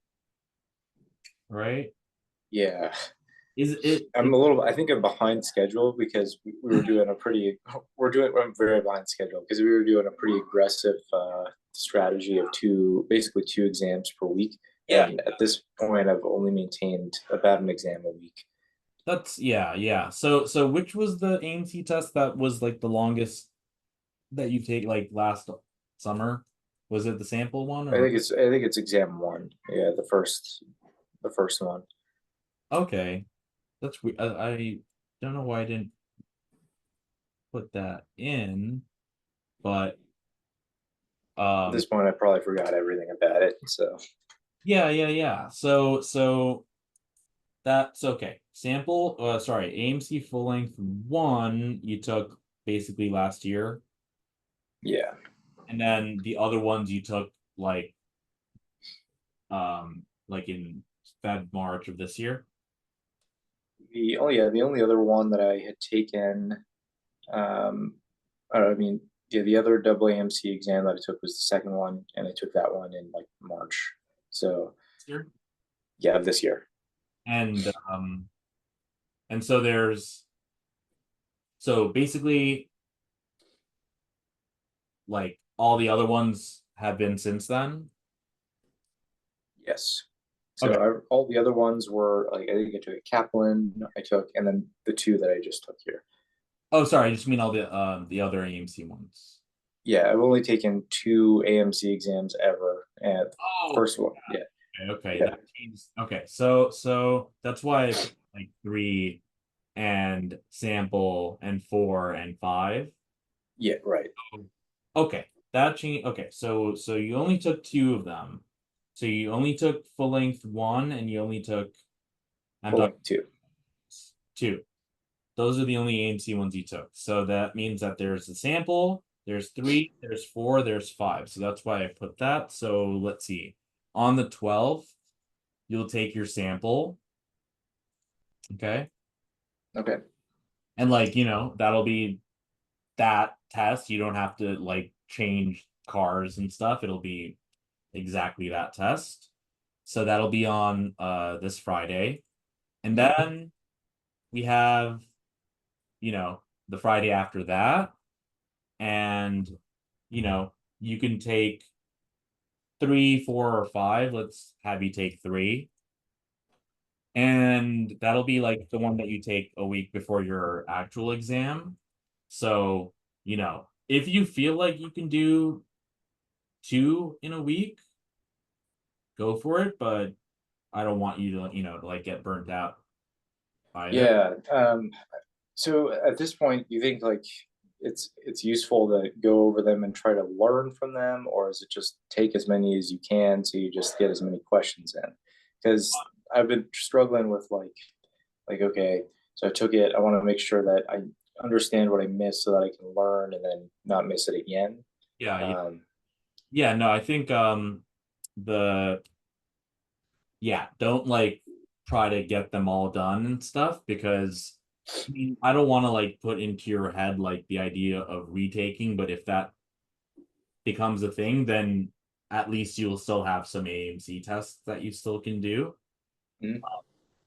Speaker 1: Right?
Speaker 3: Yeah,
Speaker 1: Is it?
Speaker 3: I think I'm behind schedule because we were doing a pretty, I'm very behind schedule because we were doing a pretty aggressive strategy of basically two exams per week.
Speaker 1: Yeah.
Speaker 3: And at this point, I've only maintained about an exam a week.
Speaker 1: That's yeah. So which was the AMC test that was like the longest that you take like last summer? Was it the sample one or
Speaker 3: I think it's exam one. Yeah, the first one.
Speaker 1: okay? That's weird. I don't know why I didn't put that in, but
Speaker 3: At this point, I probably forgot everything about it. So
Speaker 1: yeah. So that's okay. Sample, sorry, AMC full length one you took basically last year,
Speaker 3: yeah,
Speaker 1: and then the other ones you took like in Feb March of this year.
Speaker 3: the only other one that I had taken, I mean, yeah, the other double AMC exam that I took was the second one, and I took that one in like March. So
Speaker 1: This year.
Speaker 3: yeah, this year.
Speaker 1: And so there's so basically like all the other ones have been since then.
Speaker 3: Yes. So
Speaker 1: Okay.
Speaker 3: all the other ones were like, I think I took a Kaplan, and then the two that I just took here.
Speaker 1: Oh, sorry, I just mean all the other AMC ones.
Speaker 3: Yeah, I've only taken two AMC exams ever, and
Speaker 1: Oh,
Speaker 3: first one, yeah,
Speaker 1: okay.
Speaker 3: yeah,
Speaker 1: That changed. Okay, so that's why I put like 3 and sample and 4 and 5.
Speaker 3: yeah, right.
Speaker 1: Okay, that changed. Okay, so you only took 2 of them. So you only took full length 1 and you only took I'm talking
Speaker 3: Pulling two.
Speaker 1: 2. Those are the only AMC ones you took. So that means that there's a sample, there's 3, there's 4, there's 5. So that's why I put that. So let's see. On the 12th, you'll take your sample. Okay.
Speaker 3: Okay.
Speaker 1: And like, that'll be that test. You don't have to like change cars and stuff. It'll be exactly that test. So that'll be on this Friday. And then we have, the Friday after that. And you can take 3, 4, or 5. Let's have you take 3. And that'll be like the one that you take a week before your actual exam. So, if you feel like you can do 2 in a week, go for it. But I don't want you to like get burnt out either.
Speaker 3: Yeah. So at this point, do you think like it's useful to go over them and try to learn from them, or is it just take as many as you can so you just get as many questions in? Because I've been struggling with like okay, so I took it. I want to make sure that I understand what I missed so that I can learn and then not miss it again.
Speaker 1: Yeah.
Speaker 3: Um,
Speaker 1: Yeah, no, I think the yeah, don't like try to get them all done and stuff because I mean, I don't want to like put into your head like the idea of retaking, but if that becomes a thing, then at least you'll still have some AMC tests that you still can do.
Speaker 3: mm,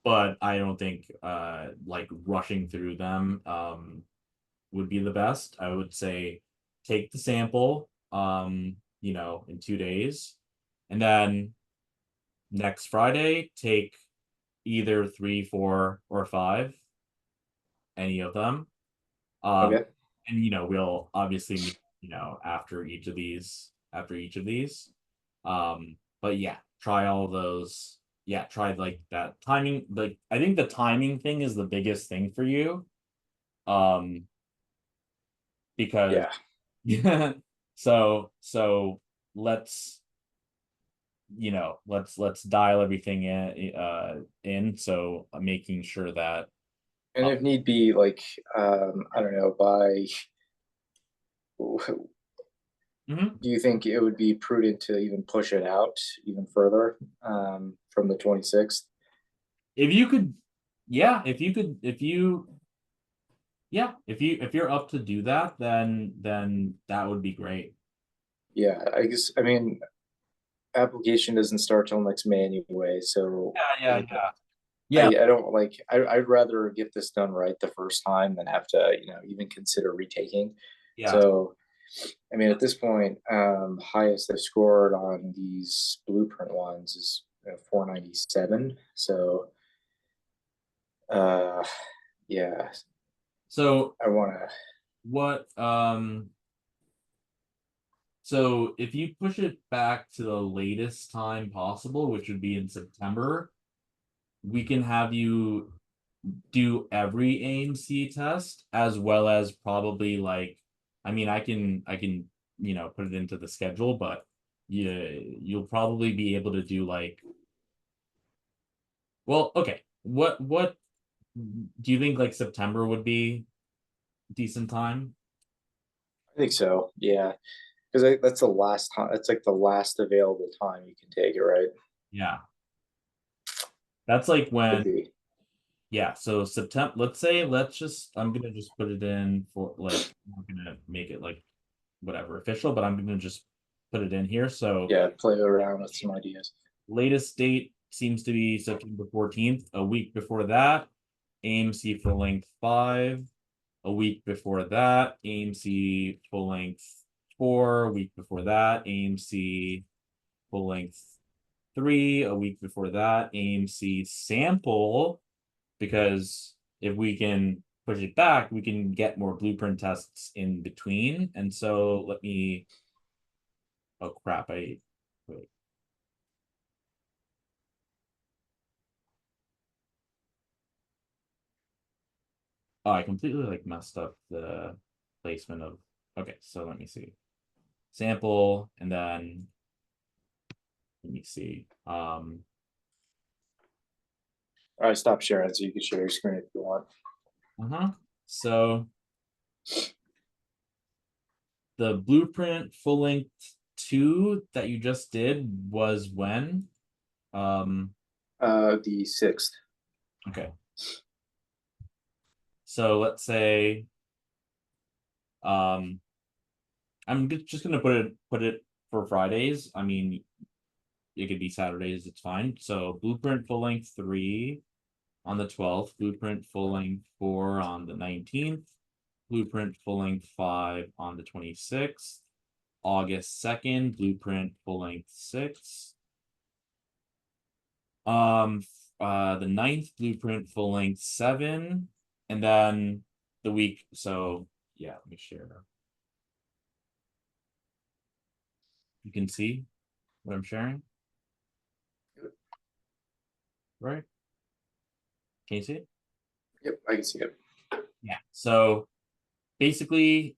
Speaker 1: But I don't think like rushing through them would be the best. I would say take the sample in 2 days, and then next Friday take either 3, 4, or 5, any of them.
Speaker 3: okay.
Speaker 1: And we'll obviously meet, after each of these. But yeah, try all of those. Yeah, try like that timing. Like I think the timing thing is the biggest thing for you. Um, because
Speaker 3: Yeah.
Speaker 1: yeah, so let's let's dial everything in. So making sure that
Speaker 3: And if need be, like I don't know, by
Speaker 1: Mhm.
Speaker 3: do you think it would be prudent to even push it out even further from the 26th?
Speaker 1: If you could, yeah, if you Yeah, if you're up to do that, then that would be great.
Speaker 3: Yeah, I guess, I mean, application doesn't start till next May anyway, so
Speaker 1: Yeah, yeah.
Speaker 3: I don't like, I'd rather get this done right the first time than have to, even consider retaking.
Speaker 1: Yeah.
Speaker 3: So, I mean, at this point, highest I've scored on these blueprint ones is 497. So, uh, yeah,
Speaker 1: So
Speaker 3: I want to.
Speaker 1: what so if you push it back to the latest time possible, which would be in September, we can have you do every AMC test as well as probably like, I mean, I can put it into the schedule, but you'll probably be able to do like, well, okay. What do you think like September would be decent time?
Speaker 3: I think so. Yeah, because that's the last time. That's like the last available time you can take it, right?
Speaker 1: Yeah. That's like
Speaker 3: Could
Speaker 1: when,
Speaker 3: be.
Speaker 1: yeah, so September, I'm gonna just put it in for like, I'm not gonna make it like whatever official, but I'm gonna just put it in here. So
Speaker 3: Yeah, play around with some ideas.
Speaker 1: latest date seems to be September 14th. A week before that, AMC full length 5. A week before that, AMC full length 4. A week before that, AMC full length 3. A week before that, AMC sample, because if we can push it back, we can get more blueprint tests in between. And so let me, oh crap, wait. Oh, I completely like messed up the placement of, okay, so let me see. Sample, and then let me see.
Speaker 3: All right, stop sharing so you can share your screen if you want.
Speaker 1: So the blueprint full length 2 that you just did was when?
Speaker 3: The 6th.
Speaker 1: Okay. So let's say, I'm just gonna put it for Fridays. I mean, it could be Saturdays, it's fine. So blueprint full length 3 on the 12th, blueprint full length 4 on the 19th, blueprint full length 5 on the 26th, August 2nd, blueprint full length 6. The 9th, blueprint full length 7, and then the week. So yeah, let me share. You can see what I'm sharing, right? Can you see it?
Speaker 3: Yep, I can see it.
Speaker 1: Yeah. So basically,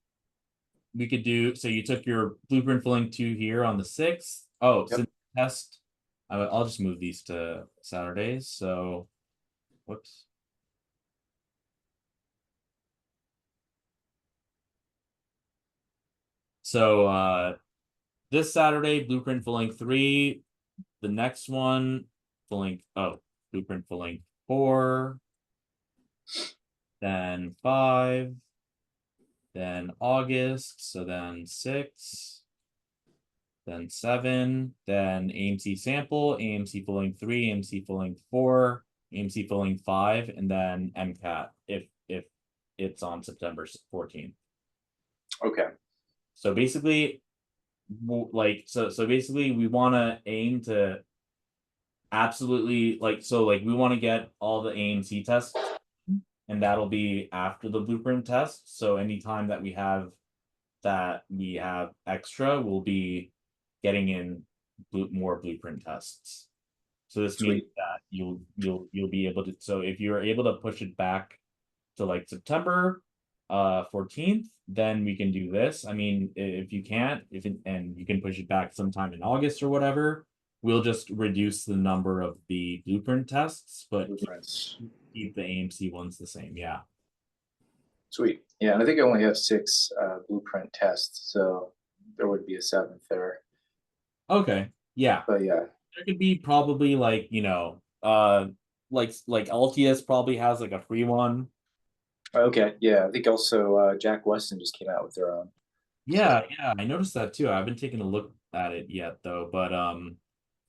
Speaker 1: we could do, so you took your blueprint full length 2 here on the 6th. Oh,
Speaker 3: Yep.
Speaker 1: since test, I'll just move these to Saturdays. So, whoops. So this Saturday, blueprint full length 3. The next one, full length, oh, blueprint full length 4. Then 5. Then August, so then 6. Then 7. Then AMC sample, AMC full length 3, AMC full length 4, AMC full length 5, and then MCAT if it's on September 14th.
Speaker 3: Okay.
Speaker 1: So basically, like so basically we want to aim to absolutely like we want to get all the AMC tests, and that'll be after the blueprint test. So anytime that we have extra, we'll be getting in more blueprint tests. So this means
Speaker 3: Sweet.
Speaker 1: that you'll be able to, so if you're able to push it back to like September 14th, then we can do this. I mean, if you can't, and you can push it back sometime in August or whatever, we'll just reduce the number of the blueprint tests, but
Speaker 3: Blueprints.
Speaker 1: keep the AMC ones the same. Yeah.
Speaker 3: Sweet. Yeah, and I think I only have 6 blueprint tests, so there would be a 7th there.
Speaker 1: Okay. Yeah.
Speaker 3: But yeah,
Speaker 1: There could be probably like, like LTS probably has like a free one.
Speaker 3: Okay, yeah, I think also Jack Weston just came out with their own.
Speaker 1: Yeah, yeah, I noticed that too. I haven't taken a look at it yet though,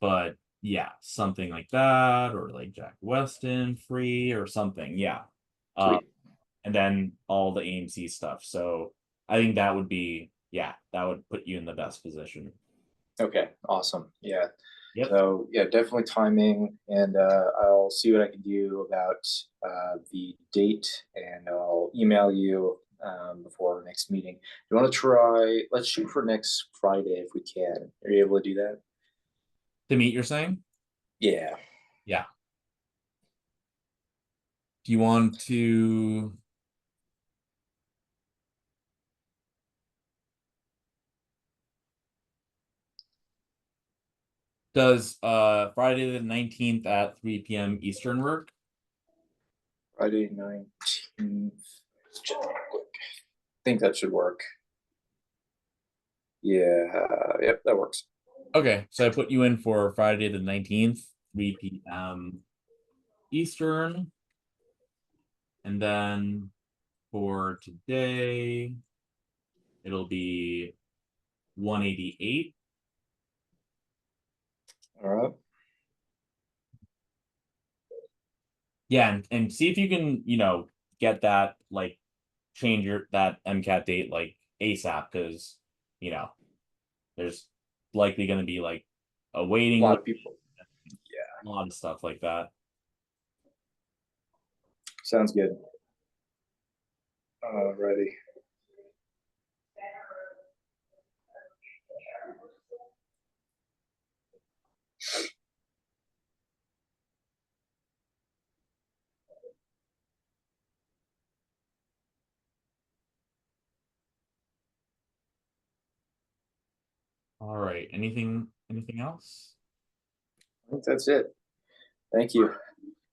Speaker 1: but yeah, something like that, or like Jack Weston free or something. Yeah.
Speaker 3: Sweet.
Speaker 1: And then all the AMC stuff. So I think that would be, yeah, that would put you in the best position.
Speaker 3: Okay, awesome. Yeah.
Speaker 1: Yep.
Speaker 3: So yeah, definitely timing, and I'll see what I can do about the date, and I'll email you before our next meeting. You want to try? Let's shoot for next Friday if we can. Are you able to do that?
Speaker 1: To meet, you're saying?
Speaker 3: Yeah.
Speaker 1: Yeah. Do you want to? Does Friday the 19th at 3 p.m. Eastern work?
Speaker 3: Friday 19th. Let's check real quick. I think that should work. Yeah. Yep, that works.
Speaker 1: Okay, so I put you in for Friday the 19th, 3 p.m. Eastern. And then for today, it'll be 188.
Speaker 3: All right.
Speaker 1: Yeah, and see if you can, get that, like, change that MCAT date, like, ASAP, because, there's likely going to be, like, a waiting
Speaker 3: A lot
Speaker 1: list,
Speaker 3: of people. Yeah.
Speaker 1: a lot of stuff like that.
Speaker 3: Sounds good. Alrighty.
Speaker 1: All right, anything else?
Speaker 3: I think that's it. Thank you.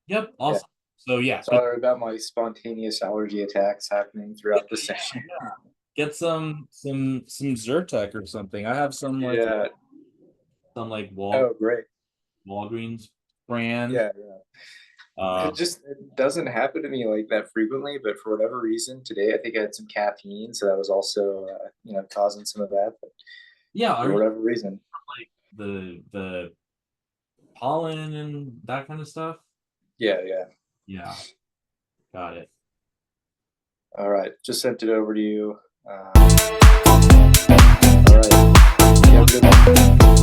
Speaker 1: Yep, awesome. So yeah,
Speaker 3: Sorry about my spontaneous allergy attacks happening throughout the session.
Speaker 1: yeah. Get some Zyrtec or something. I have some like
Speaker 3: Yeah. Oh, great.
Speaker 1: Walgreens brand.
Speaker 3: Yeah, yeah. It doesn't happen to me like that frequently, but for whatever reason today, I think I had some caffeine, so that was also causing some of that. But
Speaker 1: yeah,
Speaker 3: for whatever reason,
Speaker 1: like the pollen and that kind of stuff.
Speaker 3: yeah.
Speaker 1: Yeah, got it.
Speaker 3: All right, just sent it over to you. All right. You have a good one.